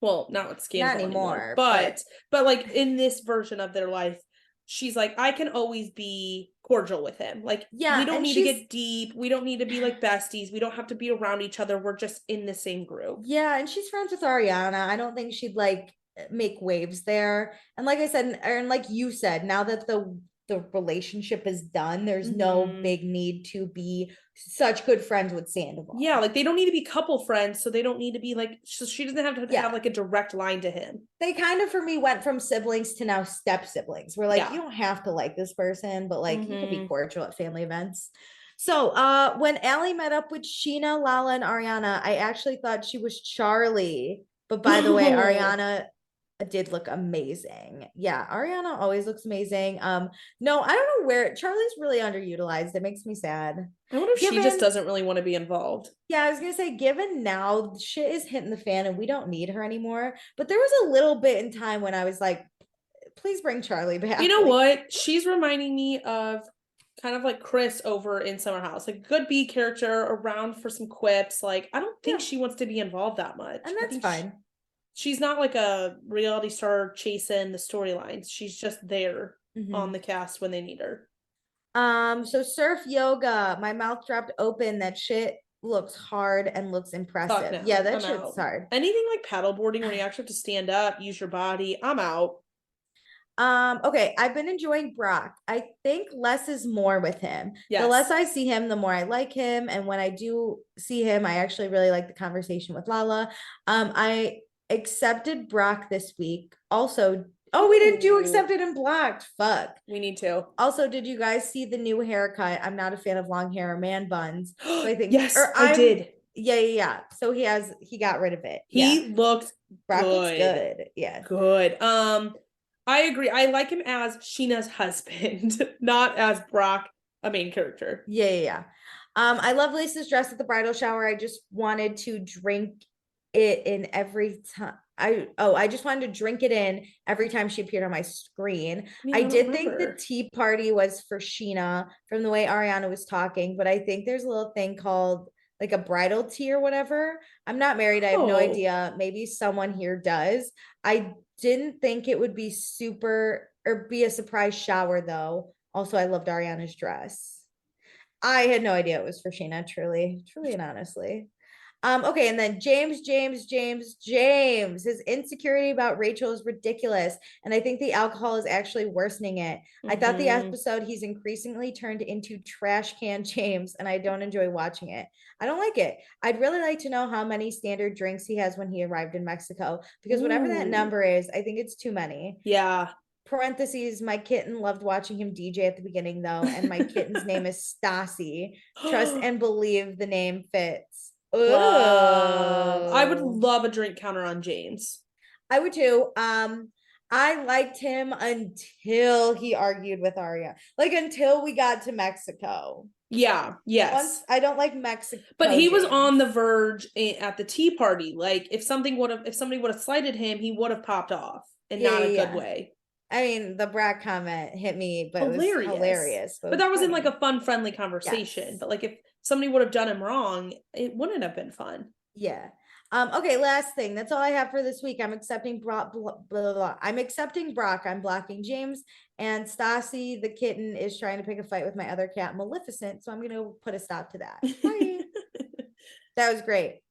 [SPEAKER 2] well, not with Scheana anymore, but like in this version of their life, she's like, I can always be cordial with him. Like, we don't need to get deep. We don't need to be like besties. We don't have to be around each other. We're just in the same group.
[SPEAKER 1] Yeah. And she's friends with Ariana. I don't think she'd like make waves there. And like I said, and like you said, now that the relationship is done, there's no big need to be such good friends with Sandoval.
[SPEAKER 2] Yeah, like they don't need to be couple friends, so they don't need to be like, so she doesn't have to have like a direct line to him.
[SPEAKER 1] They kind of for me went from siblings to now step siblings. We're like, you don't have to like this person, but like you can be cordial at family events. So when Allie met up with Scheana, Lala, and Ariana, I actually thought she was Charlie. But by the way, Ariana did look amazing. Yeah, Ariana always looks amazing. No, I don't know where Charlie's really underutilized. It makes me sad.
[SPEAKER 2] I wonder if
[SPEAKER 1] Given,
[SPEAKER 2] she just doesn't really want to be involved.
[SPEAKER 1] Yeah, I was gonna say, given now shit is hitting the fan and we don't need her anymore. But there was a little bit in time when I was like, please bring Charlie back.
[SPEAKER 2] You know what? She's reminding me of kind of like Chris over in Summer House, like good B character around for some quips. Like, I don't think she wants to be involved that much.
[SPEAKER 1] And that's fine.
[SPEAKER 2] She's not like a reality star chasing the storylines. She's just there on the cast when they need her.
[SPEAKER 1] So surf yoga, my mouth dropped open. That shit looks hard and looks impressive.
[SPEAKER 2] No.
[SPEAKER 1] Yeah, that shit's hard.
[SPEAKER 2] Anything like paddleboarding where you actually have to stand up, use your body, I'm out.
[SPEAKER 1] Okay, I've been enjoying Brock. I think less is more with him. Yes. The less I see him, the more I like him. And when I do see him, I actually really like the conversation with Lala. I accepted Brock this week. Also, we didn't do accepted and blocked. Fuck.
[SPEAKER 2] We need to.
[SPEAKER 1] Also, did you guys see the new haircut? I'm not a fan of long hair or man buns. So I think
[SPEAKER 2] yes, I did.
[SPEAKER 1] Yeah. So he got rid of it.
[SPEAKER 2] He looked
[SPEAKER 1] Brock looks good. Yeah.
[SPEAKER 2] Good. I agree. I like him as Scheana's husband, not as Brock, a main character.
[SPEAKER 1] Yeah. I love Lisa's dress at the bridal shower. I just wanted to drink it in every time. I just wanted to drink it in every time she appeared on my screen. I did think the tea party was for Scheana from the way Ariana was talking, but I think there's a little thing called like a bridal tea or whatever. I'm not married. I have no idea. Maybe someone here does. I didn't think it would be super or be a surprise shower though. Also, I loved Ariana's dress. I had no idea it was for Scheana, truly and honestly. Okay, and then James, his insecurity about Rachel is ridiculous. And I think the alcohol is actually worsening it. I thought the episode he's increasingly turned into trash can James, and I don't enjoy watching it. I don't like it. I'd really like to know how many standard drinks he has when he arrived in Mexico, because whatever that number is, I think it's too many.
[SPEAKER 2] Yeah.
[SPEAKER 1] Parentheses, my kitten loved watching him DJ at the beginning though, and my kitten's name is Stassi. Trust and believe the name fits.
[SPEAKER 2] I would love a drink counter on James.
[SPEAKER 1] I would too. I liked him until he argued with Arya. Like until we got to Mexico.
[SPEAKER 2] Yeah, yes.
[SPEAKER 1] Once, I don't like Mexico.
[SPEAKER 2] But he was on the verge at the tea party. Like if somebody would have slighted him, he would have popped off in not a good way.
[SPEAKER 1] I mean, the brat comment hit me, but it was hilarious.
[SPEAKER 2] But that was in like a fun, friendly conversation. Yes. But like if somebody would have done him wrong, it wouldn't have been fun.
[SPEAKER 1] Yeah. Okay, last thing. That's all I have for this week. I'm accepting Brock. I'm accepting Brock. I'm blocking James. And Stassi, the kitten, is trying to pick a fight with my other cat, Maleficent. So I'm going to put a stop to that. Bye. That was great.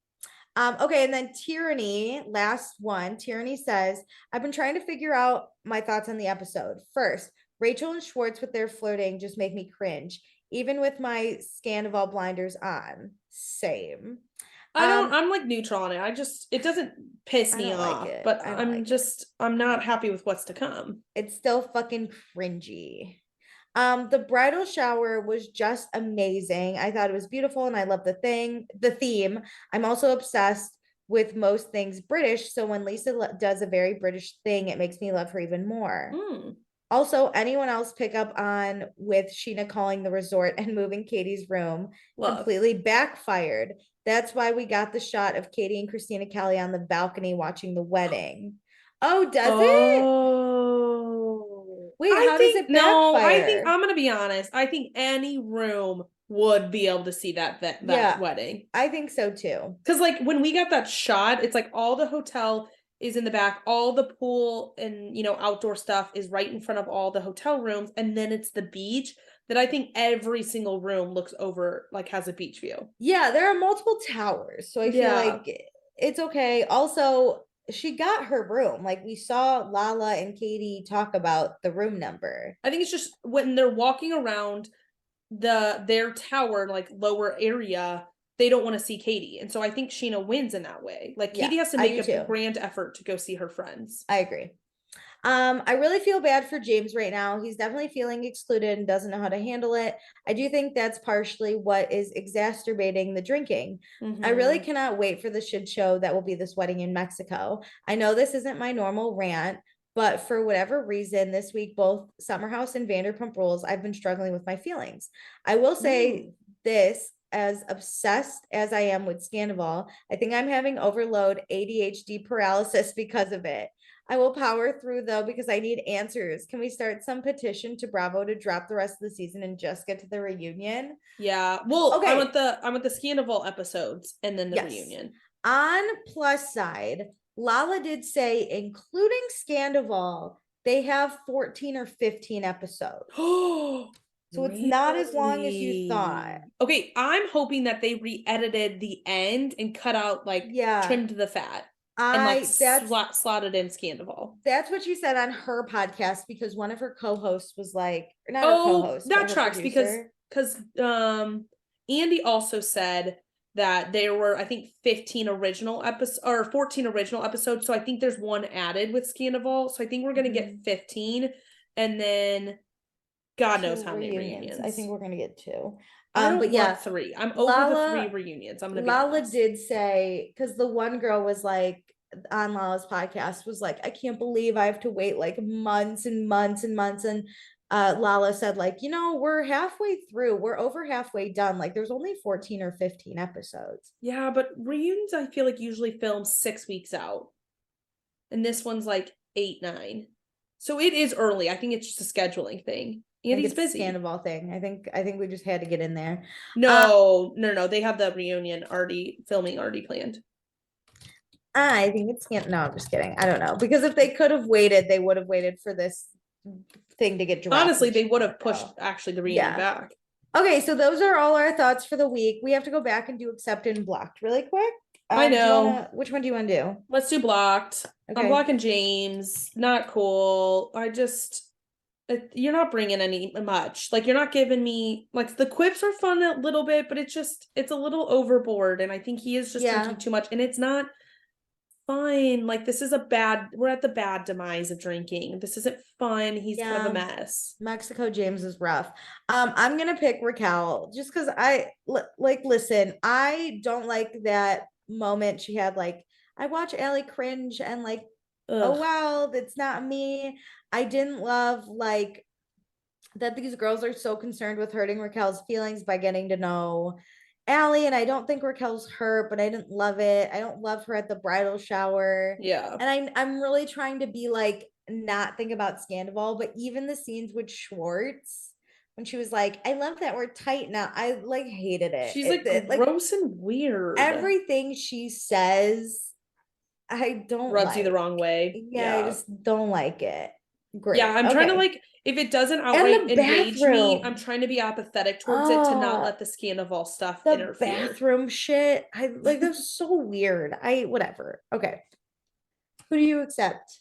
[SPEAKER 1] Okay, and then Tyranny, last one. Tyranny says, I've been trying to figure out my thoughts on the episode. First, Rachel and Schwartz with their flirting just make me cringe, even with my Scandival blinders on. Same.
[SPEAKER 2] I'm like neutral on it. It doesn't piss me off, but I'm not happy with what's to come.
[SPEAKER 1] It's still fucking cringy. The bridal shower was just amazing. I thought it was beautiful and I love the theme. I'm also obsessed with most things British. So when Lisa does a very British thing, it makes me love her even more. Also, anyone else pick up on with Scheana calling the resort and moving Katie's room? Completely backfired. That's why we got the shot of Katie and Christina Kelly on the balcony watching the wedding. Oh, does it? Wait, how does it backfire?
[SPEAKER 2] No, I think I'm gonna be honest. I think any room would be able to see that wedding.
[SPEAKER 1] I think so too.
[SPEAKER 2] Because like when we got that shot, it's like all the hotel is in the back, all the pool and outdoor stuff is right in front of all the hotel rooms, and then it's the beach. That I think every single room looks over, like has a beach view.
[SPEAKER 1] Yeah, there are multiple towers, so I feel like it's okay. Also, she got her room. Like we saw Lala and Katie talk about the room number.
[SPEAKER 2] I think it's just when they're walking around their tower, like lower area, they don't want to see Katie. And so I think Scheana wins in that way. Like Katie has to make a grand effort to go see her friends.
[SPEAKER 1] I agree. I really feel bad for James right now. He's definitely feeling excluded and doesn't know how to handle it. I do think that's partially what is exacerbating the drinking. I really cannot wait for the shit show that will be this wedding in Mexico. I know this isn't my normal rant, but for whatever reason, this week, both Summer House and Vanderpump Rules, I've been struggling with my feelings. I will say this, as obsessed as I am with Scandival, I think I'm having overload ADHD paralysis because of it. I will power through though because I need answers. Can we start some petition to Bravo to drop the rest of the season and just get to the reunion?
[SPEAKER 2] Yeah. Well,
[SPEAKER 1] okay.
[SPEAKER 2] I want the Scandival episodes and then the reunion.
[SPEAKER 1] On plus side, Lala did say, including Scandival, they have 14 or 15 episodes. So it's not as long as you thought.
[SPEAKER 2] Okay, I'm hoping that they re-edited the end and cut out trimmed the fat. And slotted in Scandival.
[SPEAKER 1] That's what she said on her podcast because one of her co-hosts was like, or not her co-host.
[SPEAKER 2] That tracks because Andy also said that there were, I think, 15 original episodes or 14 original episodes. So I think there's one added with Scandival. So I think we're gonna get 15, and then God knows how many reunions.
[SPEAKER 1] I think we're gonna get 2.
[SPEAKER 2] But yeah, 3. I'm over the 3 reunions. I'm gonna be
[SPEAKER 1] Lala
[SPEAKER 2] honest.
[SPEAKER 1] did say, because the one girl was like on Lala's podcast was like, I can't believe I have to wait like months and months and months. And Lala said, like, we're halfway through. We're over halfway done. Like there's only 14 or 15 episodes.
[SPEAKER 2] Yeah, but reunions I feel like usually film 6 weeks out. And this one's like 8, 9. So it is early. I think it's just a scheduling thing. Andy's busy.
[SPEAKER 1] Scandival thing. I think we just had to get in there.
[SPEAKER 2] No. They have the reunion filming already planned.
[SPEAKER 1] I think it's no, I'm just kidding. I don't know, because if they could have waited, they would have waited for this thing to get dropped.
[SPEAKER 2] Honestly, they would have pushed actually the reunion back.
[SPEAKER 1] Okay, so those are all our thoughts for the week. We have to go back and do accepted and blocked really quick.
[SPEAKER 2] I know.
[SPEAKER 1] Which one do you want to do?
[SPEAKER 2] Let's do blocked. Okay. I'm blocking James. Not cool. You're not bringing any much. Like, you're not giving me, like, the quips are fun a little bit, but it's a little overboard. And I think he is just drinking too much. And it's not fun. Like, we're at the bad demise of drinking. This isn't fun. He's kind of a mess.
[SPEAKER 1] Mexico James is rough. I'm going to pick Raquel just because listen, I don't like that moment she had. Like, I watch Allie cringe and like, oh wow, that's not me. I didn't love like that these girls are so concerned with hurting Raquel's feelings by getting to know Allie, and I don't think Raquel's hurt, but I didn't love it. I don't love her at the bridal shower.
[SPEAKER 2] Yeah.
[SPEAKER 1] And I'm really trying to be like, not think about Scandival, but even the scenes with Schwartz when she was like, I love that we're tight now. I like hated it.
[SPEAKER 2] She's gross and weird.
[SPEAKER 1] Everything she says, I don't
[SPEAKER 2] rubs you the wrong way.
[SPEAKER 1] Yeah, I just don't like it. Great.
[SPEAKER 2] Yeah, I'm trying to like, if it doesn't outright enrage me, I'm trying to be apathetic towards it to not let the Scandival stuff interfere.
[SPEAKER 1] The bathroom shit. I like that's so weird. Whatever. Okay. Who do you accept?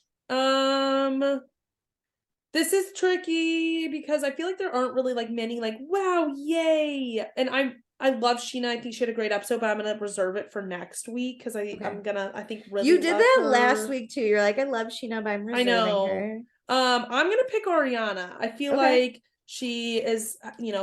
[SPEAKER 2] This is tricky because I feel like there aren't really like many like, wow, yay. And I love Scheana. I think she had a great episode, but I'm gonna reserve it for next week because I'm gonna really. You did that
[SPEAKER 1] last week too. You're like, I love Scheana, but I'm reserving her.
[SPEAKER 2] I'm gonna pick Ariana. I feel like she is,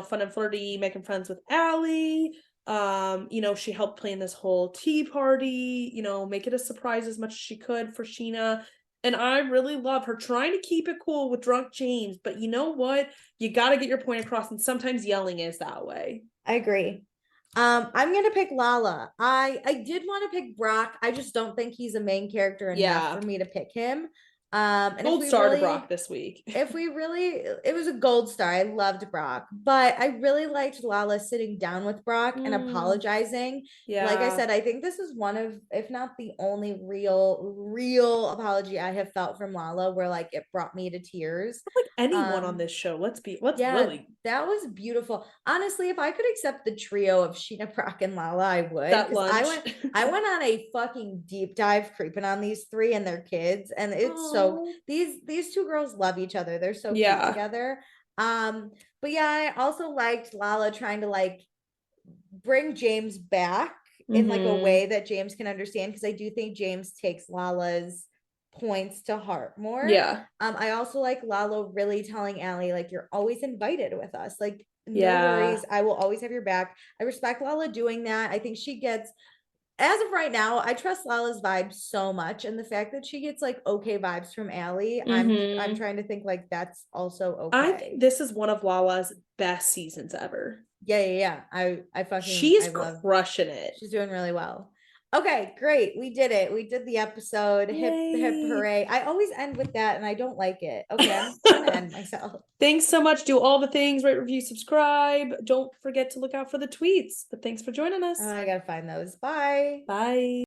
[SPEAKER 2] fun and flirty, making friends with Allie. She helped plan this whole tea party. Make it a surprise as much as she could for Scheana. And I really love her trying to keep it cool with drunk James. But you know what? You got to get your point across. And sometimes yelling is that way.
[SPEAKER 1] I agree. I'm going to pick Lala. I did want to pick Brock. I just don't think he's a main character enough for me to pick him. And
[SPEAKER 2] gold star to Brock this week.
[SPEAKER 1] It was a gold star. I loved Brock, but I really liked Lala sitting down with Brock and apologizing. Yeah. Like I said, I think this is one of, if not the only real apology I have felt from Lala where like it brought me to tears.
[SPEAKER 2] Like anyone on this show.
[SPEAKER 1] That was beautiful. Honestly, if I could accept the trio of Scheana, Brock, and Lala, I would. I went on a fucking deep dive creeping on these 3 and their kids, and it's so these 2 girls love each other. They're so cute together. But yeah, I also liked Lala trying to like bring James back in like a way that James can understand, because I do think James takes Lala's points to heart more.
[SPEAKER 2] Yeah.
[SPEAKER 1] I also like Lalo really telling Allie, like, you're always invited with us. Like, no
[SPEAKER 2] Yeah.
[SPEAKER 1] worries. I will always have your back. I respect Lala doing that. I think she gets, as of right now, I trust Lala's vibes so much. And the fact that she gets like okay vibes from Allie, I'm trying to think like that's also okay.
[SPEAKER 2] I think this is one of Lala's best seasons ever.
[SPEAKER 1] Yeah.
[SPEAKER 2] She's crushing it.
[SPEAKER 1] She's doing really well. Okay, great. We did it. We did the episode. Yay. Hip hooray. I always end with that and I don't like it. Okay, I'm gonna end myself.
[SPEAKER 2] Thanks so much. Do all the things, rate, review, subscribe. Don't forget to look out for the tweets. But thanks for joining us.
[SPEAKER 1] I gotta find those. Bye.
[SPEAKER 2] Bye.